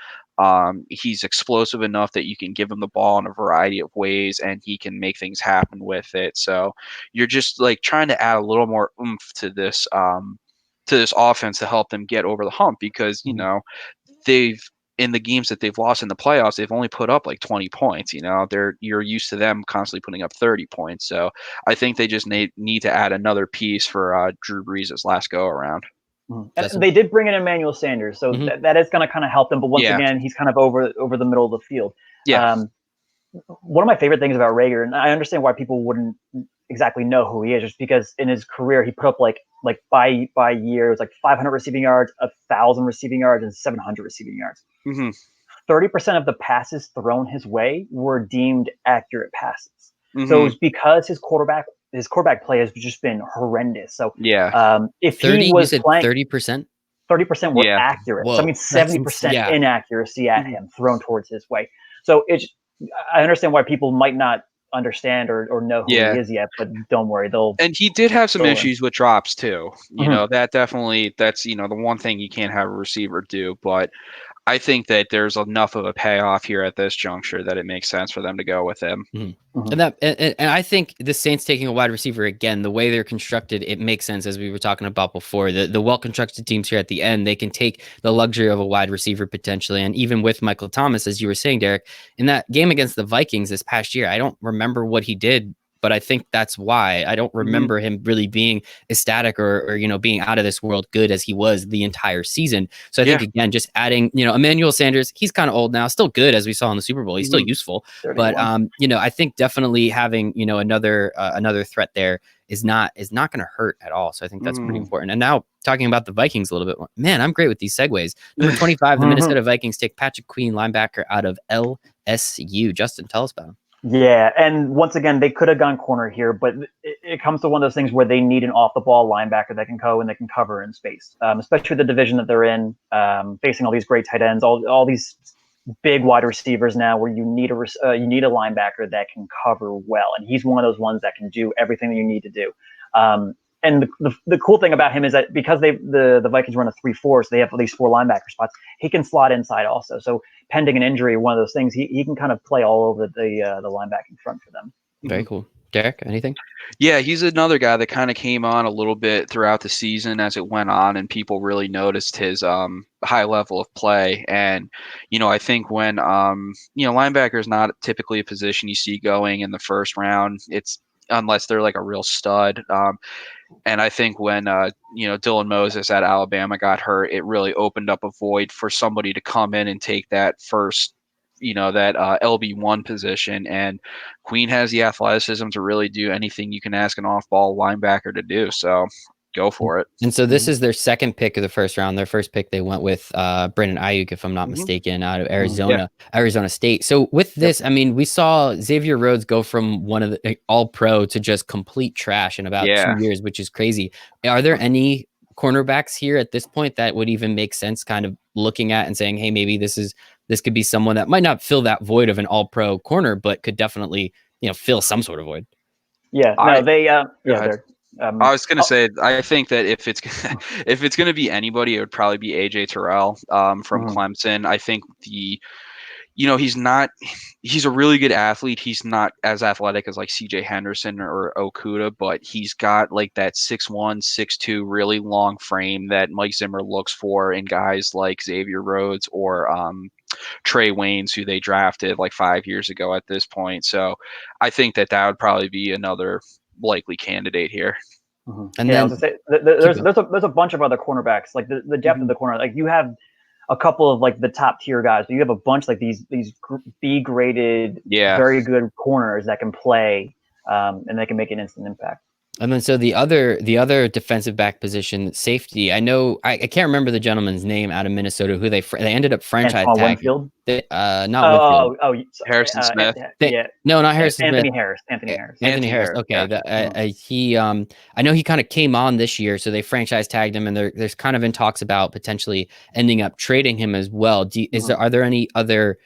S2: He's explosive enough that you can give him the ball in a variety of ways and he can make things happen with it. So you're just like trying to add a little more oomph to this offense to help them get over the hump, because, in the games that they've lost in the playoffs, they've only put up like 20 points. You're used to them constantly putting up 30 points. So I think they just need to add another piece for Drew Brees' last go around.
S3: And they did bring in Emmanuel Sanders, so that is going to kind of help them. But once again, he's kind of over the middle of the field. One of my favorite things about Reagor, and I understand why people wouldn't exactly know who he is, just because in his career he put up like by year it was like 500 receiving yards, 1,000 receiving yards, and 700 receiving yards. 30% of the passes thrown his way were deemed accurate passes. So it was because his quarterback play has just been horrendous. So if
S1: 30,
S3: he was playing
S1: 30%,
S3: 30% were accurate.
S1: Whoa,
S3: so I mean 70% inaccuracy at him thrown towards his way. So I understand why people might not understand or know who he is yet, but don't worry,
S2: and he did have some issues with drops too. That's the one thing you can't have a receiver do. But I think that there's enough of a payoff here at this juncture that it makes sense for them to go with him.
S1: And I think the Saints taking a wide receiver again, the way they're constructed, it makes sense, as we were talking about before. The well constructed teams here at the end, they can take the luxury of a wide receiver potentially, and even with Michael Thomas, as you were saying, Derek, in that game against the Vikings this past year, I don't remember what he did. But I think that's why I don't remember him really being ecstatic or being out of this world good as he was the entire season. So I think, again, just adding, Emmanuel Sanders, he's kind of old now, still good as we saw in the Super Bowl. He's still useful. 31. But, I think definitely having, another threat there is not going to hurt at all. So I think that's pretty important. And now talking about the Vikings a little bit more, man, I'm great with these segues. Number 25, the Minnesota Vikings take Patrick Queen, linebacker out of LSU. Justin, tell us about him.
S3: Yeah, and once again, they could have gone corner here, but it comes to one of those things where they need an off-the-ball linebacker that can go and that can cover in space, especially the division that they're in, facing all these great tight ends, all these big wide receivers now, where you need a linebacker that can cover well, and he's one of those ones that can do everything that you need to do. And the cool thing about him is that because the Vikings run a 3-4, so they have at least 4 linebacker spots, he can slot inside also. So pending an injury, one of those things, he can kind of play all over the linebacking front for them.
S1: Very cool. Derek, anything?
S2: Yeah, he's another guy that kind of came on a little bit throughout the season as it went on, and people really noticed his high level of play. And, I think when, linebacker is not typically a position you see going in the first round, unless they're like a real stud. And I think when, Dylan Moses at Alabama got hurt, it really opened up a void for somebody to come in and take that first, that LB1 position. And Queen has the athleticism to really do anything you can ask an off-ball linebacker to do. So go for it.
S1: And so this is their second pick of the first round. Their first pick, they went with Brandon Ayuk, if I'm not mistaken, out of Arizona State. So with this, I mean, we saw Xavier Rhodes go from one of the all-pro to just complete trash in about 2 years, which is crazy. Are there any cornerbacks here at this point that would even make sense kind of looking at and saying, hey, maybe this could be someone that might not fill that void of an all-pro corner, but could definitely, fill some sort of void?
S3: Yeah,
S2: I was gonna say, I think that if it's gonna be anybody, it would probably be AJ Terrell from Clemson. I think he's a really good athlete. He's not as athletic as like CJ Henderson or Okuda, but he's got like that 6'1", 6'2", really long frame that Mike Zimmer looks for in guys like Xavier Rhodes or Trey Waynes, who they drafted like 5 years ago at this point. So I think that would probably be another likely candidate here.
S1: And
S3: I
S1: then
S3: was gonna say, there's a bunch of other cornerbacks, like the depth of the corner. Like you have a couple of like the top tier guys, but you have a bunch like these B graded, very good corners that can play, and they can make an instant impact.
S1: And then so the other defensive back position, safety. I know I can't remember the gentleman's name out of Minnesota who they ended up franchise tagging.
S3: Winfield?
S1: Not Winfield.
S2: Harrison Smith.
S1: No, not Harrison
S3: Anthony
S1: Smith.
S3: Harris.
S1: Anthony Harris. Okay. He I know he kind of came on this year, so they franchise tagged him, and there's kind of in talks about potentially ending up trading him as well. Are there any other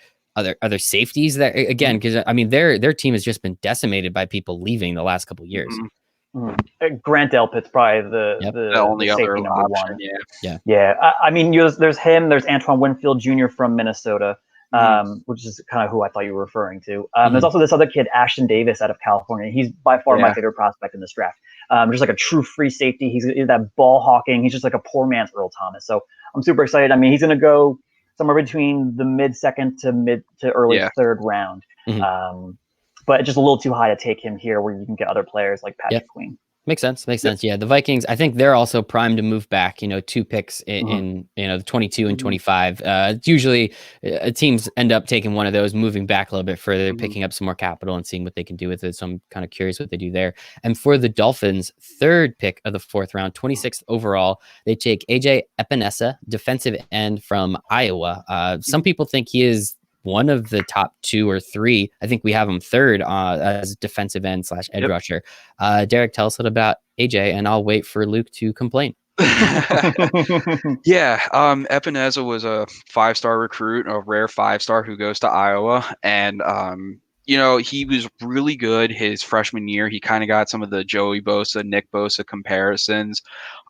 S1: safeties that, again, because I mean their team has just been decimated by people leaving the last couple of years.
S3: Grant Delpit's probably the
S2: only other
S3: number
S2: option.
S3: one. I mean, there's him. There's Antoine Winfield Jr. from Minnesota, which is kind of who I thought you were referring to. There's also this other kid, Ashton Davis, out of California. He's by far my favorite prospect in this draft. Just like a true free safety. He's that ball hawking. He's just like a poor man's Earl Thomas. So I'm super excited. I mean, he's going to go somewhere between the mid second to early third round. But just a little too high to take him here, where you can get other players like Patrick Queen.
S1: Makes sense. Yeah, the Vikings, I think they're also primed to move back. 2 picks in the 22 and 25. Usually, teams end up taking one of those, moving back a little bit further, picking up some more capital and seeing what they can do with it. So I'm kind of curious what they do there. And for the Dolphins, 3rd pick of the 4th round, 26th overall, they take AJ Epinesa, defensive end from Iowa. Some people think he is one of the top 2 or 3. I think we have him 3rd as defensive end / edge rusher. Derek, tell us a little about AJ, and I'll wait for Luke to complain.
S2: Epinesa was a 5-star recruit, a rare 5-star who goes to Iowa, and he was really good his freshman year. He kind of got some of the Joey Bosa, Nick Bosa comparisons.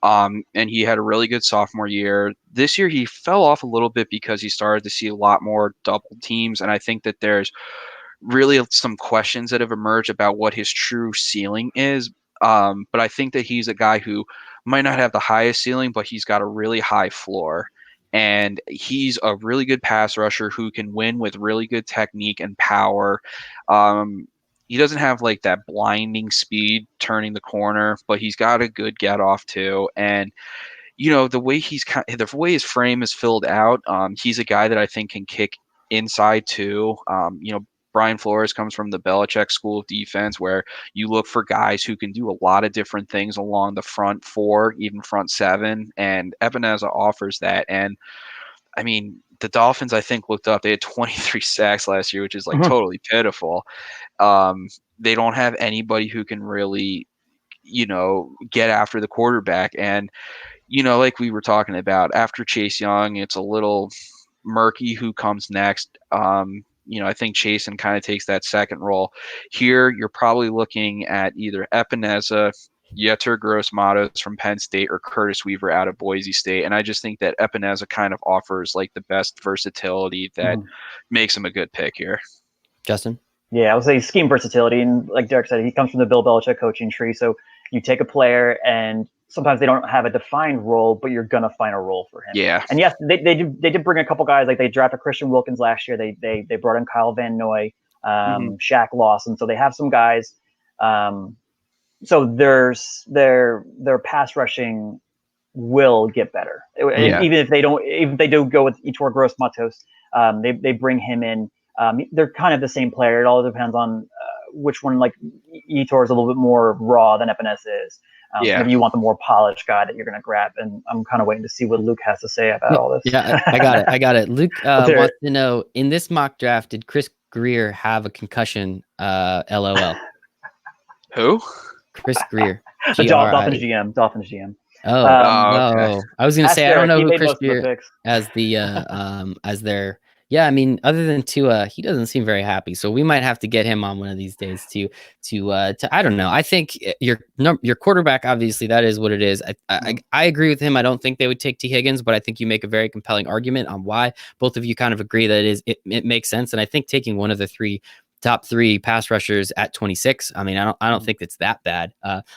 S2: And he had a really good sophomore year. This year he fell off a little bit because he started to see a lot more double teams, and I think that there's really some questions that have emerged about what his true ceiling is. But I think that he's a guy who might not have the highest ceiling, but he's got a really high floor. And he's a really good pass rusher who can win with really good technique and power. He doesn't have like that blinding speed turning the corner, but he's got a good get off too. And the way the way his frame is filled out, he's a guy that I think can kick inside too. Brian Flores comes from the Belichick school of defense, where you look for guys who can do a lot of different things along the front four, even front seven, and Epenesa offers that. And I mean, the Dolphins, I think, looked up. They had 23 sacks last year, which is like totally pitiful. They don't have anybody who can really, get after the quarterback. And, like we were talking about, after Chase Young, it's a little murky who comes next. I think Chasen kind of takes that second role. Here, you're probably looking at either Epenesa, Yetur Gross-Matos from Penn State, or Curtis Weaver out of Boise State. And I just think that Epenesa kind of offers like the best versatility that makes him a good pick here.
S1: Justin?
S3: Yeah, I would say scheme versatility. And like Derek said, he comes from the Bill Belichick coaching tree. So you take a player and sometimes they don't have a defined role, but you're going to find a role for him.
S2: Yeah.
S3: And yes, they did bring a couple guys. Like they drafted Christian Wilkins last year. They brought in Kyle Van Noy, Shaq Lawson. So they have some guys. So their pass rushing will get better. Even if they do go with Yetur Gross-Matos, they bring him in. They're kind of the same player. It all depends on which one. Like Yetur is a little bit more raw than Epenesa is. Maybe you want the more polished guy that you're going to grab. And I'm kind of waiting to see what Luke has to say about all this.
S1: Yeah, I got it. Luke wants to know, in this mock draft, did Chris Greer have a concussion? LOL.
S2: Who?
S1: Chris Greer.
S3: Dolphins GM.
S1: Oh,
S2: okay.
S1: I was going to say,
S3: Derek,
S1: I don't know who
S3: he
S1: Chris
S3: made most of the
S1: Greer
S3: picks.
S1: as the as their. Yeah, I mean, other than Tua, he doesn't seem very happy. So we might have to get him on one of these days to I don't know. I think your quarterback, obviously, that is what it is. I agree with him. I don't think they would take T. Higgins, but I think you make a very compelling argument on why. Both of you kind of agree that it makes sense. And I think taking one of the top three pass rushers at 26. I mean, I don't think it's that bad.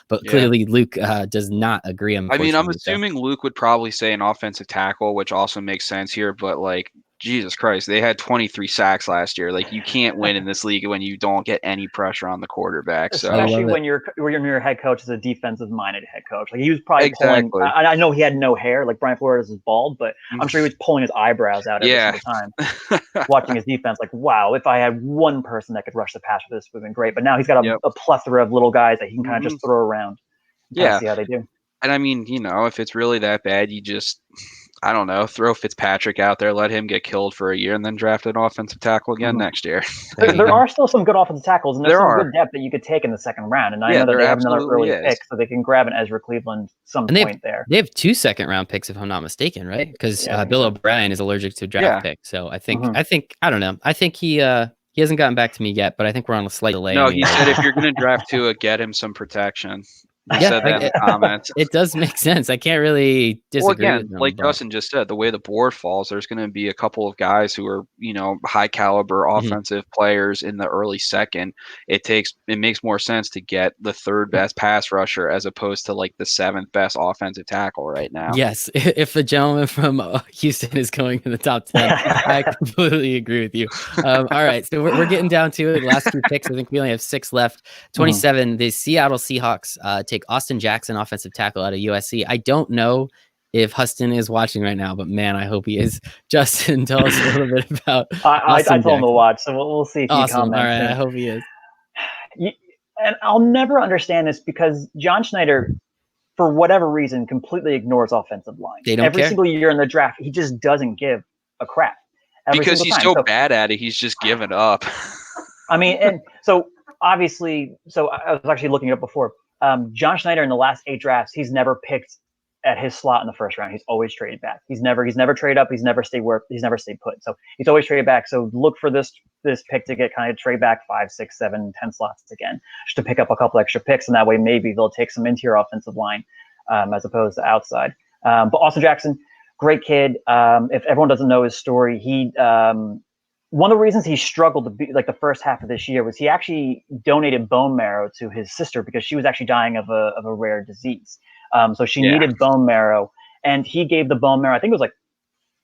S1: But clearly Luke does not agree.
S2: I mean, I'm assuming Luke would probably say an offensive tackle, which also makes sense here. But like, Jesus Christ, they had 23 sacks last year. Like, you can't win in this league when you don't get any pressure on the quarterback. So
S3: especially when your head coach is a defensive-minded head coach. Like he was probably pulling. I know he had no hair, like Brian Flores is bald, but I'm sure he was pulling his eyebrows out every single time, watching his defense. Like, wow, if I had one person that could rush the pass for this, would have been great. But now he's got a plethora of little guys that he can kind of just throw around. And see how they do.
S2: And I mean, if it's really that bad, you just, I don't know, throw Fitzpatrick out there, let him get killed for a year, and then draft an offensive tackle again next year.
S3: There are still some good offensive tackles, and there's some good depth that you could take in the second round. And I know that they have another early pick, so they can grab an Ezra Cleveland point there.
S1: They have 2 second-round picks, if I'm not mistaken, right? Because Bill O'Brien is allergic to a draft pick. So I think I don't know. I think he hasn't gotten back to me yet, but I think we're on a slight delay.
S2: No, he said if you're going to draft Tua, get him some protection. He said that in the comments.
S1: It does make sense. I can't really disagree with him,
S2: like Justin just said, the way the board falls, there's going to be a couple of guys who are, high caliber offensive players in the early second. It makes more sense to get the third best pass rusher as opposed to like the 7th best offensive tackle right now.
S1: Yes, if the gentleman from Houston is going in the top 10, I completely agree with you. All right, so we're getting down to it. The last 2 picks, I think we only have 6 left. 27, the Seattle Seahawks take Austin Jackson, offensive tackle out of USC. I don't know if Huston is watching right now, but man, I hope he is. Justin, tell us a little bit about
S3: I told him to watch, so we'll see if he comments.
S1: All right, I hope he is.
S3: And I'll never understand this because John Schneider, for whatever reason, completely ignores offensive line. Every single year in the draft, he just doesn't give a crap.
S2: Because he's so bad at it, he's just given up.
S3: I mean, and so obviously, I was actually looking it up before. John Schneider in the last 8 drafts, he's never picked at his slot in the first round. He's always traded back. He's never traded up. He's never stayed put. So he's always traded back. So look for this pick to get kind of trade back 5, 6, 7, 10 slots again, just to pick up a couple extra picks, and that way maybe they'll take some interior offensive line. as opposed to outside. But Austin Jackson, great kid. If everyone doesn't know his story, he one of the reasons he struggled to be like the first half of this year was he actually donated bone marrow to his sister because she was actually dying of a rare disease. So she needed bone marrow, and he gave the bone marrow. I think it was like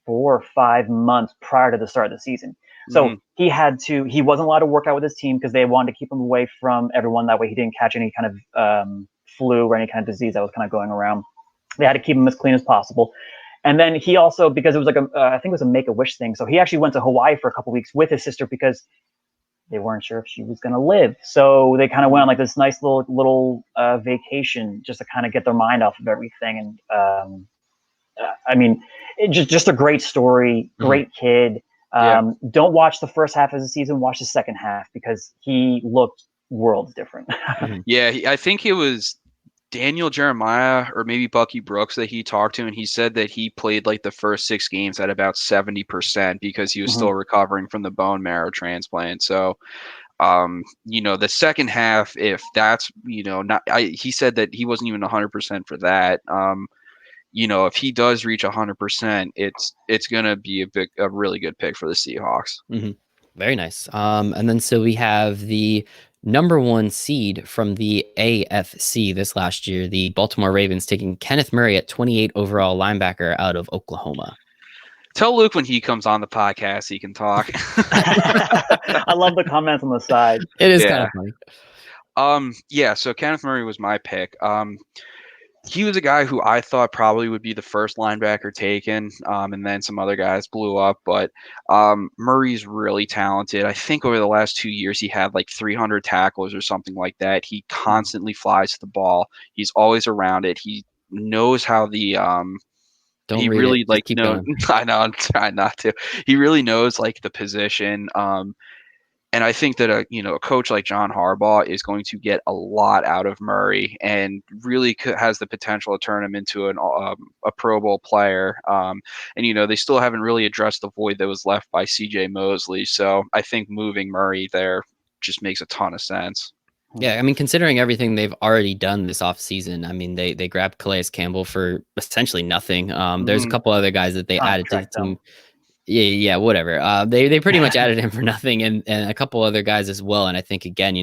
S3: 4 or 5 months prior to the start of the season. So he wasn't allowed to work out with his team because they wanted to keep him away from everyone. That way he didn't catch any kind of flu or any kind of disease that was kind of going around. They had to keep him as clean as possible. And then he also, because it was like I think it was a Make-A-Wish thing. So he actually went to Hawaii for a couple of weeks with his sister because they weren't sure if she was going to live. So they kind of went on like this nice little vacation just to kind of get their mind off of everything. And I mean, just a great story, great kid. Don't watch the first half of the season, watch the second half because he looked worlds different.
S2: Yeah, I think it was Daniel Jeremiah or maybe Bucky Brooks that he talked to, and he said that he played like the first 6 games at about 70% because he was still recovering from the bone marrow transplant. So, the second half, if that's, he said that he wasn't even 100% for that. If he does reach 100%, it's going to be a really good pick for the Seahawks.
S1: Very nice. And then so we have the number 1 seed from the AFC this last year, the Baltimore Ravens, taking Kenneth Murray at 28 overall linebacker out of Oklahoma.
S2: Tell Luke when he comes on the podcast he can talk.
S3: I love the comments on the side.
S1: It is kind of funny.
S2: So Kenneth Murray was my pick. He was a guy who I thought probably would be the first linebacker taken, and then some other guys blew up. But Murray's really talented. I think over the last 2 years he had like 300 tackles or something like that. He constantly flies to the ball. He's always around it. He knows how the
S1: Don't
S2: he
S1: read
S2: really
S1: it.
S2: like
S1: keep going.
S2: I know I'm trying not to. He really knows like the position. And I think that a coach like John Harbaugh is going to get a lot out of Murray and really has the potential to turn him into a Pro Bowl player. And they still haven't really addressed the void that was left by C.J. Mosley. So I think moving Murray there just makes a ton of sense.
S1: Yeah, I mean, considering everything they've already done this offseason, I mean, they grabbed Calais Campbell for essentially nothing. There's a couple other guys that they added to the team. Yeah, whatever. They pretty much added him for nothing, and a couple other guys as well. And I think again,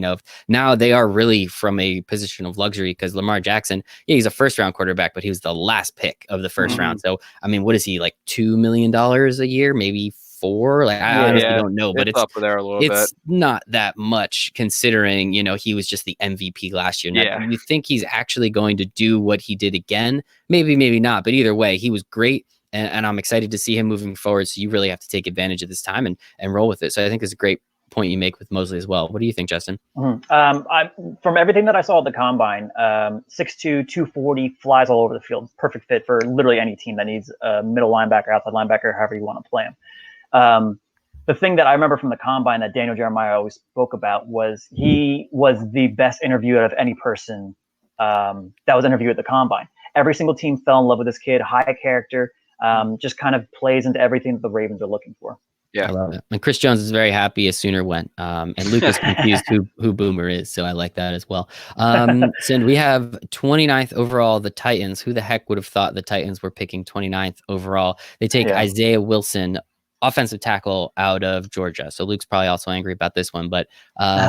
S1: now they are really from a position of luxury because Lamar Jackson, he's a first-round quarterback, but he was the last pick of the first round. So I mean, what is he, like $2 million a year, maybe 4? Like I honestly don't know, but it's
S2: up there a little bit.
S1: Not that much considering he was just the MVP last year. Now, do you think he's actually going to do what he did again? Maybe not. But either way, he was great. And I'm excited to see him moving forward. So you really have to take advantage of this time and roll with it. So I think it's a great point you make with Mosley as well. What do you think, Justin?
S3: From everything that I saw at the combine, 6'2", 240, flies all over the field. Perfect fit for literally any team that needs a middle linebacker, outside linebacker, however you want to play him. The thing that I remember from the combine that Daniel Jeremiah always spoke about was he was the best interview out of any person that was interviewed at the combine. Every single team fell in love with this kid, high character. Just kind of plays into everything that the Ravens are looking for.
S1: Yeah, I love it. And Chris Jones is very happy as Sooner went. And Luke is confused who Boomer is, so I like that as well. So we have 29th overall, the Titans. Who the heck would have thought the Titans were picking 29th overall? They take Isaiah Wilson, offensive tackle out of Georgia. So Luke's probably also angry about this one, but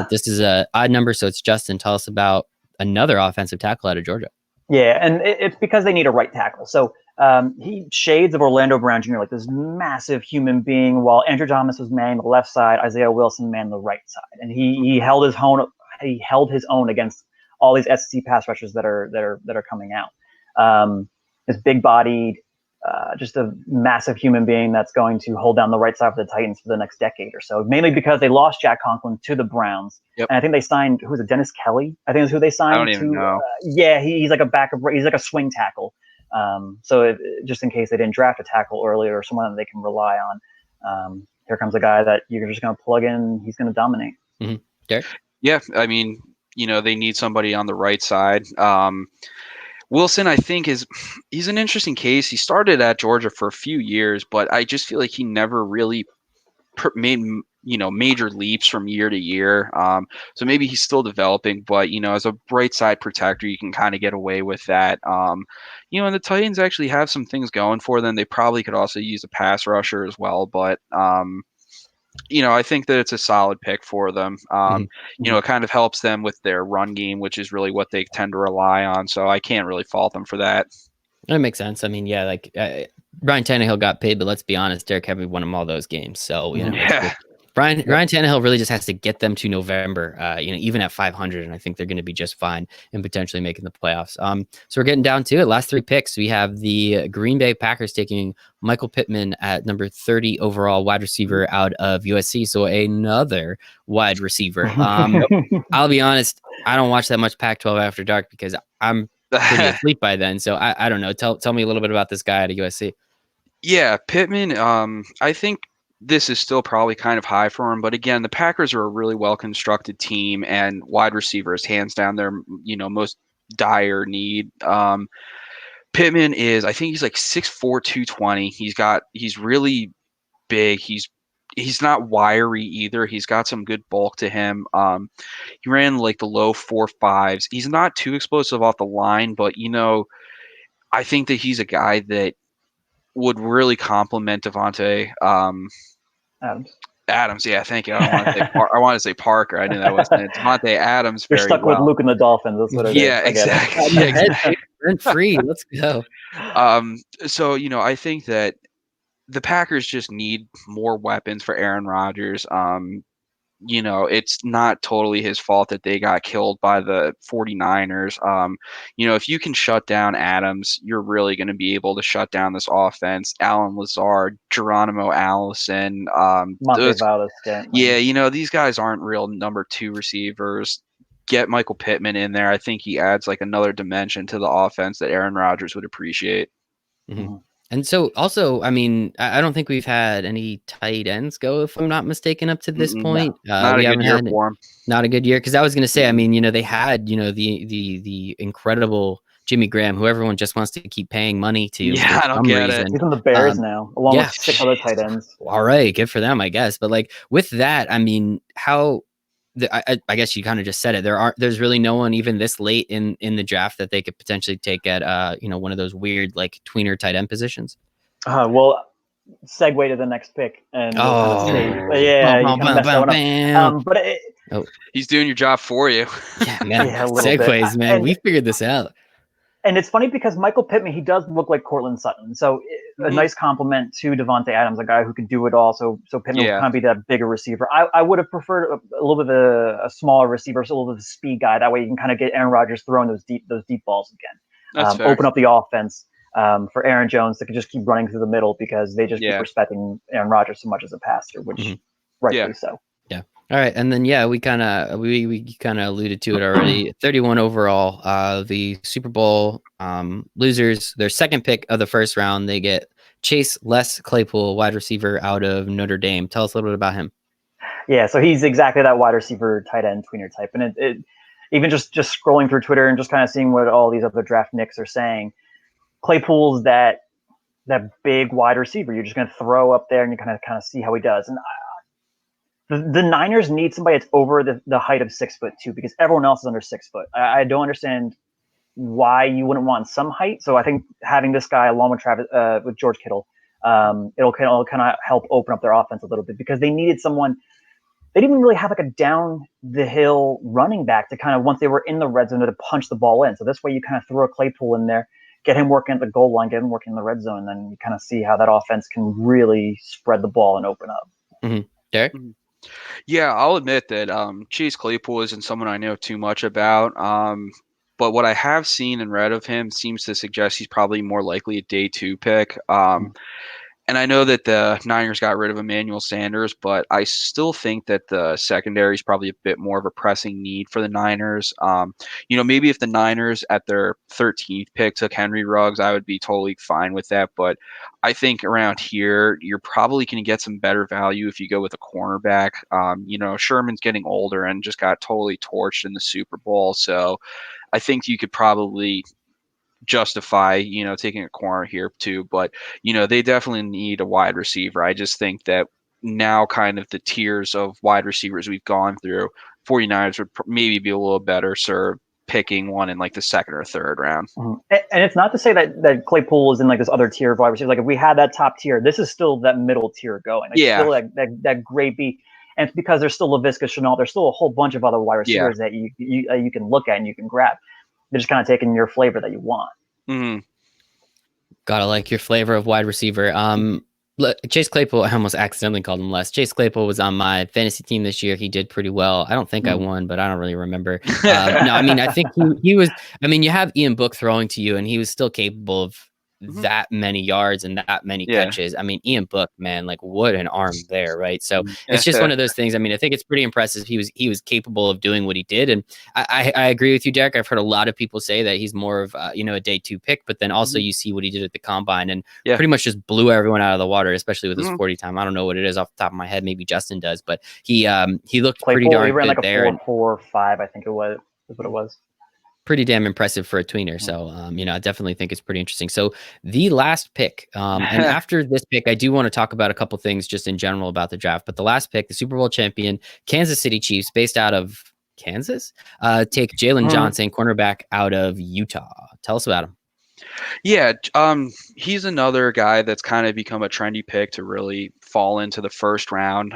S1: this is a odd number. So it's Justin. Tell us about another offensive tackle out of Georgia.
S3: Yeah, and it's because they need a right tackle. So he shades of Orlando Brown Jr., like this massive human being, while Andrew Thomas was manning the left side, Isaiah Wilson manned the right side, and he held his own. He held his own against all these SEC pass rushers that are coming out. This big-bodied, just a massive human being that's going to hold down the right side for the Titans for the next decade or so. Mainly because they lost Jack Conklin to the Browns, and I think they signed Dennis Kelly. I think is who they signed.
S2: I don't even know.
S3: He's like a backup. He's like a swing tackle. So just in case they didn't draft a tackle earlier or someone that they can rely on, here comes a guy that you're just going to plug in. He's going to dominate.
S1: Derek?
S2: Yeah, I mean, they need somebody on the right side. Wilson, I think, he's an interesting case. He started at Georgia for a few years, but I just feel like he never really made major leaps from year to year. So maybe he's still developing, but as a bright side protector, you can kind of get away with that. And the Titans actually have some things going for them. They probably could also use a pass rusher as well, but I think that it's a solid pick for them. It kind of helps them with their run game, which is really what they tend to rely on. So I can't really fault them for that.
S1: That makes sense. I mean, yeah, like Ryan Tannehill got paid, but let's be honest, Derek Henry won him all those games. So
S2: Yeah.
S1: Ryan Tannehill really just has to get them to November. Even at 500, and I think they're going to be just fine and potentially making the playoffs. So we're getting down to it. Last 3 picks, we have the Green Bay Packers taking Michael Pittman at number 30 overall, wide receiver out of USC. So another wide receiver. I'll be honest, I don't watch that much Pac-12 after dark because I'm pretty asleep by then. So I don't know. Tell me a little bit about this guy at USC.
S2: Yeah, Pittman, I think this is still probably kind of high for him, but again, the Packers are a really well-constructed team, and wide receivers, hands down, their most dire need. Pittman I think he's like 6'4", 220. He's really big. He's not wiry either. He's got some good bulk to him. He ran like the low 4.5s. He's not too explosive off the line, but I think that he's a guy that would really complement Devontae Adams. Yeah, thank you. I want to say Parker. I knew that wasn't Devontae Adams.
S3: You're
S2: very
S3: stuck
S2: well.
S3: with Luke and the Dolphins. That's what it is.
S2: Yeah, exactly. Yeah, exactly.
S1: Rent free. Let's go.
S2: So I think that the Packers just need more weapons for Aaron Rodgers. It's not totally his fault that they got killed by the 49ers. If you can shut down Adams, you're really going to be able to shut down this offense. Alan Lazard, Geronimo Allison,
S3: Monte Valdes-Scantling.
S2: Yeah, these guys aren't real number 2 receivers. Get Michael Pittman in there. I think he adds like another dimension to the offense that Aaron Rodgers would appreciate.
S1: Mm-hmm. And so also, I mean, I don't think we've had any tight ends go, if I'm not mistaken, up to this point.
S2: Not a good year for him.
S1: Not a good year. Because I was going to say, I mean, they had, the incredible Jimmy Graham, who everyone just wants to keep paying money to.
S2: Yeah, I don't get it.
S3: He's on the Bears now, along with 6 other tight ends.
S1: All right, good for them, I guess. But like with that, I mean, I guess you kind of just said it. There's really no one even this late in the draft that they could potentially take at one of those weird like tweener tight end positions.
S3: Well, segue to the next pick, and
S2: he's doing your job for you.
S1: Yeah, man. Segues, man. We figured this out.
S3: And it's funny because Michael Pittman, he does look like Cortland Sutton. So a nice compliment to Devontae Adams, a guy who can do it all. So Pittman will kind of be that bigger receiver. I would have preferred a little bit of a smaller receiver, so a little bit of a speed guy. That way you can kind of get Aaron Rodgers throwing those deep balls again. Open up the offense for Aaron Jones that could just keep running through the middle because they just keep respecting Aaron Rodgers so much as a passer, which rightfully so.
S1: Yeah. All right, and then we kind of alluded to it already. 31 overall, the Super Bowl losers. Their second pick of the first round, they get Chase Les Claypool, wide receiver out of Notre Dame. Tell us a little bit about him.
S3: Yeah, so he's exactly that wide receiver, tight end, tweener type, and it even just scrolling through Twitter and just kind of seeing what all these other draft nicks are saying. Claypool's that big wide receiver. You're just going to throw up there and you kind of see how he does. And the Niners need somebody that's over the height of 6'2" because everyone else is under 6 foot. I don't understand why you wouldn't want some height. So I think having this guy along with George Kittle, it'll kind of help open up their offense a little bit because they needed someone. They didn't really have like a down the hill running back to kind of once they were in the red zone to punch the ball in. So this way you kind of throw a Claypool in there, get him working at the goal line, get him working in the red zone, and then you kind of see how that offense can really spread the ball and open up.
S1: Mm-hmm. Derek?
S2: Yeah, I'll admit that Chase Claypool isn't someone I know too much about. But what I have seen and read of him seems to suggest he's probably more likely a day 2 pick. And I know that the Niners got rid of Emmanuel Sanders, but I still think that the secondary is probably a bit more of a pressing need for the Niners. Maybe if the Niners at their 13th pick took Henry Ruggs, I would be totally fine with that. But I think around here, you're probably going to get some better value if you go with a cornerback. Sherman's getting older and just got totally torched in the Super Bowl. So I think you could probably justify, taking a corner here too, but they definitely need a wide receiver. I just think that now kind of the tiers of wide receivers we've gone through, 49ers would maybe be a little better served picking one in like the second or third round.
S3: Mm-hmm. And it's not to say that Claypool is in like this other tier of wide receivers. Like if we had that top tier, this is still that middle tier going. Like
S2: Yeah.
S3: still that great B. And it's because there's still LaVisca Chenault. There's still a whole bunch of other wide receivers that you can look at and you can grab. They're just kind of taking your flavor that you want.
S2: Mm-hmm.
S1: Gotta like your flavor of wide receiver. Chase Claypool, I almost accidentally called him Les. Chase Claypool was on my fantasy team this year. He did pretty well. I don't think I won, but I don't really remember. No, I mean, I think he was, I mean, you have Ian Book throwing to you and he was still capable of that many yards and that many catches. I mean, Ian Book, man, like what an arm there, right? So it's just one of those things. I mean, I think it's pretty impressive. He was capable of doing what he did, and I agree with you, Derek. I've heard a lot of people say that he's more of a day 2 pick, but then also you see what he did at the combine and pretty much just blew everyone out of the water, especially with his 40 time. I don't know what it is off the top of my head. Maybe Justin does, but he looked pretty darn
S3: he ran
S1: good
S3: like a
S1: there.
S3: 4.45, I think it was. Is what it was.
S1: Pretty damn impressive for a tweener. So, I definitely think it's pretty interesting. So the last pick, and after this pick, I do want to talk about a couple things just in general about the draft, but the last pick, the Super Bowl champion, Kansas City Chiefs, based out of Kansas, take Jalen Johnson, cornerback out of Utah. Tell us about him.
S2: Yeah, he's another guy that's kind of become a trendy pick to really fall into the first round.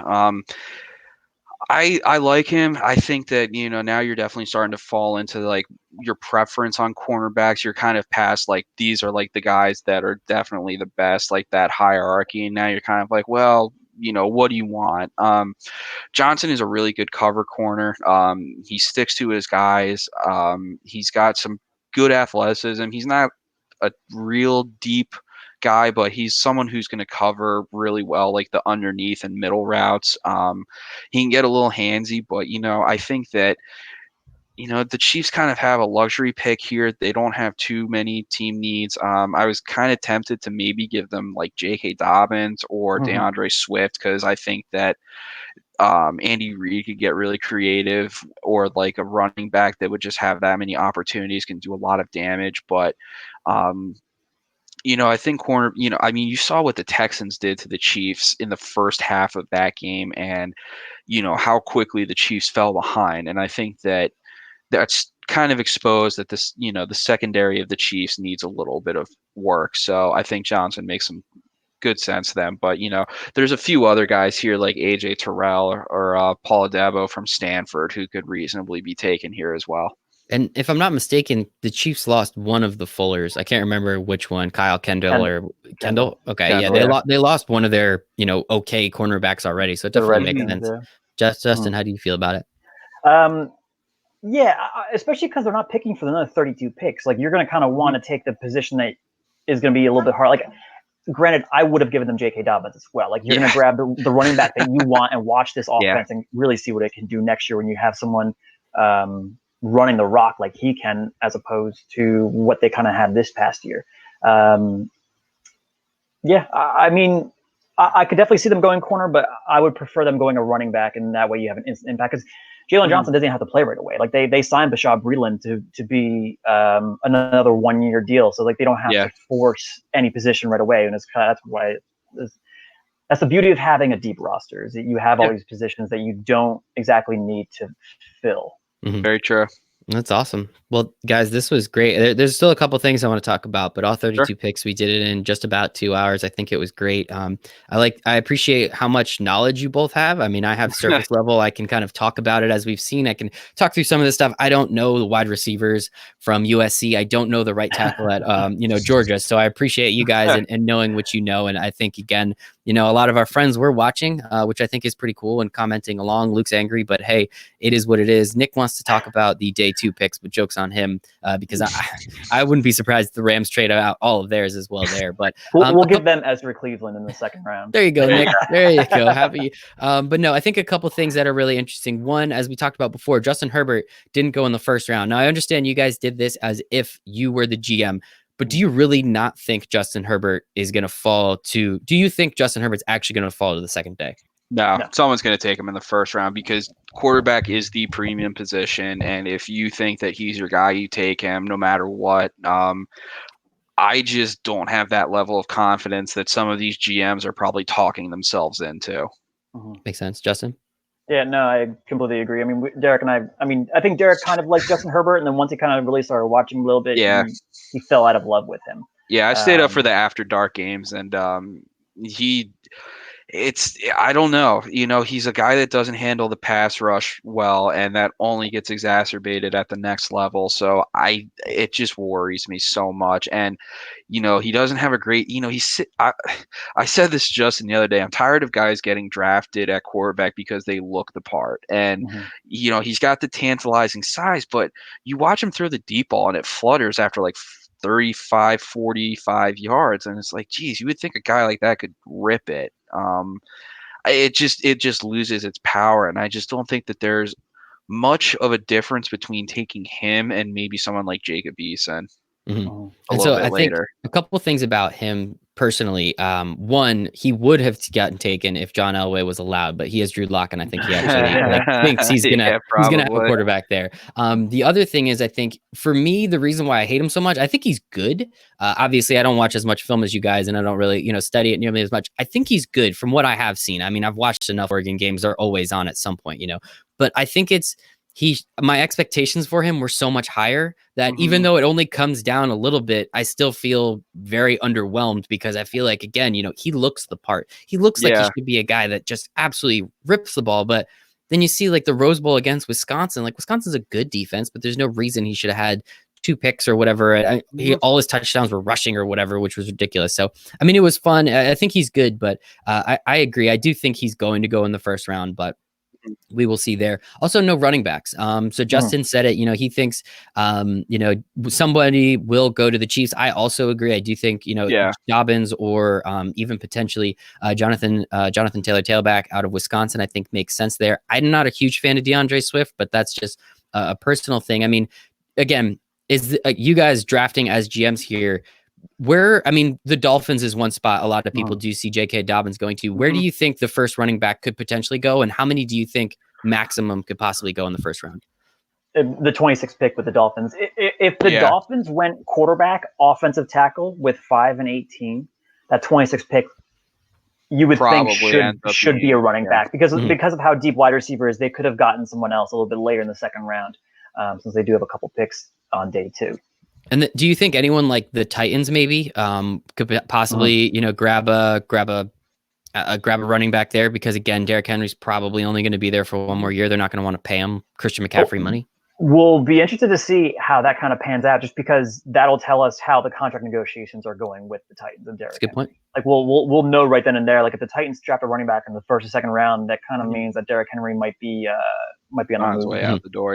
S2: I like him. I think that, now you're definitely starting to fall into like your preference on cornerbacks. You're kind of past like these are like the guys that are definitely the best, like that hierarchy. And now you're kind of like, well, what do you want? Johnson is a really good cover corner. He sticks to his guys. He's got some good athleticism. He's not a real deep guy, but he's someone who's going to cover really well, like the underneath and middle routes. He can get a little handsy, but I think that the Chiefs kind of have a luxury pick here. They don't have too many team needs. I was kind of tempted to maybe give them like J.K. Dobbins or DeAndre Swift because I think that Andy Reid could get really creative, or like a running back that would just have that many opportunities, can do a lot of damage. But I think you saw what the Texans did to the Chiefs in the first half of that game and, how quickly the Chiefs fell behind. And I think that that's kind of exposed that this, the secondary of the Chiefs needs a little bit of work. So I think Johnson makes some good sense to them. But, there's a few other guys here like AJ Terrell or Paul Adebo from Stanford who could reasonably be taken here as well.
S1: And if I'm not mistaken, the Chiefs lost one of the Fullers. I can't remember which one, Kyle Kendall or Kendall. Okay, Kendall, they lost one of their okay cornerbacks already, so it definitely makes sense. Justin, how do you feel about it?
S3: Yeah, especially because they're not picking for another 32 picks. Like you're going to kind of want to take the position that is going to be a little bit hard. Like, granted, I would have given them J.K. Dobbins as well. Like you're going to grab the running back that you want and watch this offense and really see what it can do next year when you have someone running the rock like he can, as opposed to what they kind of had this past year. I mean, I could definitely see them going corner, but I would prefer them going a running back, and that way you have an instant impact. Because Jalen Johnson doesn't have to play right away. Like they signed Bashaud Breeland to be another 1-year deal, so like they don't have to force any position right away. And that's why that's the beauty of having a deep roster, is that you have all these positions that you don't exactly need to fill.
S2: Very true.
S1: That's awesome. Well, guys, this was great. There's still a couple things I want to talk about, but all 32 picks, we did it in just about 2 hours. I think it was great. I appreciate how much knowledge you both have. I mean, I have surface level. I can kind of talk about it as we've seen. I can talk through some of this stuff. I don't know the wide receivers from USC. I don't know the right tackle at Georgia. So I appreciate you guys and knowing what you know. And I think, again, a lot of our friends were watching, which I think is pretty cool, and commenting along. Luke's angry, but hey, it is what it is. Nick wants to talk about the day 2 picks, but joke's on him, because I wouldn't be surprised if the Rams trade out all of theirs as well there. But
S3: we'll give them Ezra Cleveland in the second round.
S1: There you go, Nick. There you go. Happy. But no, I think a couple things that are really interesting. One, as we talked about before, Justin Herbert didn't go in the first round. Now, I understand you guys did this as if you were the GM, but do you really not think Justin Herbert is going to fall to? Do you think Justin Herbert's actually going to fall to the second day?
S2: No, someone's going to take him in the first round, because quarterback is the premium position. And if you think that he's your guy, you take him no matter what. I just don't have that level of confidence that some of these GMs are probably talking themselves into.
S1: Makes sense. Justin?
S3: Yeah, no, I completely agree. I mean, Derek and I think Derek kind of liked Justin Herbert, and then once he kind of really started watching a little bit,
S2: Yeah.
S3: he fell out of love with him.
S2: Yeah, I stayed up for the after dark games, and I don't know. He's a guy that doesn't handle the pass rush well, and that only gets exacerbated at the next level. So it just worries me so much. And, he doesn't have a great, I said this to Justin the other day. I'm tired of guys getting drafted at quarterback because they look the part. And, he's got the tantalizing size, but you watch him throw the deep ball and it flutters after like 35, 45 yards. And it's like, geez, you would think a guy like that could rip it. It just loses its power. And I just don't think that there's much of a difference between taking him and maybe someone like Jacob Eason
S1: And so I think a couple of things about him personally. One, he would have gotten taken if John Elway was allowed, but he has Drew Lock, and I think he actually thinks he's gonna have a quarterback there. The other thing is, I think for me, the reason why I hate him so much, I think he's good. Obviously, I don't watch as much film as you guys, and I don't really study it nearly as much. I think he's good from what I have seen. I mean, I've watched enough Oregon games; they're always on at some point, But I think my expectations for him were so much higher that even though it only comes down a little bit, I still feel very underwhelmed because I feel like, again, he looks the part. He looks like he should be a guy that just absolutely rips the ball. But then you see like the Rose Bowl against Wisconsin, like Wisconsin's a good defense, but there's no reason he should have had 2 picks or whatever. All his touchdowns were rushing or whatever, which was ridiculous. So, I mean, it was fun. I think he's good, but I agree. I do think he's going to go in the first round, but we will see there. Also, no running backs. So Justin said it, he thinks, somebody will go to the Chiefs. I also agree. I do think, Dobbins or even potentially Jonathan Taylor tailback out of Wisconsin, I think makes sense there. I'm not a huge fan of DeAndre Swift, but that's just a personal thing. I mean, again, is you guys drafting as GMs here? The Dolphins is one spot a lot of people do see J.K. Dobbins going to. Where do you think the first running back could potentially go, and how many do you think maximum could possibly go in the first round?
S3: The 26th pick with the Dolphins. If the Dolphins went quarterback, offensive tackle with 5 and 18, that 26th pick, you would think should be a running back because of how deep wide receiver is. They could have gotten someone else a little bit later in the second round, since they do have a couple picks on day 2.
S1: And do you think anyone like the Titans maybe could possibly grab a running back there? Because again, Derrick Henry's probably only going to be there for one more year. They're not going to want to pay him Christian McCaffrey money.
S3: We'll be interested to see how that kind of pans out, just because that'll tell us how the contract negotiations are going with the Titans and Derrick.
S1: That's a good point.
S3: Like we'll know right then and there. Like if the Titans draft a running back in the first or second round, that kind of means that Derrick Henry might be on
S2: his way out the door.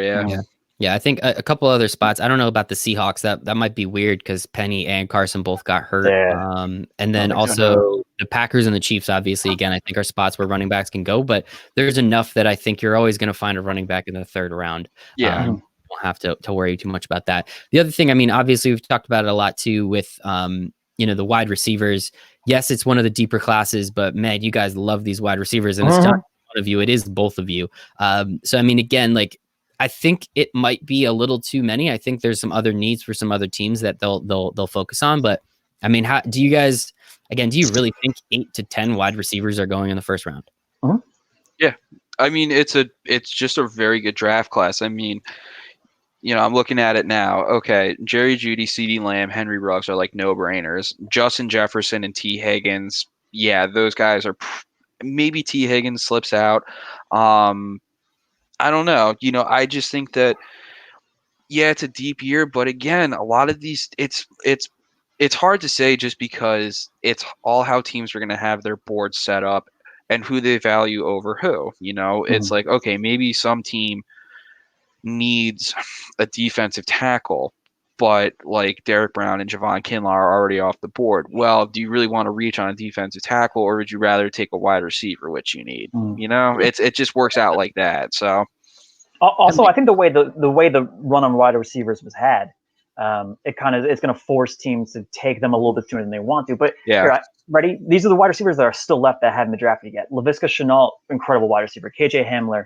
S1: Yeah, I think a couple other spots. I don't know about the Seahawks. That might be weird because Penny and Carson both got hurt.
S3: Yeah.
S1: And then also the Packers and the Chiefs, obviously, again, I think are spots where running backs can go. But there's enough that I think you're always going to find a running back in the third round.
S2: Yeah.
S1: Won't have to worry too much about that. The other thing, I mean, obviously, we've talked about it a lot too with, the wide receivers. Yes, it's one of the deeper classes, but man, you guys love these wide receivers. And it's not one of you, it is both of you. So, I mean, again, like, I think it might be a little too many. I think there's some other needs for some other teams that they'll focus on. But I mean, how do you guys? Again, do you really think 8 to 10 wide receivers are going in the first round?
S2: Yeah, I mean, it's just a very good draft class. I mean, I'm looking at it now. Okay, Jerry Jeudy, CeeDee Lamb, Henry Ruggs are like no brainers. Justin Jefferson and T Higgins, yeah, those guys are. Maybe T Higgins slips out. I don't know. I just think that, it's a deep year, but again, a lot of these, it's hard to say just because it's all how teams are going to have their board set up and who they value over who. It's like, okay, maybe some team needs a defensive tackle, but like Derek Brown and Javon Kinlaw are already off the board. Well, do you really want to reach on a defensive tackle, or would you rather take a wide receiver, which you need? It just works out like that. So
S3: also, I think the way the run on wide receivers was had, it's going to force teams to take them a little bit sooner than they want to. But here, ready? These are the wide receivers that are still left that haven't been drafted yet. Laviska Shenault, incredible wide receiver. KJ Hamler,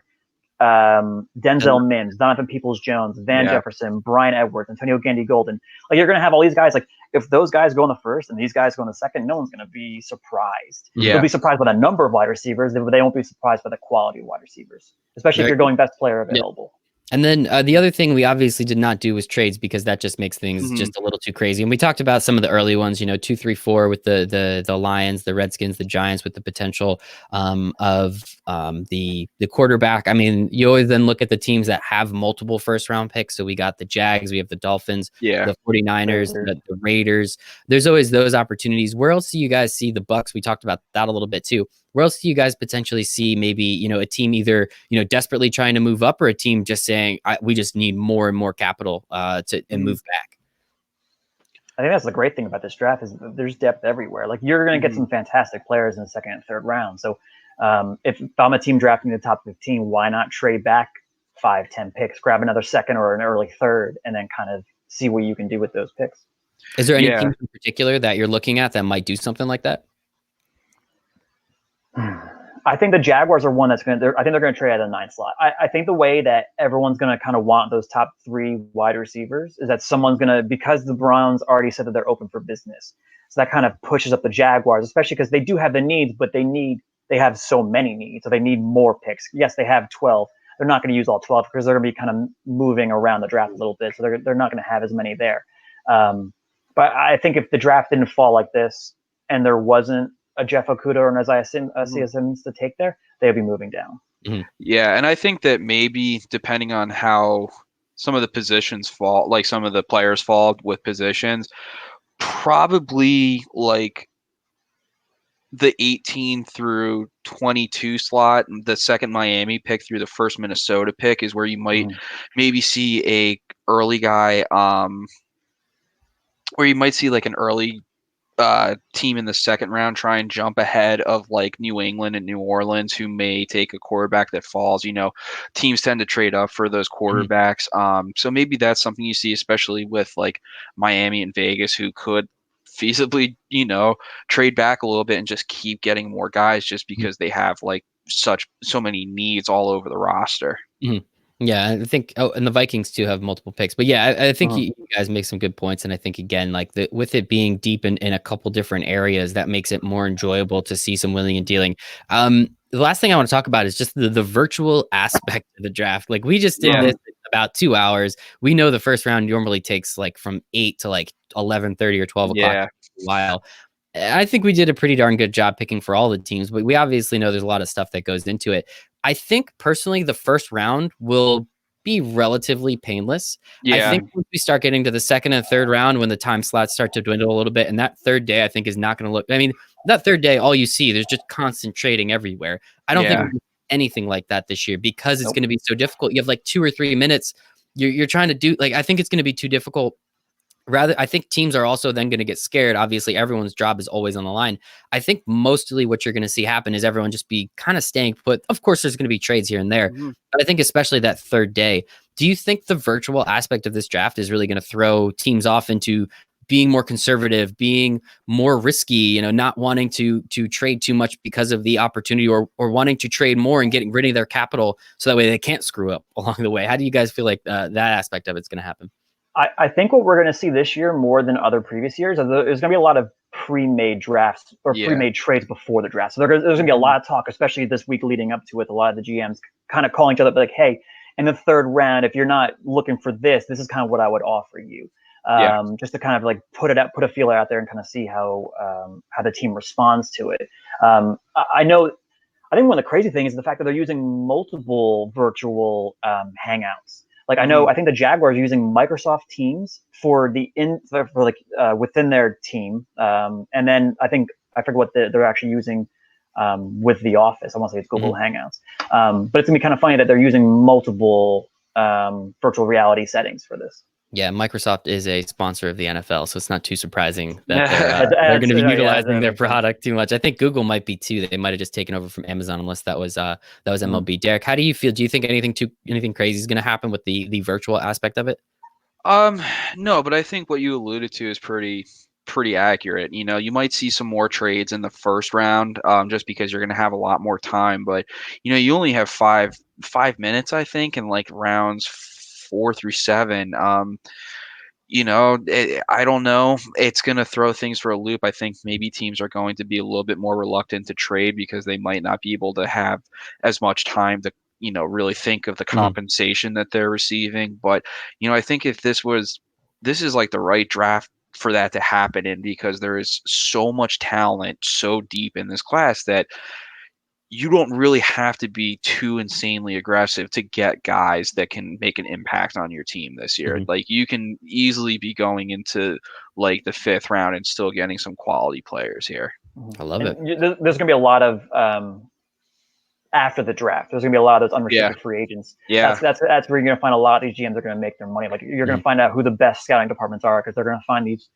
S3: Denzel Mims, Donovan Peoples-Jones, Van Jefferson, Brian Edwards, Antonio Gandy-Golden. Like, you're going to have all these guys. Like, if those guys go in the first and these guys go in the second, no one's going to be surprised. They'll be surprised by the number of wide receivers, but they won't be surprised by the quality of wide receivers, especially if you're going best player available.
S1: And then the other thing we obviously did not do was trades, because that just makes things just a little too crazy. And we talked about some of the early ones, 2, 3, 4 with the Lions, the Redskins, the Giants, with the potential of the quarterback. I mean, you always then look at the teams that have multiple first round picks. So we got the Jags, we have the Dolphins, the 49ers, the Raiders. There's always those opportunities. Where else do you guys see the Bucks? We talked about that a little bit too. Where else do you guys potentially see maybe, a team either, desperately trying to move up, or a team just saying, we just need more and more capital and move back?
S3: I think that's the great thing about this draft, is there's depth everywhere. Like, you're going to get some fantastic players in the second and third round. So if I'm a team drafting the top 15, why not trade back 5, 10 picks, grab another second or an early third, and then kind of see what you can do with those picks?
S1: Is there any teams in particular that you're looking at that might do something like that?
S3: I think the Jaguars are one that's going to, I think they're going to trade at the 9th slot. I think the way that everyone's going to kind of want those top 3 wide receivers is that someone's going to, because the Browns already said that they're open for business. So that kind of pushes up the Jaguars, especially because they do have the needs, but they have so many needs. So they need more picks. Yes, they have 12. They're not going to use all 12 because they're going to be kind of moving around the draft a little bit. So they're not going to have as many there. But I think if the draft didn't fall like this and there wasn't a Jeff Okudah or an Isaiah Simmons to take there, they'd be moving down.
S2: Yeah, and I think that maybe depending on how some of the positions fall, like some of the players fall with positions, probably like the 18 through 22 slot, the second Miami pick through the first Minnesota pick, is where you might maybe see a early guy, where you might see like an early team in the second round try and jump ahead of like New England and New Orleans, who may take a quarterback that falls. Teams tend to trade up for those quarterbacks. So maybe that's something you see, especially with like Miami and Vegas, who could feasibly, trade back a little bit and just keep getting more guys, just because they have like so many needs all over the roster.
S1: Yeah, I think. Oh, and the Vikings too have multiple picks, but yeah, I think you guys make some good points, and I think again, like with it being deep in a couple different areas, that makes it more enjoyable to see some willing and dealing. The last thing I want to talk about is just the virtual aspect of the draft. Like, we just did this in about 2 hours. We know the first round normally takes like from 8 to like 11:30 or 12 o'clock. A while. I think we did a pretty darn good job picking for all the teams, but we obviously know there's a lot of stuff that goes into it. I think personally the first round will be relatively painless. I think once we start getting to the second and third round, when the time slots start to dwindle a little bit, and that third day I think is not going to look, I mean, that third day, all you see, there's just constant trading everywhere. I don't think we're anything like that this year, because it's going to be so difficult. You have like 2 or 3 minutes. You're trying to do, like, I think it's going to be too difficult. Rather, I think teams are also then going to get scared. Obviously, everyone's job is always on the line. I think mostly what you're going to see happen is everyone just be kind of staying put. Of course, there's going to be trades here and there, but I think especially that third day. Do you think the virtual aspect of this draft is really going to throw teams off into being more conservative, being more risky, not wanting to trade too much because of the opportunity, or wanting to trade more and getting rid of their capital so that way they can't screw up along the way? How do you guys feel like that aspect of it's going to happen?
S3: I think what we're going to see this year more than other previous years is there's going to be a lot of pre-made drafts or pre-made trades before the draft. So there's going to be a lot of talk, especially this week leading up to it. A lot of the GMs kind of calling each other like, hey, in the third round, if you're not looking for this is kind of what I would offer you. Just to kind of like put a feeler out there and kind of see how the team responds to it. I think one of the crazy things is the fact that they're using multiple virtual hangouts. Like, I think the Jaguars are using Microsoft Teams for within their team, and then I forget what they're actually using with the Office. I want to say it's Google Hangouts, but it's gonna be kind of funny that they're using multiple virtual reality settings for this.
S1: Yeah, Microsoft is a sponsor of the NFL, so it's not too surprising that they're going to be utilizing their product too much. I think Google might be too. They might have just taken over from Amazon, unless that was MLB. Derek, how do you feel? Do you think anything crazy is going to happen with the virtual aspect of it?
S2: No, but I think what you alluded to is pretty accurate. You might see some more trades in the first round, just because you're going to have a lot more time. But you only have 5 5 minutes, I think, in like rounds 4 through 7. I don't know. It's going to throw things for a loop. I think maybe teams are going to be a little bit more reluctant to trade because they might not be able to have as much time to, really think of the compensation that they're receiving. But, I think if this is like the right draft for that to happen in, because there is so much talent so deep in this class that you don't really have to be too insanely aggressive to get guys that can make an impact on your team this year. Like, you can easily be going into like the 5th round and still getting some quality players here.
S1: I love it.
S3: There's going to be a lot of after the draft. There's going to be a lot of those unrestricted free agents.
S2: Yeah.
S3: That's where you're going to find a lot of these GMs are going to make their money. Like, you're going to find out who the best scouting departments are, because they're going to find these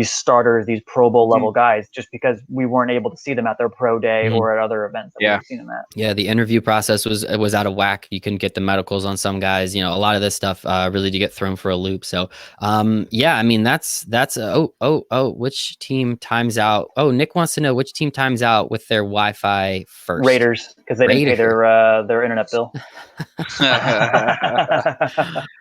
S3: starters, these Pro Bowl level guys, just because we weren't able to see them at their pro day or at other events that we've seen them at.
S1: Yeah, the interview process was out of whack. You couldn't get the medicals on some guys. A lot of this stuff really did get thrown for a loop. So, yeah, I mean, that's which team times out? Oh, Nick wants to know which team times out with their Wi-Fi first.
S3: Raiders, because they didn't pay their internet bill.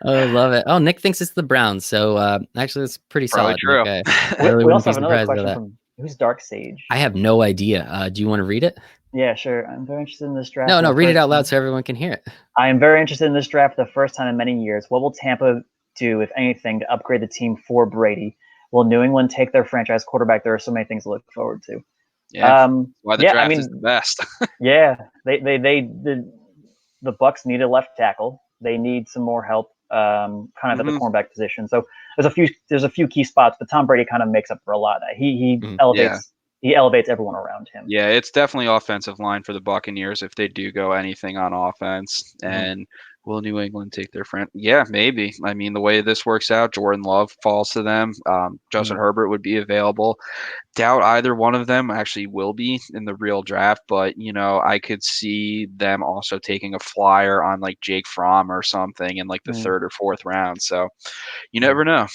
S1: Oh, love it. Oh, Nick thinks it's the Browns. So actually, that's pretty solid.
S2: True.
S1: Okay.
S3: We also have another question from who's Dark Sage.
S1: I have no idea. Do you want to read it?
S3: Yeah, sure. I'm very interested in this draft.
S1: No, read it out loud so everyone can hear it.
S3: I am very interested in this draft for the first time in many years. What will Tampa do, if anything, to upgrade the team for Brady? Will New England take their franchise quarterback? There are so many things to look forward to.
S2: Yeah, why the draft is the best.
S3: Yeah, the Bucs need a left tackle. They need some more help, kind of at the cornerback position. So there's a few key spots, but Tom Brady kind of makes up for a lot. He elevates everyone around him.
S2: Yeah, it's definitely offensive line for the Buccaneers if they do go anything on offense. And will New England take their friend? Yeah, maybe. I mean, the way this works out, Jordan Love falls to them. Justin Herbert would be available. Doubt either one of them actually will be in the real draft, but I could see them also taking a flyer on like Jake Fromm or something in like the 3rd or 4th round. So you never know.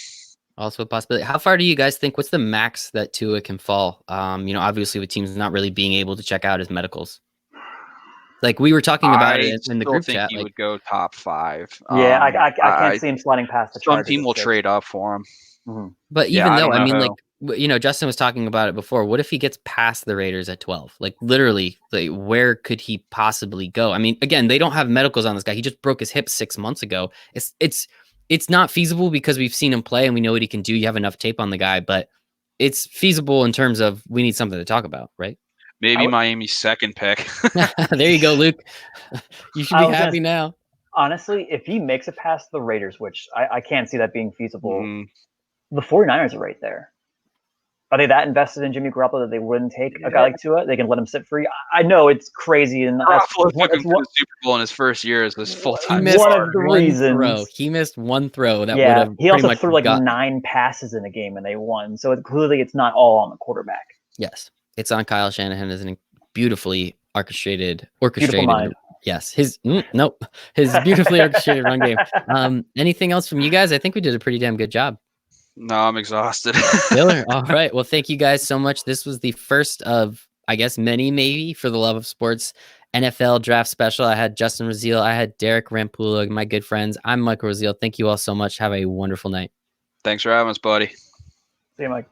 S1: Also a possibility. How far do you guys think? What's the max that Tua can fall? Obviously with teams not really being able to check out his medicals. Like we were talking about it in the group chat.
S2: I think he would go top 5.
S3: Yeah, I can't see him sliding past the Chargers.
S2: Some team will trade up for him.
S1: But even though, I mean, like, Justin was talking about it before. What if he gets past the Raiders at 12? Like literally, like, where could he possibly go? I mean, again, they don't have medicals on this guy. He just broke his hip 6 months ago. It's not feasible because we've seen him play and we know what he can do. You have enough tape on the guy, but it's feasible in terms of we need something to talk about, right?
S2: Maybe Miami's 2nd pick.
S1: There you go, Luke. You should be happy now.
S3: Honestly, if he makes it past the Raiders, which I can't see that being feasible, the 49ers are right there. Are they that invested in Jimmy Garoppolo that they wouldn't take a guy like Tua? They can let him sit free. I know it's crazy, and
S2: Garoppolo took him to the Super Bowl in his first year as this full-time.
S3: One of the reasons.
S1: He missed one throw that would have.
S3: He also threw like 9 passes in a game, and they won. So clearly, it's not all on the quarterback.
S1: Yes, it's on Kyle Shanahan as a beautifully orchestrated.
S3: Beautiful mind.
S1: Yes, his beautifully orchestrated run game. Anything else from you guys? I think we did a pretty damn good job.
S2: No, I'm exhausted.
S1: Killer. All right. Well, thank you guys so much. This was the first of, I guess, many maybe for the Love of Sports NFL draft special. I had Justin Rasile. I had Derek Rampulla, my good friends. I'm Mike Rasile. Thank you all so much. Have a wonderful night.
S2: Thanks for having us, buddy.
S3: See you, Mike.